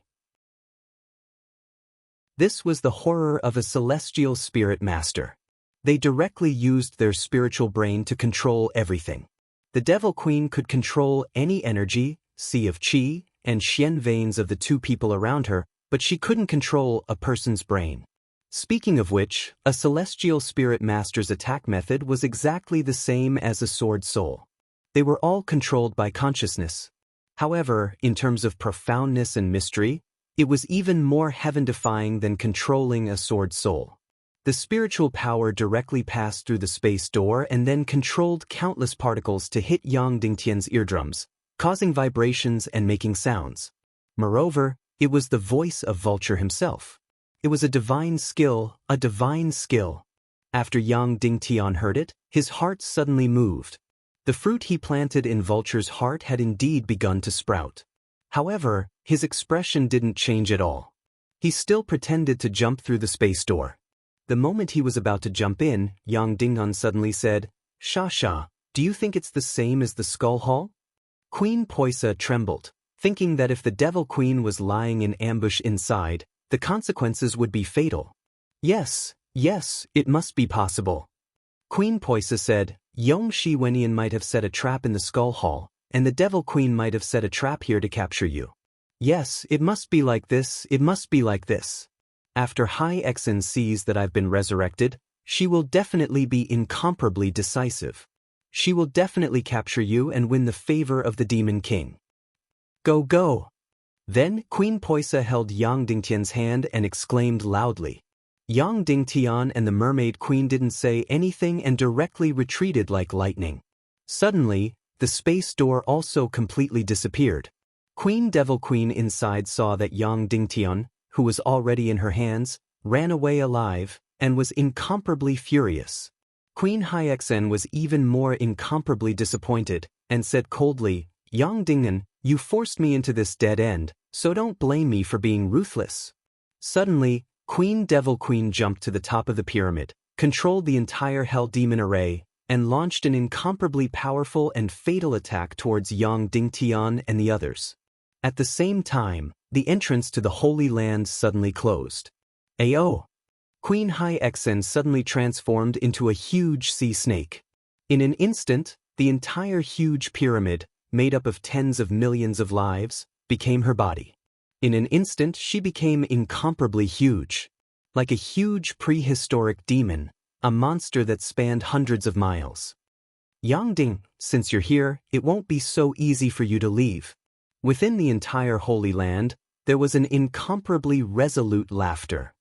This was the horror of a celestial spirit master. They directly used their spiritual brain to control everything. The Devil Queen could control any energy, sea of qi, and xian veins of the two people around her, but she couldn't control a person's brain. Speaking of which, a celestial spirit master's attack method was exactly the same as a sword soul. They were all controlled by consciousness. However, in terms of profoundness and mystery, it was even more heaven-defying than controlling a sword soul. The spiritual power directly passed through the space door and then controlled countless particles to hit Yang Dingtian's eardrums, causing vibrations and making sounds. Moreover, it was the voice of Vulture himself. It was a divine skill, a divine skill. After Yang Dingtian heard it, his heart suddenly moved. The fruit he planted in Vulture's heart had indeed begun to sprout. However, his expression didn't change at all. He still pretended to jump through the space door. The moment he was about to jump in, Yang Dingtian suddenly said, "Sha, do you think it's the same as the Skull Hall?" Queen Poisa trembled, thinking that if the Devil Queen was lying in ambush inside, the consequences would be fatal. Yes, it must be possible. Queen Poisa said, Yongshi Wenian might have set a trap in the Skull Hall, and the Devil Queen might have set a trap here to capture you. Yes, it must be like this, it must be like this. After Hai Exen sees that I've been resurrected, she will definitely be incomparably decisive. She will definitely capture you and win the favor of the Demon King. Go, go! Then Queen Poisa held Yang Dingtian's hand and exclaimed loudly. Yang Dingtian and the Mermaid Queen didn't say anything and directly retreated like lightning. Suddenly, the space door also completely disappeared. Queen Devil Queen inside saw that Yang Dingtian, who was already in her hands, ran away alive, and was incomparably furious. Queen Hyexen was even more incomparably disappointed, and said coldly, Yang Dingtian, you forced me into this dead end, so don't blame me for being ruthless. Suddenly, Queen Devil Queen jumped to the top of the pyramid, controlled the entire Hell Demon array, and launched an incomparably powerful and fatal attack towards Yang Dingtian and the others. At the same time, the entrance to the Holy Land suddenly closed. Ayo! Queen Hyexen suddenly transformed into a huge sea snake. In an instant, the entire huge pyramid, made up of tens of millions of lives, became her body. In an instant she became incomparably huge. Like a huge prehistoric demon, a monster that spanned hundreds of miles. Yang Ding, since you're here, it won't be so easy for you to leave. Within the entire Holy Land, there was an incomparably resolute laughter.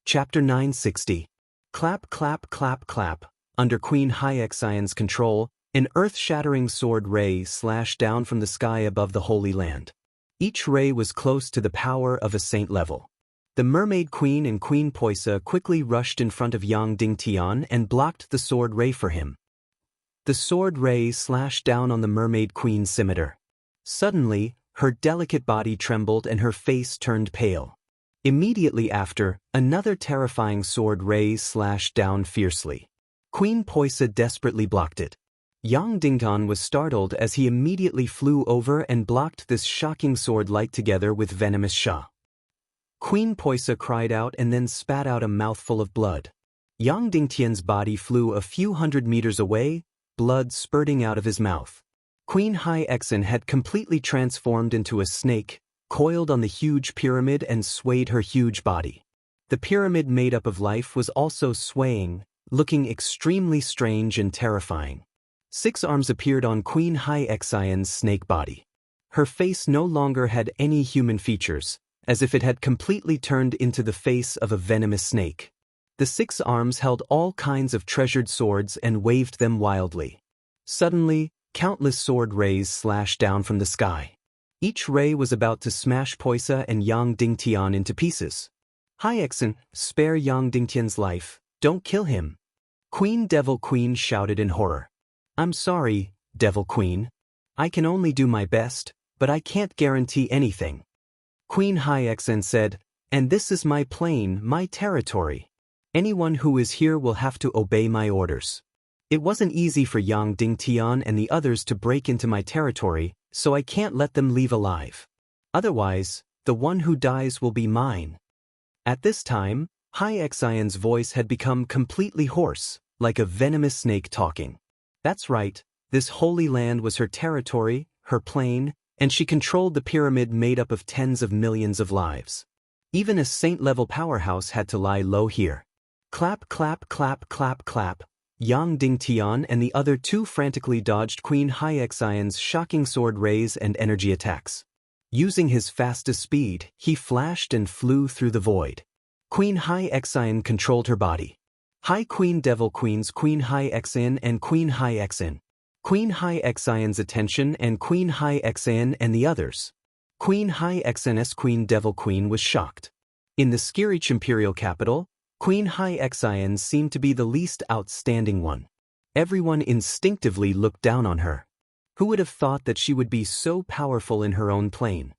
Chapter 960. Clap, clap, clap, clap. Under Queen Hyexion's control, an earth-shattering sword ray slashed down from the sky above the Holy Land. Each ray was close to the power of a saint level. The Mermaid Queen and Queen Poisa quickly rushed in front of Yang Dingtian and blocked the sword ray for him. The sword ray slashed down on the Mermaid Queen's scimitar. Suddenly, her delicate body trembled and her face turned pale. Immediately after, another terrifying sword ray slashed down fiercely. Queen Poisa desperately blocked it. Yang Dingtian was startled as he immediately flew over and blocked this shocking sword light together with venomous Sha. Queen Poisa cried out and then spat out a mouthful of blood. Yang Dingtian's body flew a few hundred meters away, blood spurting out of his mouth. Queen Hai Exin had completely transformed into a snake, coiled on the huge pyramid and swayed her huge body. The pyramid made up of life was also swaying, looking extremely strange and terrifying. 6 arms appeared on Queen Hai Exion's snake body. Her face no longer had any human features, as if it had completely turned into the face of a venomous snake. The 6 arms held all kinds of treasured swords and waved them wildly. Suddenly, countless sword rays slashed down from the sky. Each ray was about to smash Poisa and Yang Dingtian into pieces. Hai Exin, spare Yang Dingtian's life, don't kill him. Queen Devil Queen shouted in horror. I'm sorry, Devil Queen. I can only do my best, but I can't guarantee anything. Queen Hai Exin said, and this is my plane, my territory. Anyone who is here will have to obey my orders. It wasn't easy for Yang Dingtian and the others to break into my territory, so I can't let them leave alive. Otherwise, the one who dies will be mine. At this time, Hai Exion's voice had become completely hoarse, like a venomous snake talking. That's right, this holy land was her territory, her plane, and she controlled the pyramid made up of tens of millions of lives. Even a saint-level powerhouse had to lie low here. Clap, clap, clap, clap, clap. Yang Dingtian and the other 2 frantically dodged Queen Hai Exion's shocking sword rays and energy attacks. Using his fastest speed, he flashed and flew through the void. Queen Hai Exion controlled her body. High Queen Devil Queen's Queen Hai Exin and Queen Hai Exin. Queen Hai Exion's attention and Queen Hai Exin and the others. Queen Hai Exin's Queen Devil Queen was shocked. In the Skirich imperial capital, Queen Hai Exion seemed to be the least outstanding one. Everyone instinctively looked down on her. Who would have thought that she would be so powerful in her own plane?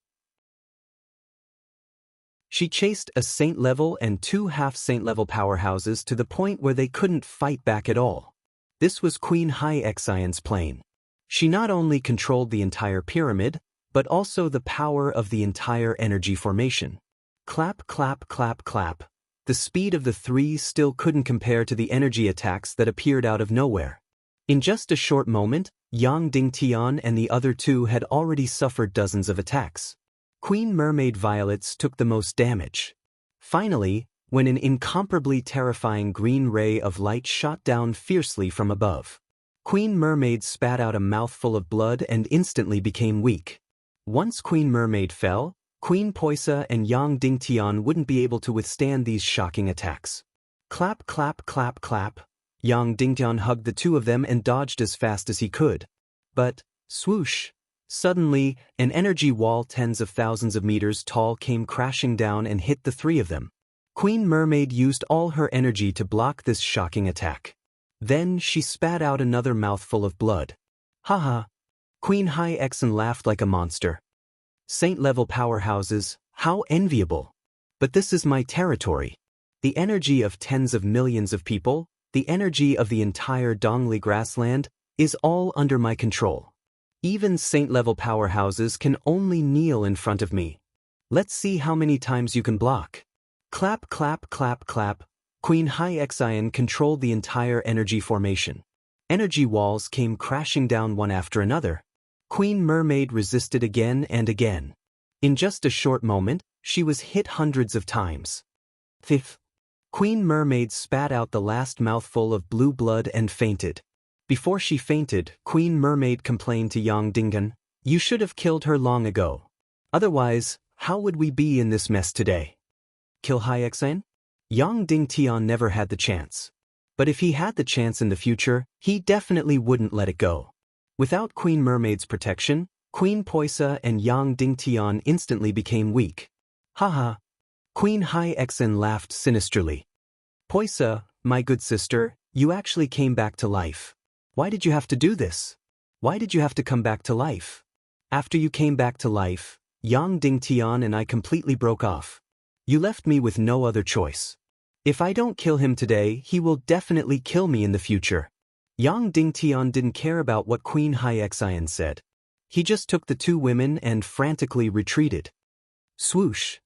She chased a saint-level and 2 half-saint-level powerhouses to the point where they couldn't fight back at all. This was Queen Hai Exion's plane. She not only controlled the entire pyramid, but also the power of the entire energy formation. Clap, clap, clap, clap. The speed of the 3 still couldn't compare to the energy attacks that appeared out of nowhere. In just a short moment, Yang Dingtian and the other 2 had already suffered dozens of attacks. Queen Mermaid Violets took the most damage. Finally, when an incomparably terrifying green ray of light shot down fiercely from above, Queen Mermaid spat out a mouthful of blood and instantly became weak. Once Queen Mermaid fell, Queen Poisa and Yang Dingtian wouldn't be able to withstand these shocking attacks. Clap, clap, clap, clap. Yang Dingtian hugged the 2 of them and dodged as fast as he could. But, swoosh! Suddenly, an energy wall tens of thousands of meters tall came crashing down and hit the 3 of them. Queen Mermaid used all her energy to block this shocking attack. Then she spat out another mouthful of blood. Haha! Queen Hai Exin laughed like a monster. Saint-level powerhouses, how enviable! But this is my territory. The energy of tens of millions of people, the energy of the entire Dongli grassland, is all under my control. Even saint-level powerhouses can only kneel in front of me. Let's see how many times you can block. Clap, clap, clap, clap. Queen Hai Exion controlled the entire energy formation. Energy walls came crashing down one after another. Queen Mermaid resisted again and again. In just a short moment, she was hit hundreds of times. Fifth. Queen Mermaid spat out the last mouthful of blue blood and fainted. Before she fainted, Queen Mermaid complained to Yang Dingtian, "You should have killed her long ago. Otherwise, how would we be in this mess today?" Kill Hai Exin? Yang Dingtian never had the chance. But if he had the chance in the future, he definitely wouldn't let it go. Without Queen Mermaid's protection, Queen Poisa and Yang Dingtian instantly became weak. Haha! Queen Hai Exin laughed sinisterly. Poisa, my good sister, you actually came back to life. Why did you have to do this? Why did you have to come back to life? After you came back to life, Yang Dingtian and I completely broke off. You left me with no other choice. If I don't kill him today, he will definitely kill me in the future. Yang Dingtian didn't care about what Queen Hai Exin said. He just took the 2 women and frantically retreated. Swoosh!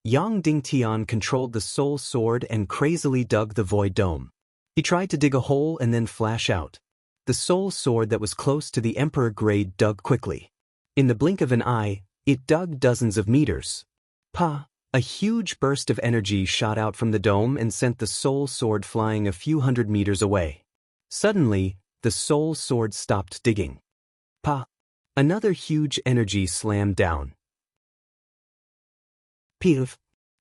Yang Dingtian controlled the soul sword and crazily dug the void dome. He tried to dig a hole and then flash out. The soul sword that was close to the emperor grade dug quickly. In the blink of an eye, it dug dozens of meters. A huge burst of energy shot out from the dome and sent the soul sword flying a few hundred meters away. Suddenly, the soul sword stopped digging. Another huge energy slammed down.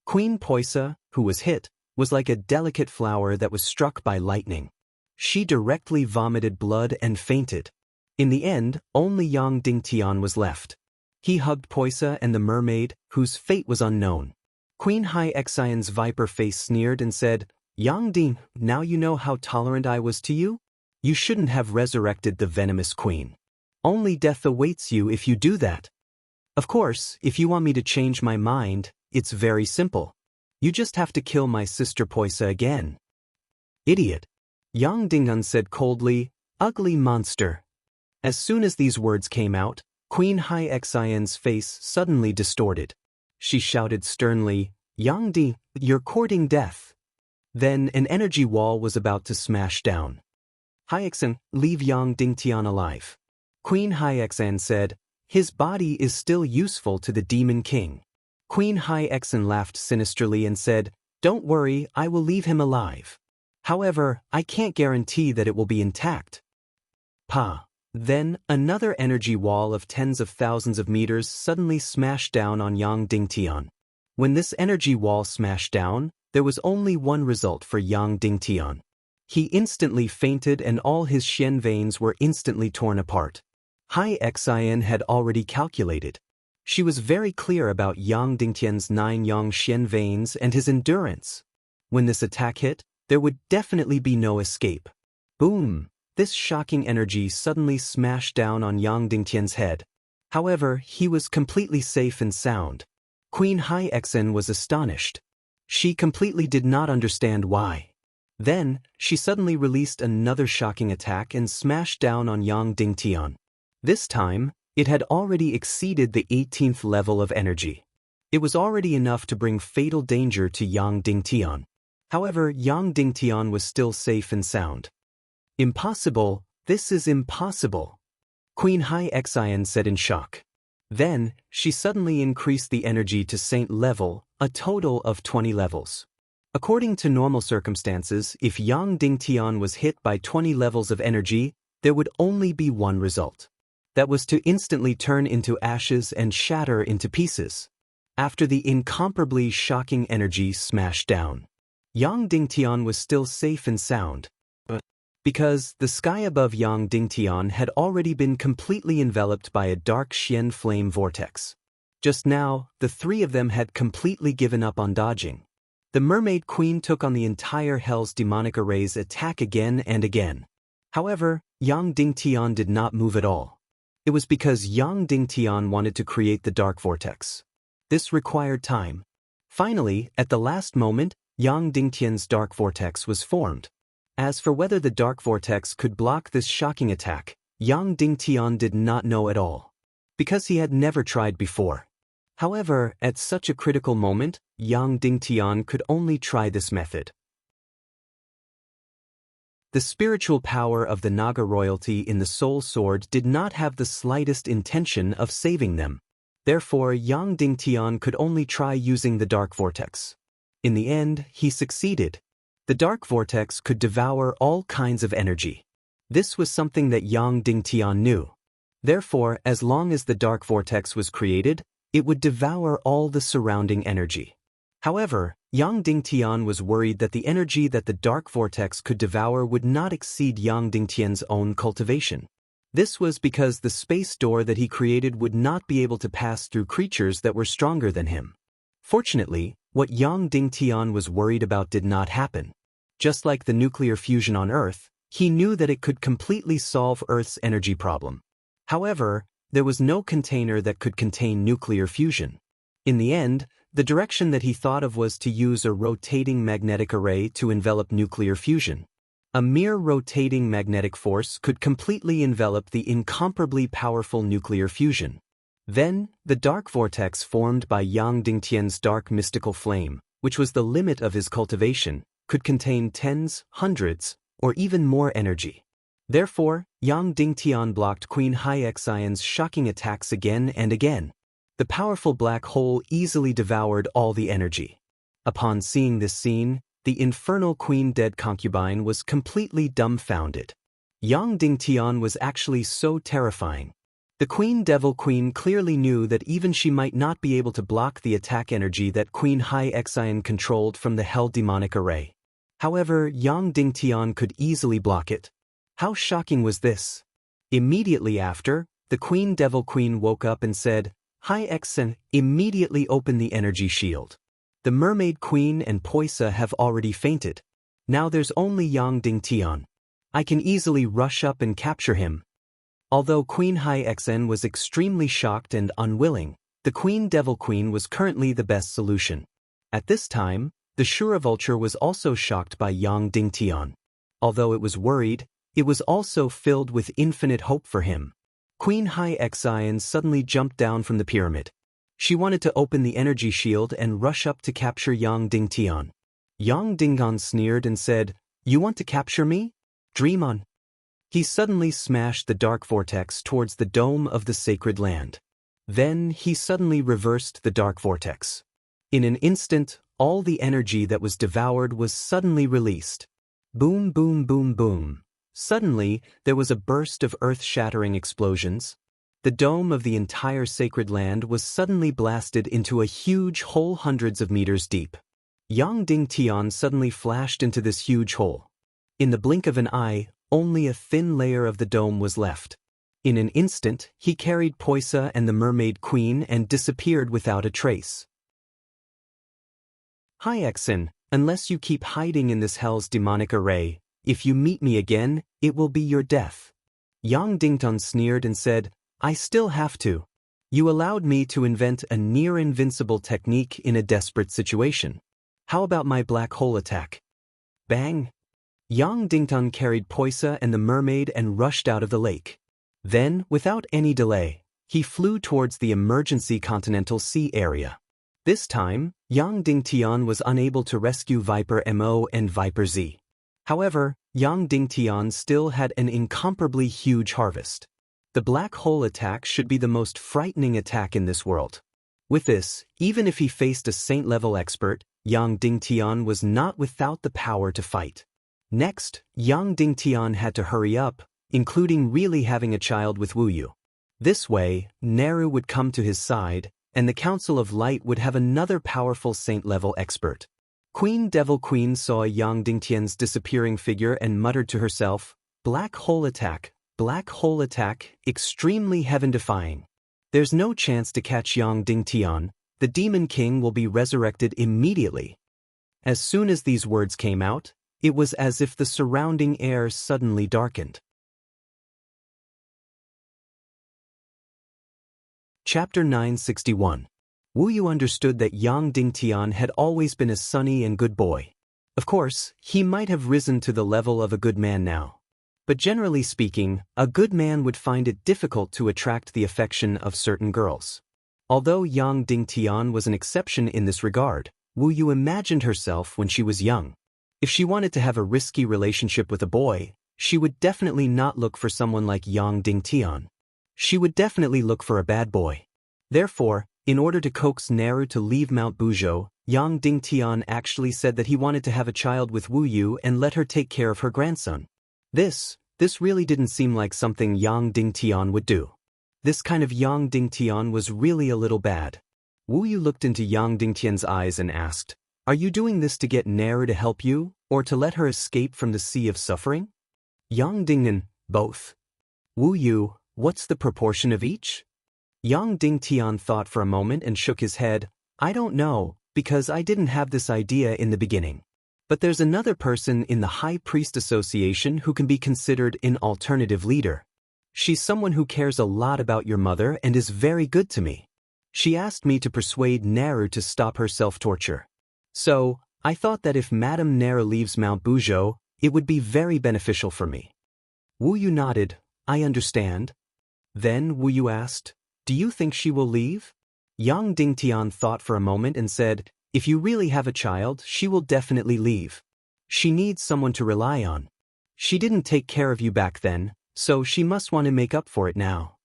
Queen Poisa, who was hit, was like a delicate flower that was struck by lightning. She directly vomited blood and fainted. In the end, only Yang Dingtian was left. He hugged Poisa and the mermaid, whose fate was unknown. Queen Hai Xian's viper face sneered and said, "Yang Ding, now you know how tolerant I was to you? You shouldn't have resurrected the venomous queen. Only death awaits you if you do that. Of course, if you want me to change my mind, it's very simple. You just have to kill my sister Poisa again." "Idiot," Yang Dingun said coldly, "ugly monster." As soon as these words came out, Queen Hai Xian's face suddenly distorted. She shouted sternly, "Yang Di, you're courting death." Then an energy wall was about to smash down. "Hai Xian, leave Yang Dingtian alive." Queen Hai Xian said, "His body is still useful to the Demon King." Queen Hai Xian laughed sinisterly and said, "Don't worry, I will leave him alive. However, I can't guarantee that it will be intact." Then, another energy wall of tens of thousands of meters suddenly smashed down on Yang Dingtian. When this energy wall smashed down, there was only one result for Yang Dingtian. He instantly fainted and all his xian veins were instantly torn apart. Hai Xian had already calculated. She was very clear about Yang Dingtian's 9 yang xian veins and his endurance. When this attack hit, there would definitely be no escape. Boom! This shocking energy suddenly smashed down on Yang Dingtian's head. However, he was completely safe and sound. Queen Hai Xian was astonished. She completely did not understand why. Then, she suddenly released another shocking attack and smashed down on Yang Dingtian. This time, it had already exceeded the 18th level of energy. It was already enough to bring fatal danger to Yang Dingtian. However, Yang Dingtian was still safe and sound. "Impossible, this is impossible," Queen Hai Xian said in shock. Then, she suddenly increased the energy to saint level, a total of 20 levels. According to normal circumstances, if Yang Dingtian was hit by 20 levels of energy, there would only be one result. That was to instantly turn into ashes and shatter into pieces. After the incomparably shocking energy smashed down, Yang Dingtian was still safe and sound. Because the sky above Yang Dingtian had already been completely enveloped by a dark xian flame vortex. Just now, the three of them had completely given up on dodging. The Mermaid Queen took on the entire Hell's demonic array's attack again and again. However, Yang Dingtian did not move at all. It was because Yang Dingtian wanted to create the dark vortex. This required time. Finally, at the last moment, Yang Dingtian's dark vortex was formed. As for whether the dark vortex could block this shocking attack, Yang Dingtian did not know at all, because he had never tried before. However, at such a critical moment, Yang Dingtian could only try this method. The spiritual power of the Naga royalty in the soul sword did not have the slightest intention of saving them. Therefore, Yang Dingtian could only try using the dark vortex. In the end, he succeeded. The dark vortex could devour all kinds of energy. This was something that Yang Dingtian knew. Therefore, as long as the dark vortex was created, it would devour all the surrounding energy. However, Yang Dingtian was worried that the energy that the dark vortex could devour would not exceed Yang Dingtian's own cultivation. This was because the space door that he created would not be able to pass through creatures that were stronger than him. Fortunately, what Yang Dingtian was worried about did not happen. Just like the nuclear fusion on Earth, he knew that it could completely solve Earth's energy problem. However, there was no container that could contain nuclear fusion. In the end, the direction that he thought of was to use a rotating magnetic array to envelop nuclear fusion. A mere rotating magnetic force could completely envelop the incomparably powerful nuclear fusion. Then, the dark vortex formed by Yang Dingtian's dark mystical flame, which was the limit of his cultivation, could contain tens, hundreds, or even more energy. Therefore, Yang Dingtian blocked Queen Haixian's shocking attacks again and again. The powerful black hole easily devoured all the energy. Upon seeing this scene, the infernal queen dead concubine was completely dumbfounded. Yang Dingtian was actually so terrifying. The Queen Devil Queen clearly knew that even she might not be able to block the attack energy that Queen Haixian controlled from the Hell Demonic Array. However, Yang Dingtian could easily block it. How shocking was this? Immediately after, the Queen Devil Queen woke up and said, Haixian, immediately open the energy shield. The Mermaid Queen and Poisa have already fainted. Now there's only Yang Dingtian. I can easily rush up and capture him. Although Queen Haixian was extremely shocked and unwilling, the Queen Devil Queen was currently the best solution. At this time, the Shura Vulture was also shocked by Yang Dingtian. Although it was worried, it was also filled with infinite hope for him. Queen Haixian suddenly jumped down from the pyramid. She wanted to open the energy shield and rush up to capture Yang Dingtian. Yang Dingtian sneered and said, "You want to capture me? Dream on." He suddenly smashed the dark vortex towards the dome of the sacred land. Then he suddenly reversed the dark vortex. In an instant, all the energy that was devoured was suddenly released. Boom, boom, boom, boom. Suddenly, there was a burst of earth-shattering explosions. The dome of the entire sacred land was suddenly blasted into a huge hole hundreds of meters deep. Yang Dingtian suddenly flashed into this huge hole. In the blink of an eye, only a thin layer of the dome was left. In an instant, he carried Poisa and the Mermaid Queen and disappeared without a trace. Haixian, unless you keep hiding in this hell's demonic array, if you meet me again, it will be your death. Yang Dingtian sneered and said, I still have to. You allowed me to invent a near-invincible technique in a desperate situation. How about my black hole attack? Bang! Yang Dingtian carried Poisa and the mermaid and rushed out of the lake. Then, without any delay, he flew towards the emergency continental sea area. This time, Yang Dingtian was unable to rescue Viper Mo and Viper Z. However, Yang Dingtian still had an incomparably huge harvest. The black hole attack should be the most frightening attack in this world. With this, even if he faced a saint-level expert, Yang Dingtian was not without the power to fight. Next, Yang Dingtian had to hurry up, including really having a child with Wu Yu. This way, Neru would come to his side, and the Council of Light would have another powerful saint-level expert. Queen Devil Queen saw Yang Dingtian's disappearing figure and muttered to herself, black hole attack, extremely heaven-defying. There's no chance to catch Yang Dingtian. The Demon King will be resurrected immediately. As soon as these words came out, it was as if the surrounding air suddenly darkened. Chapter 961. Wu Yu understood that Yang Dingtian had always been a sunny and good boy. Of course, he might have risen to the level of a good man now. But generally speaking, a good man would find it difficult to attract the affection of certain girls. Although Yang Dingtian was an exception in this regard, Wu Yu imagined herself when she was young. If she wanted to have a risky relationship with a boy, she would definitely not look for someone like Yang Dingtian. She would definitely look for a bad boy. Therefore, in order to coax Neru to leave Mount Buzhou, Yang Dingtian actually said that he wanted to have a child with Wu Yu and let her take care of her grandson. This really didn't seem like something Yang Dingtian would do. This kind of Yang Dingtian was really a little bad. Wu Yu looked into Yang Dingtian's eyes and asked, Are you doing this to get Neru to help you, or to let her escape from the sea of suffering? Yang Dingtian, both. Wu Yu, what's the proportion of each? Yang Dingtian thought for a moment and shook his head. I don't know, because I didn't have this idea in the beginning. But there's another person in the High Priest Association who can be considered an alternative leader. She's someone who cares a lot about your mother and is very good to me. She asked me to persuade Neru to stop her self-torture. So, I thought that if Madame Neru leaves Mount Buzhou, it would be very beneficial for me. Wu Yu nodded. I understand. Then Wu Yu asked, Do you think she will leave? Yang Dingtian thought for a moment and said, if you really have a child, she will definitely leave. She needs someone to rely on. She didn't take care of you back then, so she must want to make up for it now.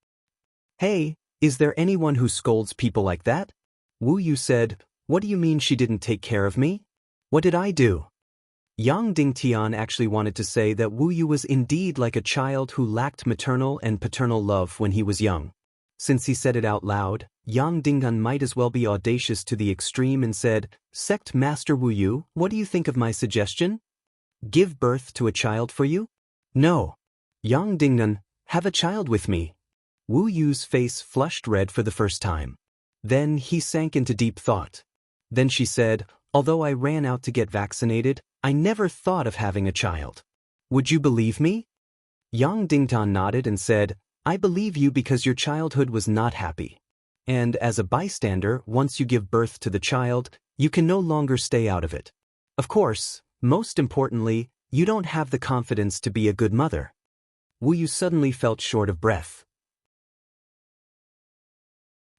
Hey, is there anyone who scolds people like that? Wu Yu said, what do you mean she didn't take care of me? What did I do? Yang Dingtian actually wanted to say that Wu Yu was indeed like a child who lacked maternal and paternal love when he was young. Since he said it out loud, Yang Dingtian might as well be audacious to the extreme and said, Sect Master Wu Yu, what do you think of my suggestion? Give birth to a child for you? No. Yang Dingtian, have a child with me. Wu Yu's face flushed red for the first time. Then he sank into deep thought. Then she said, although I ran out to get vaccinated, I never thought of having a child. Would you believe me? Yang Dingtian nodded and said, I believe you because your childhood was not happy. And as a bystander, once you give birth to the child, you can no longer stay out of it. Of course, most importantly, you don't have the confidence to be a good mother. Wu Yu suddenly felt short of breath.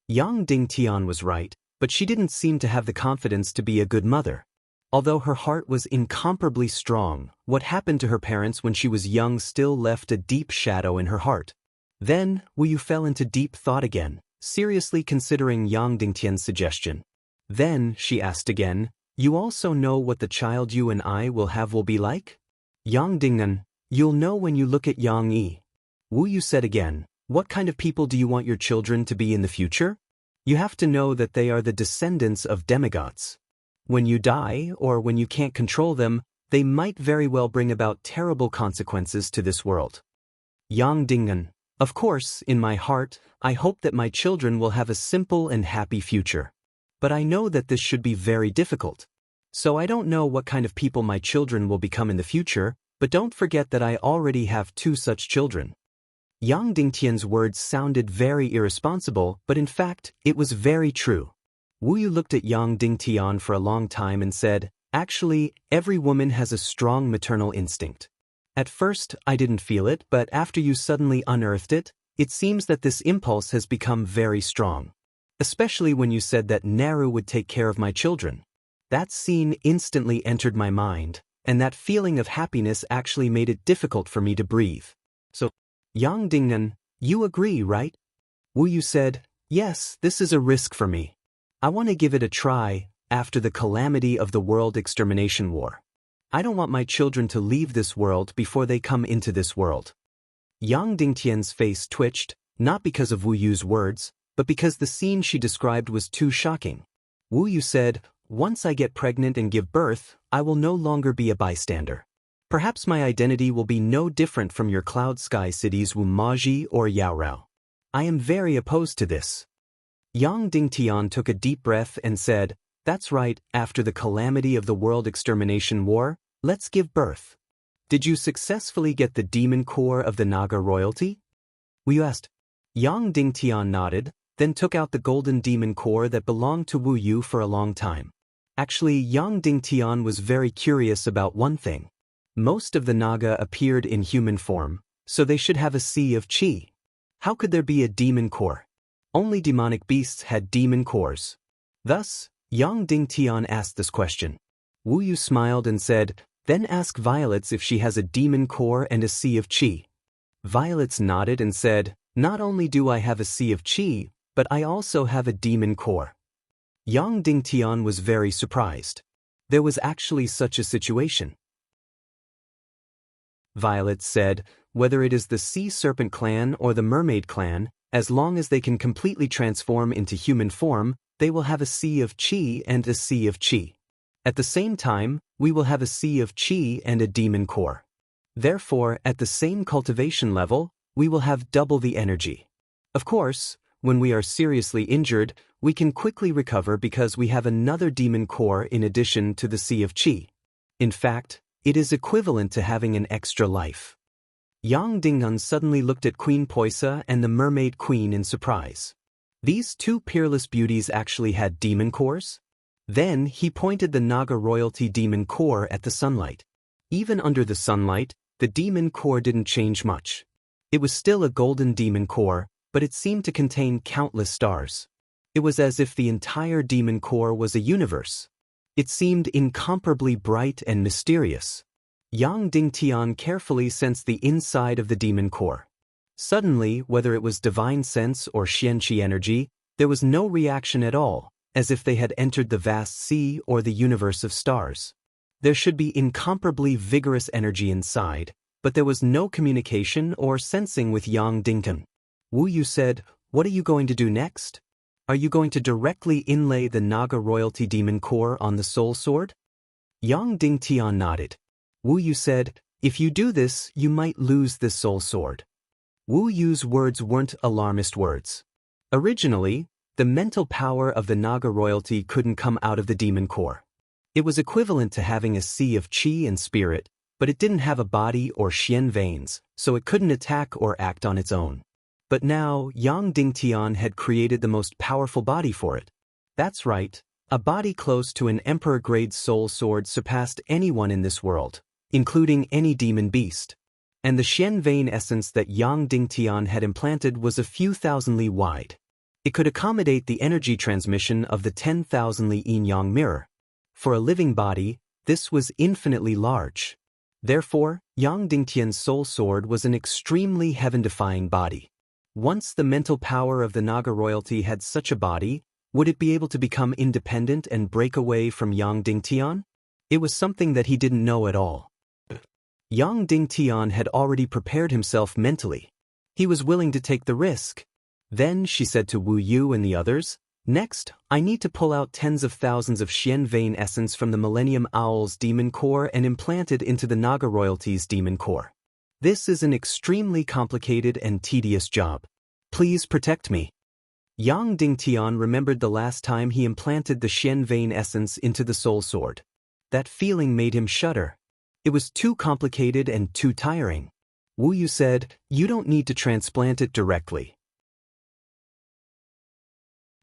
Yang Dingtian was right, but she didn't seem to have the confidence to be a good mother. Although her heart was incomparably strong, what happened to her parents when she was young still left a deep shadow in her heart. Then, Wu Yu fell into deep thought again, seriously considering Yang Dingtian's suggestion. Then, she asked again, you also know what the child you and I will have will be like? Yang Dingtian, you'll know when you look at Yang Yi. Wu Yu said again, what kind of people do you want your children to be in the future? You have to know that they are the descendants of demigods. When you die, or when you can't control them, they might very well bring about terrible consequences to this world. Yang Dingtian, of course, in my heart, I hope that my children will have a simple and happy future. But I know that this should be very difficult. So I don't know what kind of people my children will become in the future, but don't forget that I already have 2 such children. Yang Dingtian's words sounded very irresponsible, but in fact, it was very true. Wu Yu looked at Yang Dingtian for a long time and said, actually, every woman has a strong maternal instinct. At first, I didn't feel it, but after you suddenly unearthed it, it seems that this impulse has become very strong. Especially when you said that Naru would take care of my children. That scene instantly entered my mind, and that feeling of happiness actually made it difficult for me to breathe. So, Yang Dingtian, you agree, right? Wu Yu said, yes, this is a risk for me. I want to give it a try, after the calamity of the World Extermination War. I don't want my children to leave this world before they come into this world. Yang Dingtian's face twitched, not because of Wu Yu's words, but because the scene she described was too shocking. Wu Yu said, once I get pregnant and give birth, I will no longer be a bystander. Perhaps my identity will be no different from your cloud sky cities Wu Maji or Yaorao. I am very opposed to this. Yang Dingtian took a deep breath and said, that's right, after the calamity of the World Extermination War, let's give birth. Did you successfully get the demon core of the Naga royalty? Wu Yu asked. Yang Dingtian nodded, then took out the golden demon core that belonged to Wu Yu for a long time. Actually, Yang Dingtian was very curious about one thing. Most of the Naga appeared in human form, so they should have a sea of qi. How could there be a demon core? Only demonic beasts had demon cores. Thus, Yang Dingtian asked this question. Wu Yu smiled and said, then ask Violets if she has a demon core and a sea of qi. Violets nodded and said, not only do I have a sea of qi, but I also have a demon core. Yang Dingtian was very surprised. There was actually such a situation. Violet said, whether it is the Sea Serpent clan or the Mermaid clan, as long as they can completely transform into human form, they will have a sea of qi and a sea of qi. At the same time, we will have a sea of qi and a demon core. Therefore, at the same cultivation level, we will have double the energy. Of course, when we are seriously injured, we can quickly recover because we have another demon core in addition to the sea of qi. In fact, it is equivalent to having an extra life. Yang Dingtian suddenly looked at Queen Poisa and the Mermaid Queen in surprise. These 2 peerless beauties actually had demon cores? Then he pointed the Naga royalty demon core at the sunlight. Even under the sunlight, the demon core didn't change much. It was still a golden demon core, but it seemed to contain countless stars. It was as if the entire demon core was a universe. It seemed incomparably bright and mysterious. Yang Dingtian carefully sensed the inside of the demon core. Suddenly, whether it was divine sense or Xianqi energy, there was no reaction at all, as if they had entered the vast sea or the universe of stars. There should be incomparably vigorous energy inside, but there was no communication or sensing with Yang Dingtian. Wu Yu said, "What are you going to do next? Are you going to directly inlay the Naga royalty demon core on the soul sword?" Yang Dingtian nodded. Wu Yu said, "If you do this, you might lose this soul sword." Wu Yu's words weren't alarmist words. Originally, the mental power of the Naga royalty couldn't come out of the demon core. It was equivalent to having a sea of qi and spirit, but it didn't have a body or xian veins, so it couldn't attack or act on its own. But now, Yang Dingtian had created the most powerful body for it. That's right, a body close to an emperor-grade soul sword surpassed anyone in this world, including any demon beast. And the xian vein essence that Yang Dingtian had implanted was a few thousand li wide. It could accommodate the energy transmission of the 10,000 li yin-yang mirror. For a living body, this was infinitely large. Therefore, Yang Dingtian's soul sword was an extremely heaven-defying body. Once the mental power of the Naga royalty had such a body, would it be able to become independent and break away from Yang Dingtian? It was something that he didn't know at all. Yang Dingtian had already prepared himself mentally. He was willing to take the risk. Then she said to Wu Yu and the others, "Next, I need to pull out tens of thousands of Xian vein essence from the Millennium Owl's demon core and implant it into the Naga royalty's demon core. This is an extremely complicated and tedious job. Please protect me." Yang Dingtian remembered the last time he implanted the Xian vein essence into the soul sword. That feeling made him shudder. It was too complicated and too tiring. Wu Yu said, "You don't need to transplant it directly.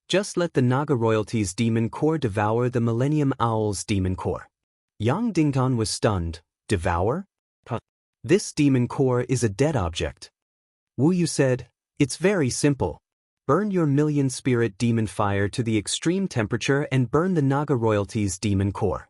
Just let the Naga royalty's demon core devour the Millennium Owl's demon core." Yang Dingtian was stunned. Devour? This demon core is a dead object. Wu Yu said, "It's very simple. Burn your million spirit demon fire to the extreme temperature and burn the Naga royalty's demon core."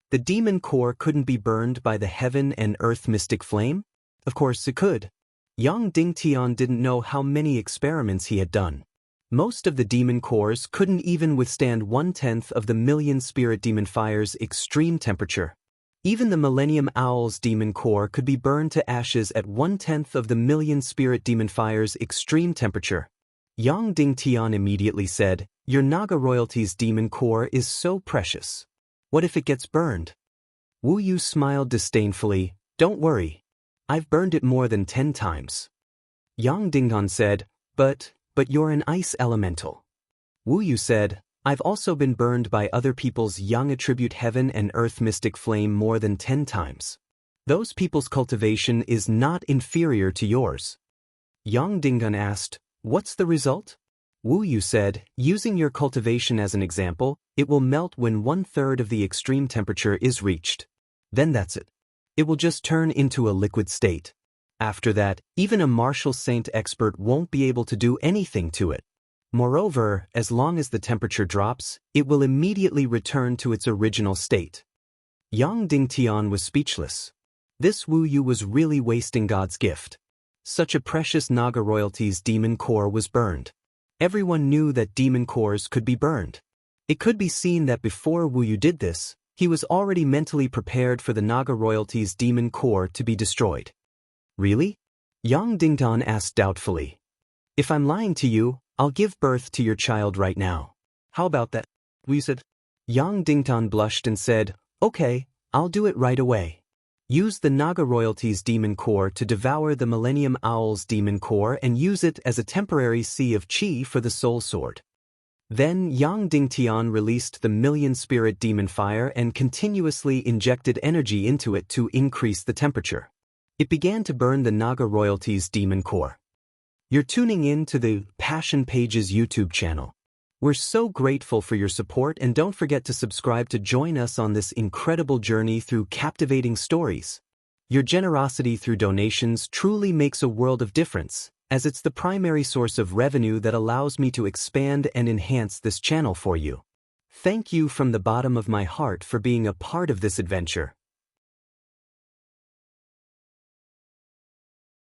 The demon core couldn't be burned by the heaven and earth mystic flame? Of course it could. Yang Dingtian didn't know how many experiments he had done. Most of the demon cores couldn't even withstand 1/10 of the million spirit demon fire's extreme temperature. Even the Millennium Owl's demon core could be burned to ashes at 1/10 of the million spirit demon fire's extreme temperature. Yang Dingtian immediately said, "Your Naga royalty's demon core is so precious. What if it gets burned?" Wu Yu smiled disdainfully. "Don't worry. I've burned it more than 10 times. Yang Dingtian said, But you're an ice elemental." Wu Yu said, "I've also been burned by other people's yang attribute heaven and earth mystic flame more than 10 times. Those people's cultivation is not inferior to yours." Yang Dingtian asked, "What's the result?" Wu Yu said, "Using your cultivation as an example, it will melt when 1/3 of the extreme temperature is reached. Then that's it. It will just turn into a liquid state. After that, even a martial saint expert won't be able to do anything to it. Moreover, as long as the temperature drops, it will immediately return to its original state." Yang Dingtian was speechless. This Wu Yu was really wasting God's gift. Such a precious Naga royalty's demon core was burned. Everyone knew that demon cores could be burned. It could be seen that before Wu Yu did this, he was already mentally prepared for the Naga royalty's demon core to be destroyed. "Really?" Yang Dingtian asked doubtfully. "If I'm lying to you, I'll give birth to your child right now. How about that?" Wu Yu said. Yang Dingtian blushed and said, "Okay, I'll do it right away. Use the Naga royalty's demon core to devour the Millennium Owl's demon core and use it as a temporary sea of qi for the soul sword." Then Yang Dingtian released the million spirit demon fire and continuously injected energy into it to increase the temperature. It began to burn the Naga royalty's demon core. You're tuning in to the Passion Pages YouTube channel. We're so grateful for your support, and don't forget to subscribe to join us on this incredible journey through captivating stories. Your generosity through donations truly makes a world of difference, as it's the primary source of revenue that allows me to expand and enhance this channel for you. Thank you from the bottom of my heart for being a part of this adventure.